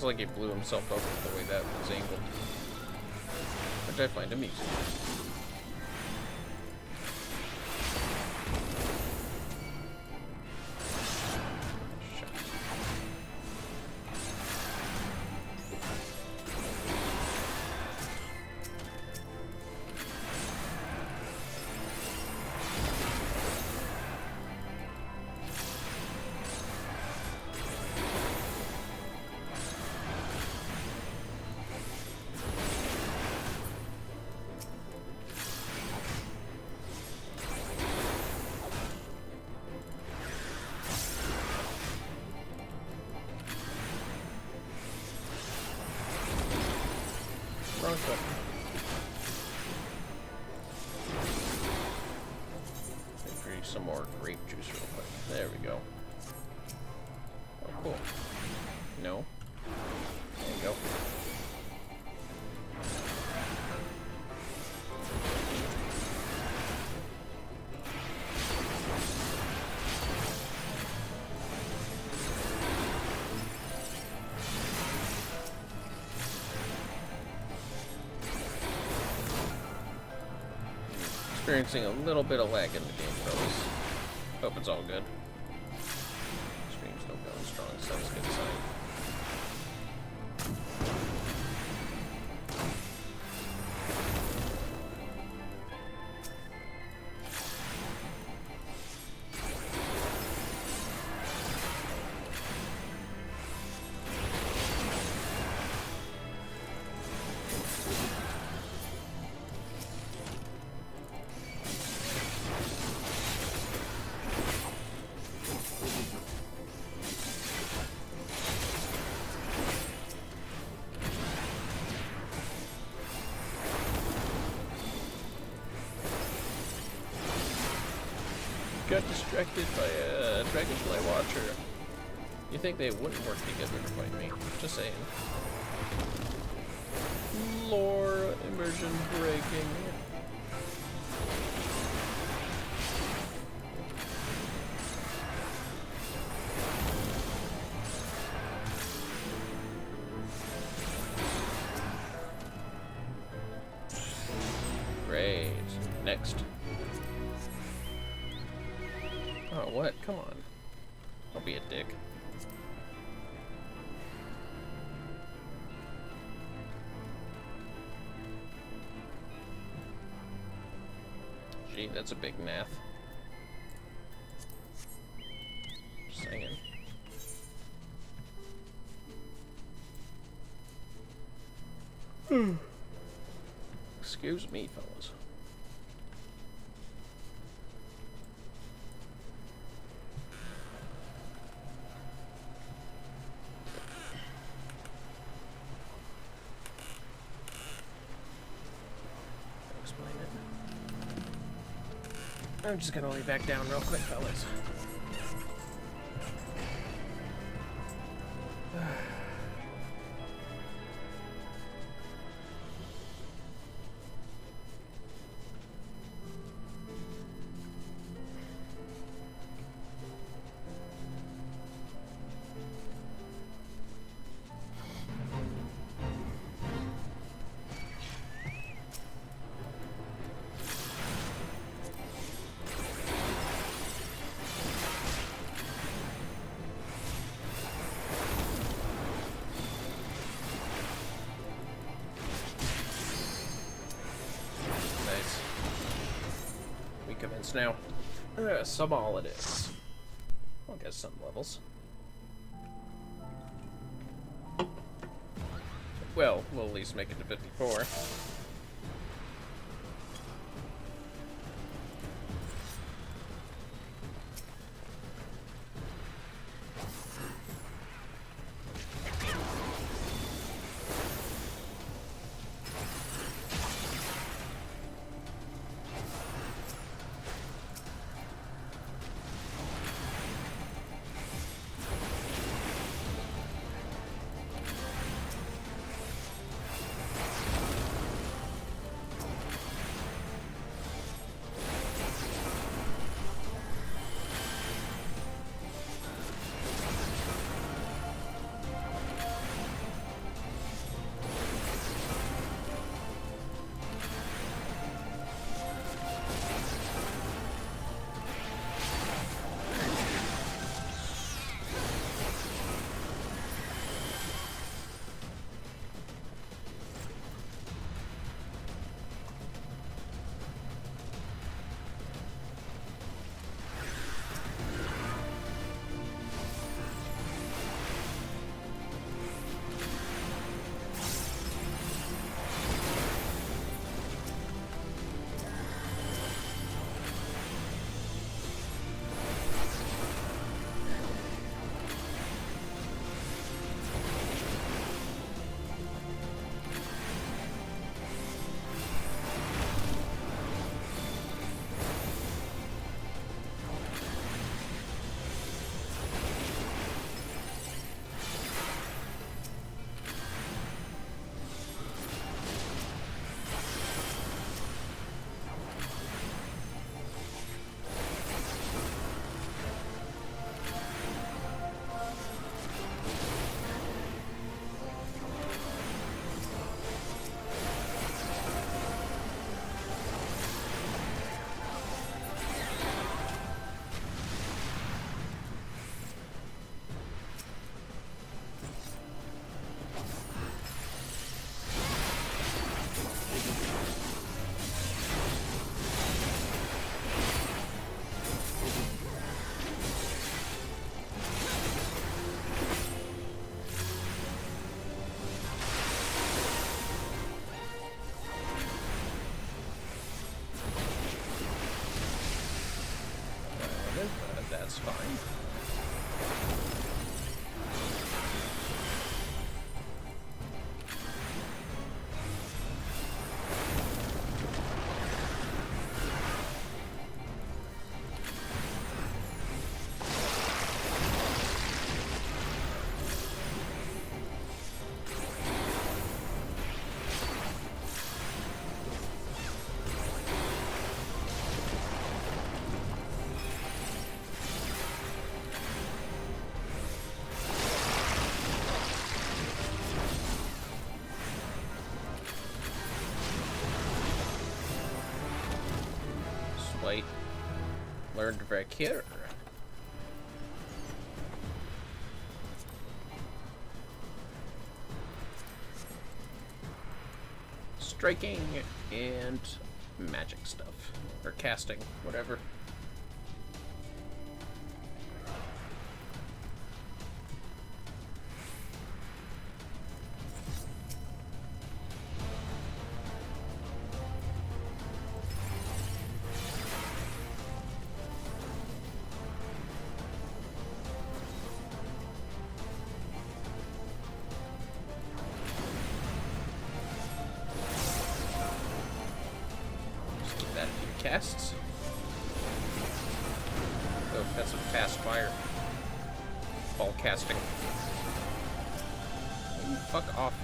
Speaker 1: Like he blew himself up with the way that was angled, which I find amusing. Wrong button. Drink some more grape juice real quick. There we go. Oh, cool. No. There you go. Experiencing a little bit of lag in the game, fellas. Hope it's all good. Stream's still going strong, so that's a good sign. Got distracted by a dragonfly watcher. You think they wouldn't work together to fight me? Just saying. Lore immersion breaking. Great. Next. Oh, what? Come on. Don't be a dick. Gee, that's a big nath. Excuse me, fellas. Explain it. I'm just gonna lay back down real quick, fellas. Now, some all it is. I'll get some levels. Well, we'll at least make it to 54. That's fine. Wait. Learned Vermillion. Striking and magic stuff. Or casting, whatever. casts. Oh, that's some fast fire. Ball casting. Ooh, fuck off.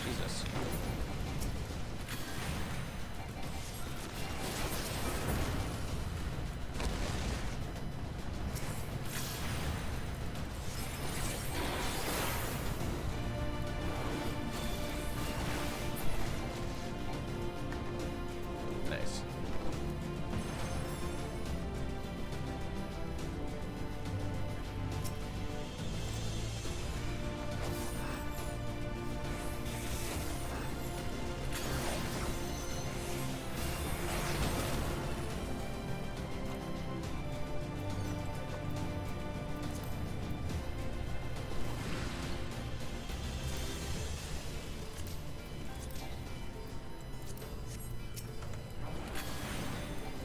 Speaker 1: Jesus. Nice.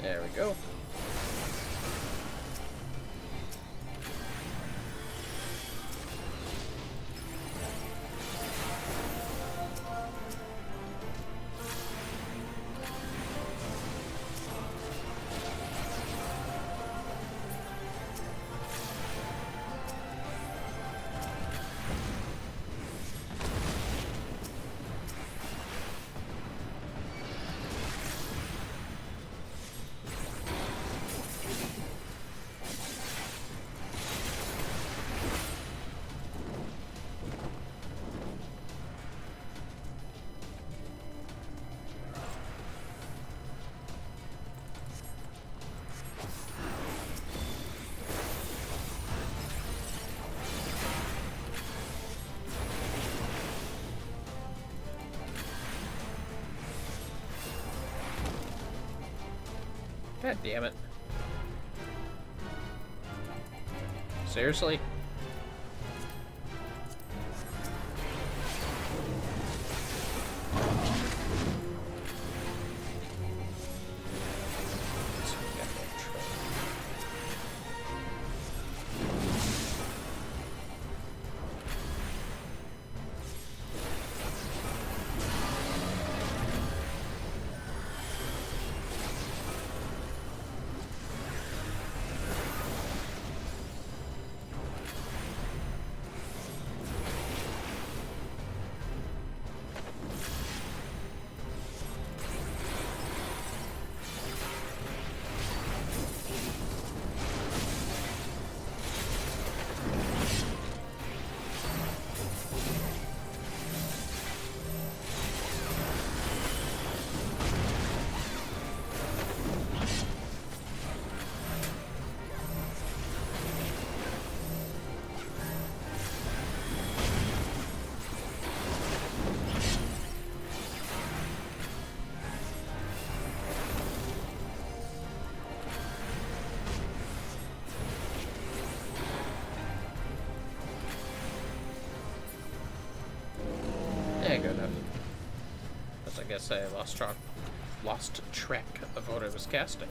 Speaker 1: There we go. God damn it. Seriously? Yeah, good enough. Because I guess I lost track of what I was casting.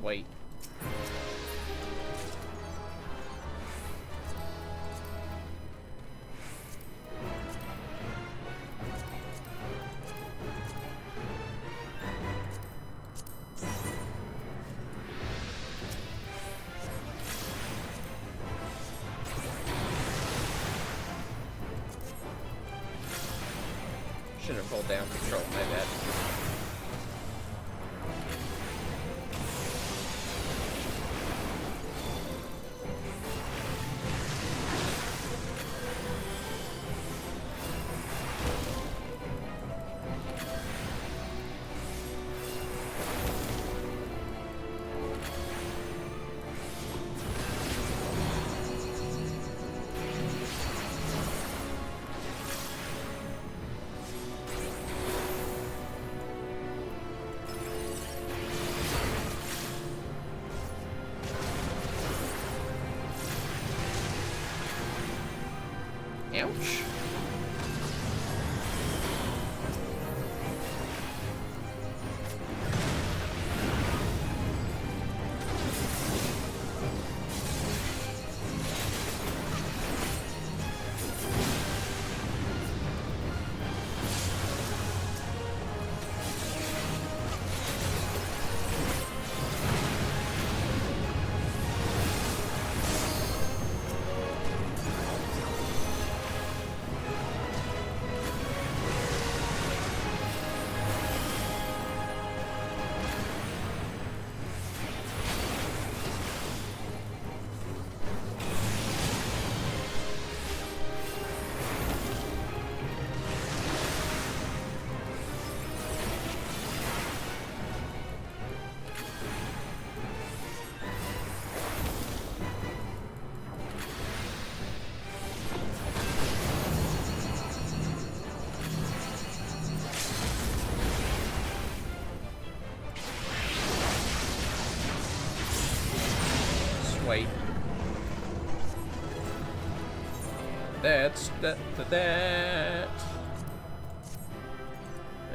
Speaker 1: Sweet. Should have pulled down control, my bad. Ouch. Wait. That's that.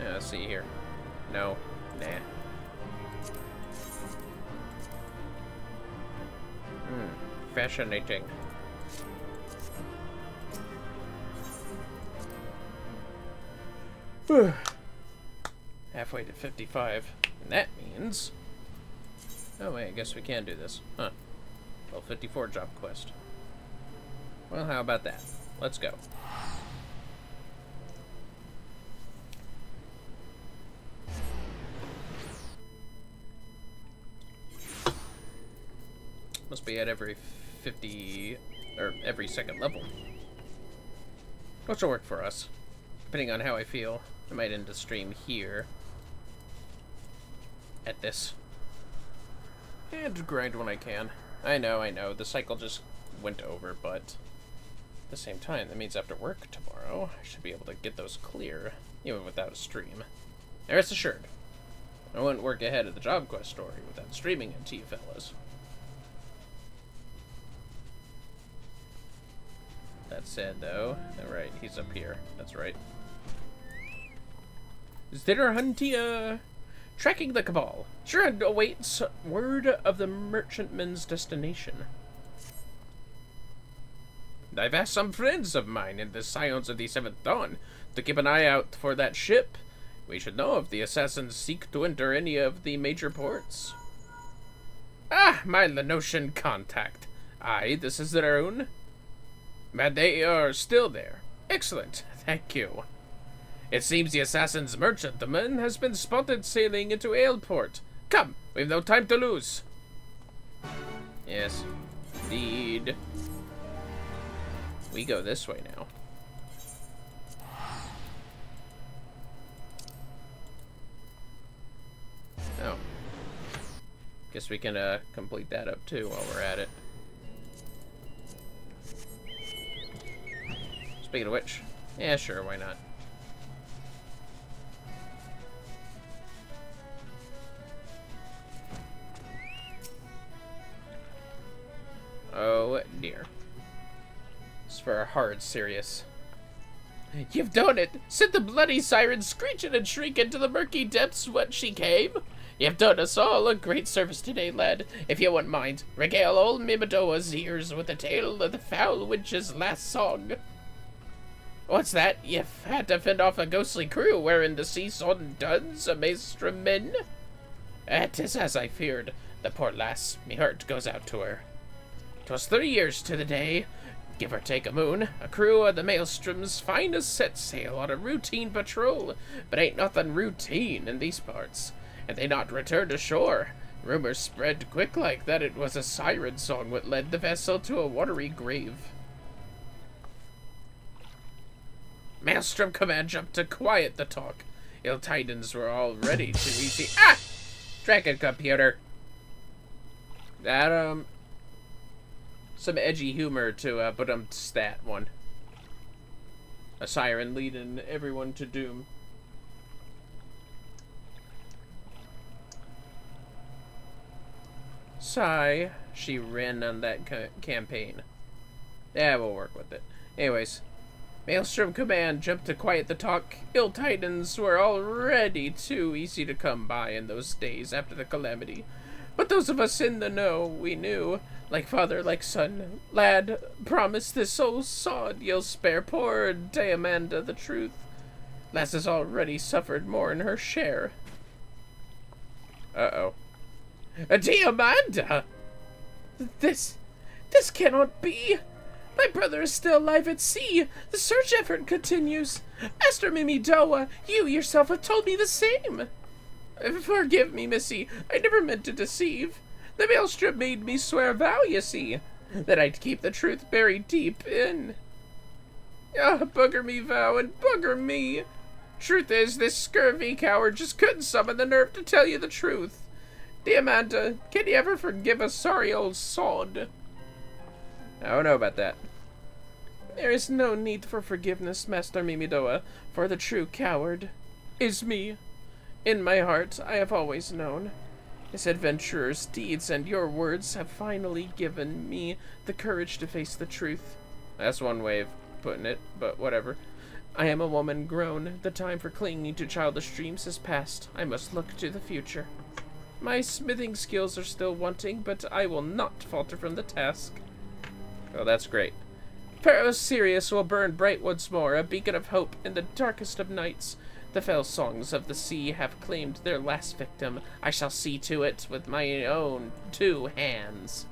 Speaker 1: Yeah, let's see here. No. Nah. Fascinating. Halfway to 55. And that means... Oh wait, I guess we can do this. Huh. Well, 54 job quest. Well, how about that? Let's go. Must be at every 50... or every second level. Which will work for us. Depending on how I feel. I might end the stream here. At this. And grind when I can. I know, the cycle just went over, but at the same time, that means after work tomorrow, I should be able to get those clear, even without a stream. Now, rest assured, I wouldn't work ahead of the job quest story without streaming it to you fellas. That said, though, alright, he's up here, that's right. Is there Huntia? Tracking the Cabal. Sure awaits word of the merchantman's destination. I've asked some friends of mine in the Scions of the Seventh Dawn to keep an eye out for that ship. We should know if the assassins seek to enter any of the major ports. Ah, my Lenosian contact. Aye, this is their own. But they are still there. Excellent, thank you. It seems the assassin's merchantman has been spotted sailing into Aleport. Come, we've no time to lose. Yes, indeed. We go this way now. Oh. Guess we can complete that up too while we're at it. Speaking of which, yeah, sure, why not? Oh dear. It's for a hard serious. You've done it! Sent the bloody siren screeching and shrieking to the murky depths whence she came!
Speaker 2: You've done us all a great service today, lad. If you wouldn't mind, regale old Mimidoa's ears with the tale of the foul witch's last song. What's that? You've had to fend off a ghostly crew wearing the sea-sodden duds of maelstrom men? It is as I feared. The poor lass, me heart goes out to her. 'Twas 3 years to the day, give or take a moon, a crew of the Maelstrom's finest set sail on a routine patrol, but ain't nothing routine in these parts, and they not returned ashore. Rumors spread quick like that it was a siren song what led the vessel to a watery grave. Maelstrom command jumped to quiet the talk. Ill tidings were all ready to easy. Ah! Dragon computer. That, some edgy humor to, stat one. A siren leading everyone to doom. Sigh, she ran on that campaign. Yeah, we'll work with it. Anyways, Maelstrom Command jumped to quiet the talk. Ill tidings were already too easy to come by in those days after the calamity. But those of us in the know, we knew, like father, like son. Lad, promise this old sod you'll spare poor Diamanda the truth. Lass has already suffered more in her share. Uh-oh. Diamanda! This cannot be! My brother is still alive at sea! The search effort continues! Master Mimidoa, you yourself have told me the same! Forgive me, missy, I never meant to deceive. The maelstrom made me swear a vow, you see, that I'd keep the truth buried deep in. Ah, bugger me vow and bugger me! Truth is, this scurvy coward just couldn't summon the nerve to tell you the truth. Diamanda, can you ever forgive a sorry old sod? I don't know about that. There is no need for forgiveness, Master Mimidoa, for the true coward is me. In my heart, I have always known. His adventurer's deeds and your words have finally given me the courage to face the truth. That's one way of putting it, but whatever. I am a woman grown. The time for clinging to childish dreams has passed. I must look to the future. My smithing skills are still wanting, but I will not falter from the task. Oh, that's great. Pharaoh Sirius will burn bright once more, a beacon of hope in the darkest of nights. The fell songs of the sea have claimed their last victim. I shall see to it with my own 2 hands.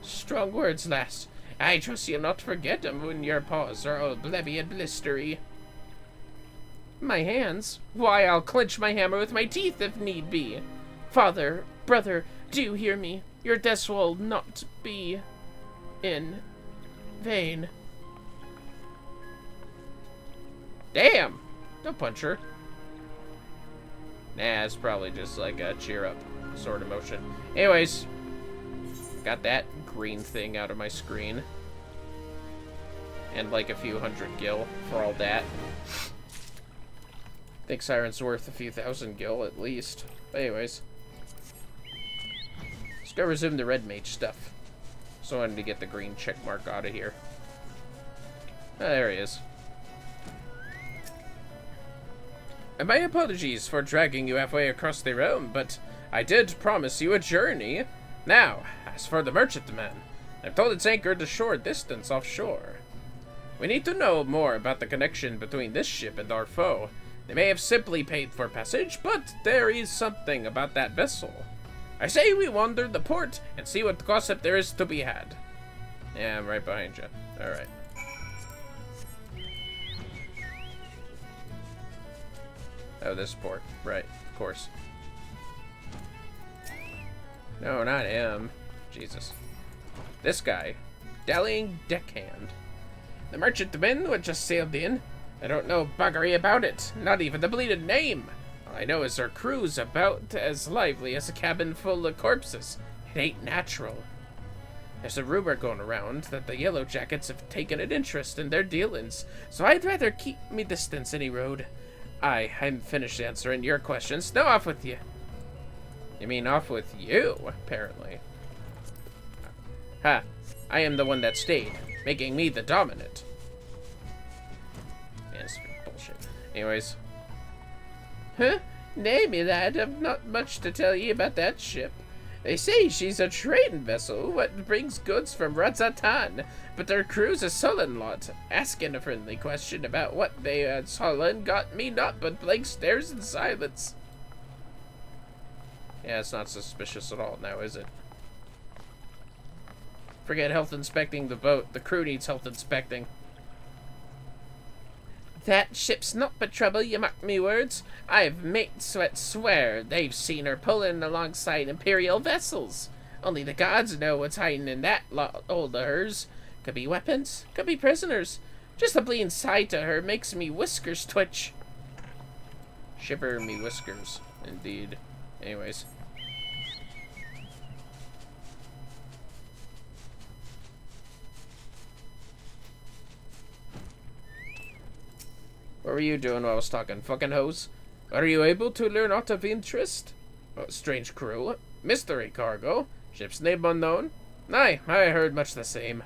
Speaker 2: Strong words, lass. I trust you'll not forget 'em when your paws are all blebby and blistery. My hands? Why, I'll clench my hammer with my teeth if need be. Father, brother, do hear me. Your deaths will not be in vain. Damn! Don't punch her. Nah, it's probably just like a cheer up sort of motion. Anyways, got that green thing out of my screen. And like a few hundred gil for all that. I think Siren's worth a few thousand gil at least. But anyways. Let's go resume the red mage stuff. So I wanted to get the green check mark out of here. Oh, there he is. And my apologies for dragging you halfway across the realm, but I did promise you a journey. Now, as for the merchantman, I'm told it's anchored a short distance offshore. We need to know more about the connection between this ship and our foe. They may have simply paid for passage, but there is something about that vessel. I say we wander the port and see what gossip there is to be had. Yeah, I'm right behind you. Alright. Oh, this port. Right, of course. No, not him. Jesus. This guy. Dallying deckhand. The merchantmen who just sailed in. I don't know buggery about it. Not even the bleeded name. All I know is their crew's about as lively as a cabin full of corpses. It ain't natural. There's a rumor going around that the Yellow Jackets have taken an interest in their dealings, so I'd rather keep me distance any road. I'm finished answering your questions. Now off with you. You mean off with you, apparently. Ha! I am the one that stayed, making me the dominant. Man, this is bullshit. Anyways. Huh? Nay, me lad, I've not much to tell ye about that ship. They say she's a trading vessel what brings goods from Razatan, but their crew's a sullen lot. Asking a friendly question about what they had sullen got me naught but blank stares and silence. Yeah, it's not suspicious at all now, is it? Forget health inspecting the boat. The crew needs health inspecting. That ship's not but trouble, you mark me words. I've mates that swear they've seen her pulling alongside Imperial vessels. Only the gods know what's hiding in that lot hold of hers. Could be weapons, could be prisoners. Just the bleeding sight of her makes me whiskers twitch. Shiver me whiskers, indeed. Anyways. What were you doing while I was talking, fucking hose? Are you able to learn aught of interest? Strange crew, mystery cargo, ship's name unknown? Aye, I heard much the same.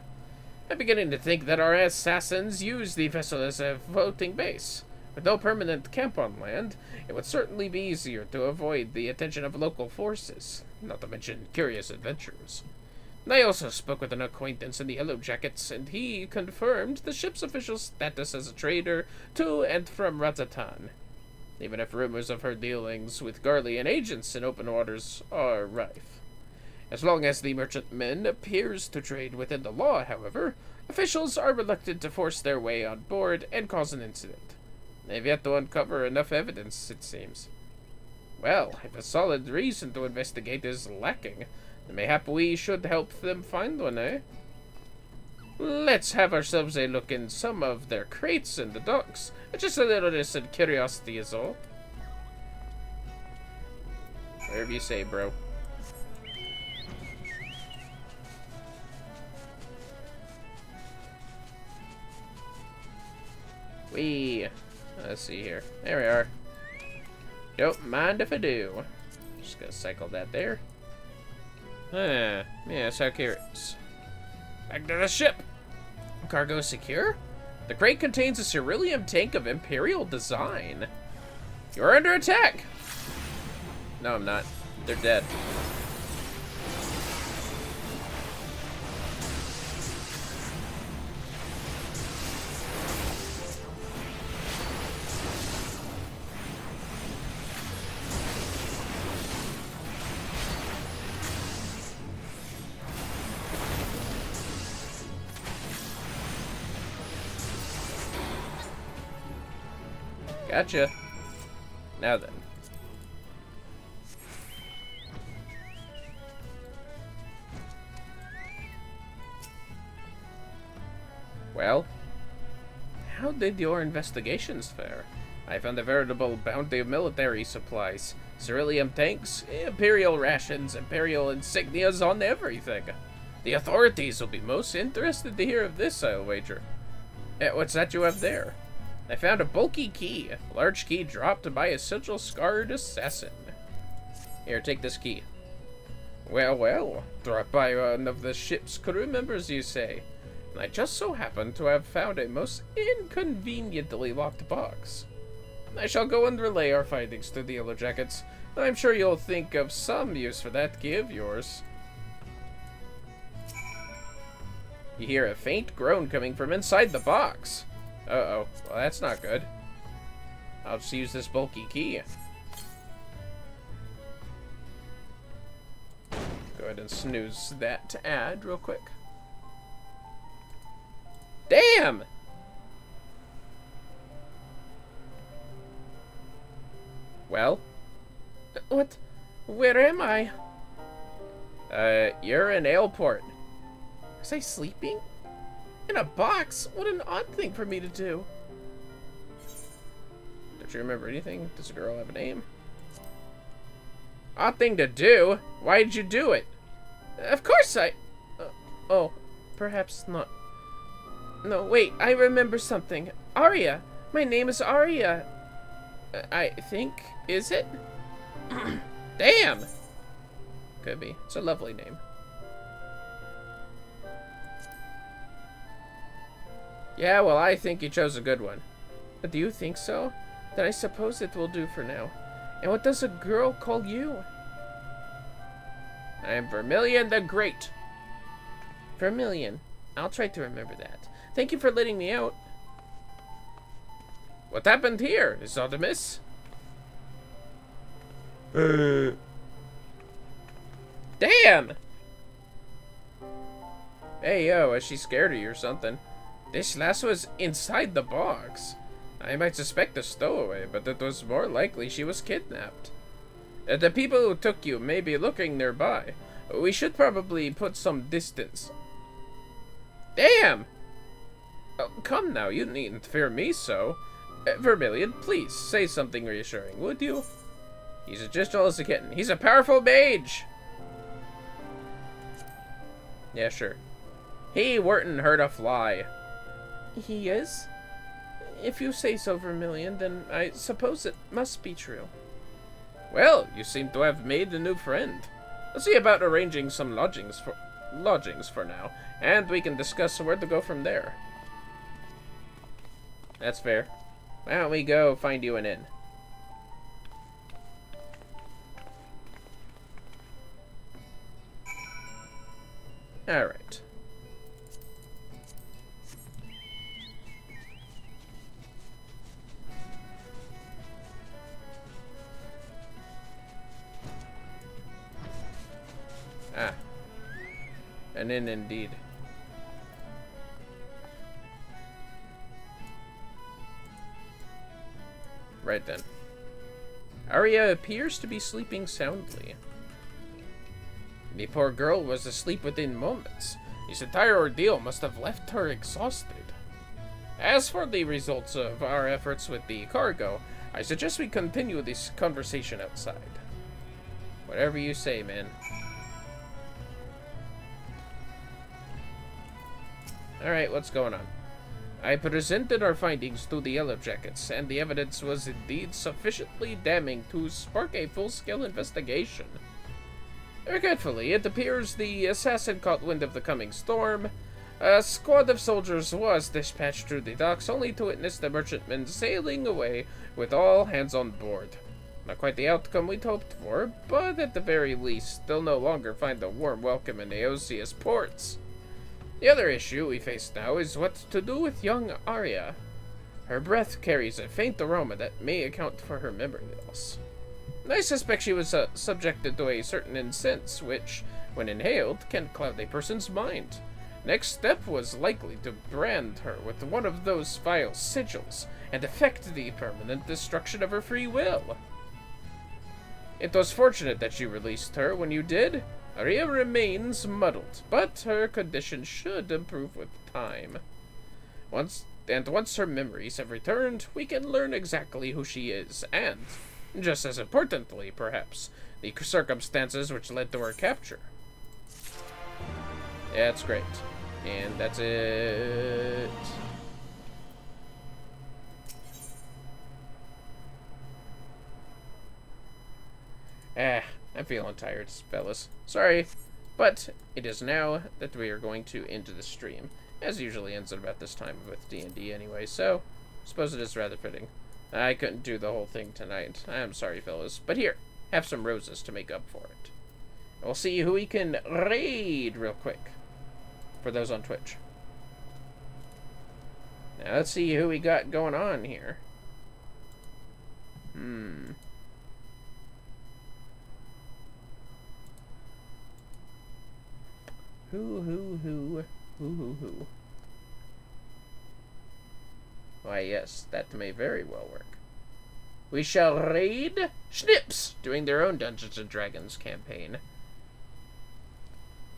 Speaker 2: I'm beginning to think that our assassins use the vessel as a floating base. With no permanent camp on land, it would certainly be easier to avoid the attention of local forces, not to mention curious adventurers. I also spoke with an acquaintance in the Yellow Jackets, and he confirmed the ship's official status as a trader to and from Razatan. Even if rumors of her dealings with Garlean agents in open waters are rife. As long as the merchantman appears to trade within the law, however, officials are reluctant to force their way on board and cause an incident. They've yet to uncover enough evidence, it seems. Well, if a solid reason to investigate is lacking, mayhap we should help them find one, eh? Let's have ourselves a look in some of their crates in the docks. Just a little innocent curiosity is all. Whatever you say, bro. Let's see here. There we are. Don't mind if I do. Just gonna cycle that there. Yeah, so curious. Back to the ship. Cargo secure? The crate contains a ceruleum tank of Imperial design. You're under attack! No, I'm not. They're dead. Gotcha. Now then. Well, how did your investigations fare? I found a veritable bounty of military supplies. Ceruleum tanks, Imperial rations, Imperial insignias on everything. The authorities will be most interested to hear of this, I'll wager. What's that you have there? I found a bulky key. A large key dropped by a sigil scarred assassin. Here, take this key. Well, well. Dropped by one of the ship's crew members, you say? And I just so happen to have found a most inconveniently locked box. I shall go and relay our findings to the Yellow Jackets. I'm sure you'll think of some use for that key of yours. You hear a faint groan coming from inside the box. Uh-oh. Well, that's not good. I'll just use this bulky key. Go ahead and snooze that ad real quick. Damn! Well? What? Where am I?
Speaker 1: You're in Aleport.
Speaker 2: Was I sleeping? In a box? What an odd thing for me to do.
Speaker 1: Don't you remember anything? Does the girl have a name? Odd thing to do? Why did you do it?
Speaker 2: Of course I... oh, perhaps not. No, wait, I remember something. Arya. My name is Arya. I think. Is it?
Speaker 1: Damn! Could be. It's a lovely name. Yeah, well, I think you chose a good one.
Speaker 2: Do you think so? Then I suppose it will do for now. And what does a girl call you?
Speaker 1: I'm Vermillion the Great.
Speaker 2: Vermillion. I'll try to remember that. Thank you for letting me out.
Speaker 1: What happened here? Is that a miss? Damn! Hey, yo, is she scared of you or something? This lass was inside the box. I might suspect a stowaway, but it was more likely she was kidnapped. The people who took you may be looking nearby. We should probably put some distance. Damn! Oh, come now, you needn't fear me so. Vermillion, please, say something reassuring, would you? He's as gentle as a kitten. He's a powerful mage! Yeah, sure. He weren't hurt a fly.
Speaker 2: He is? If you say so, Vermillion, then I suppose it must be true.
Speaker 1: Well, you seem to have made a new friend. Let's see about arranging some lodgings for now, and we can discuss where to go from there. That's fair. Why don't we go find you an inn? Alright. Ah. An inn indeed. Right then. Arya appears to be sleeping soundly. The poor girl was asleep within moments. This entire ordeal must have left her exhausted. As for the results of our efforts with the cargo, I suggest we continue this conversation outside. Whatever you say, man. Alright, what's going on? I presented our findings to the Yellow Jackets, and the evidence was indeed sufficiently damning to spark a full-scale investigation. Regretfully, it appears the assassin caught wind of the coming storm. A squad of soldiers was dispatched through the docks only to witness the merchantmen sailing away with all hands on board. Not quite the outcome we'd hoped for, but at the very least, they'll no longer find a warm welcome in Aosia's ports. The other issue we face now is what to do with young Arya. Her breath carries a faint aroma that may account for her memory loss. I suspect she was subjected to a certain incense which, when inhaled, can cloud a person's mind. Next step was likely to brand her with one of those vile sigils and effect the permanent destruction of her free will. It was fortunate that you released her when you did. Arya remains muddled, but her condition should improve with time. Once her memories have returned, we can learn exactly who she is, and, just as importantly, perhaps, the circumstances which led to her capture. Yeah, that's great. And that's it. I'm feeling tired, fellas. Sorry, but it is now that we are going to end the stream. As usually ends at about this time with D&D anyway, so I suppose it is rather fitting. I couldn't do the whole thing tonight. I'm sorry, fellas. But here, have some roses to make up for it. We'll see who we can raid real quick. For those on Twitch. Now, let's see who we got going on here. Who? Why, yes, that may very well work. We shall raid Schnips, doing their own Dungeons & Dragons campaign.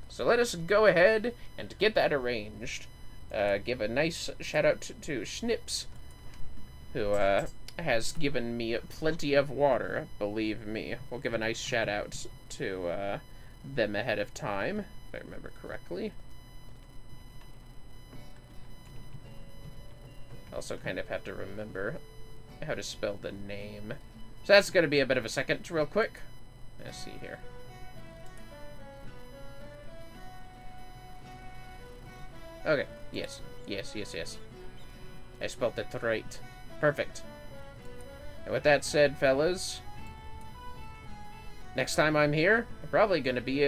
Speaker 1: So let us go ahead and get that arranged. Give a nice shout out to Schnips, who has given me plenty of water, believe me. We'll give a nice shout out to them ahead of time, if I remember correctly. Also kind of have to remember how to spell the name. So that's going to be a bit of a second real quick. Let's see here. Okay, yes. I spelled it right. Perfect. And with that said, fellas, Next time I'm here, I'm probably going to be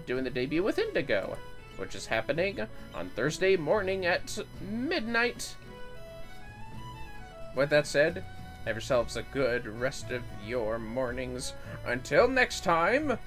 Speaker 1: doing the debut with Indigo, which is happening on Thursday morning at midnight. With that said, have yourselves a good rest of your mornings. Until next time,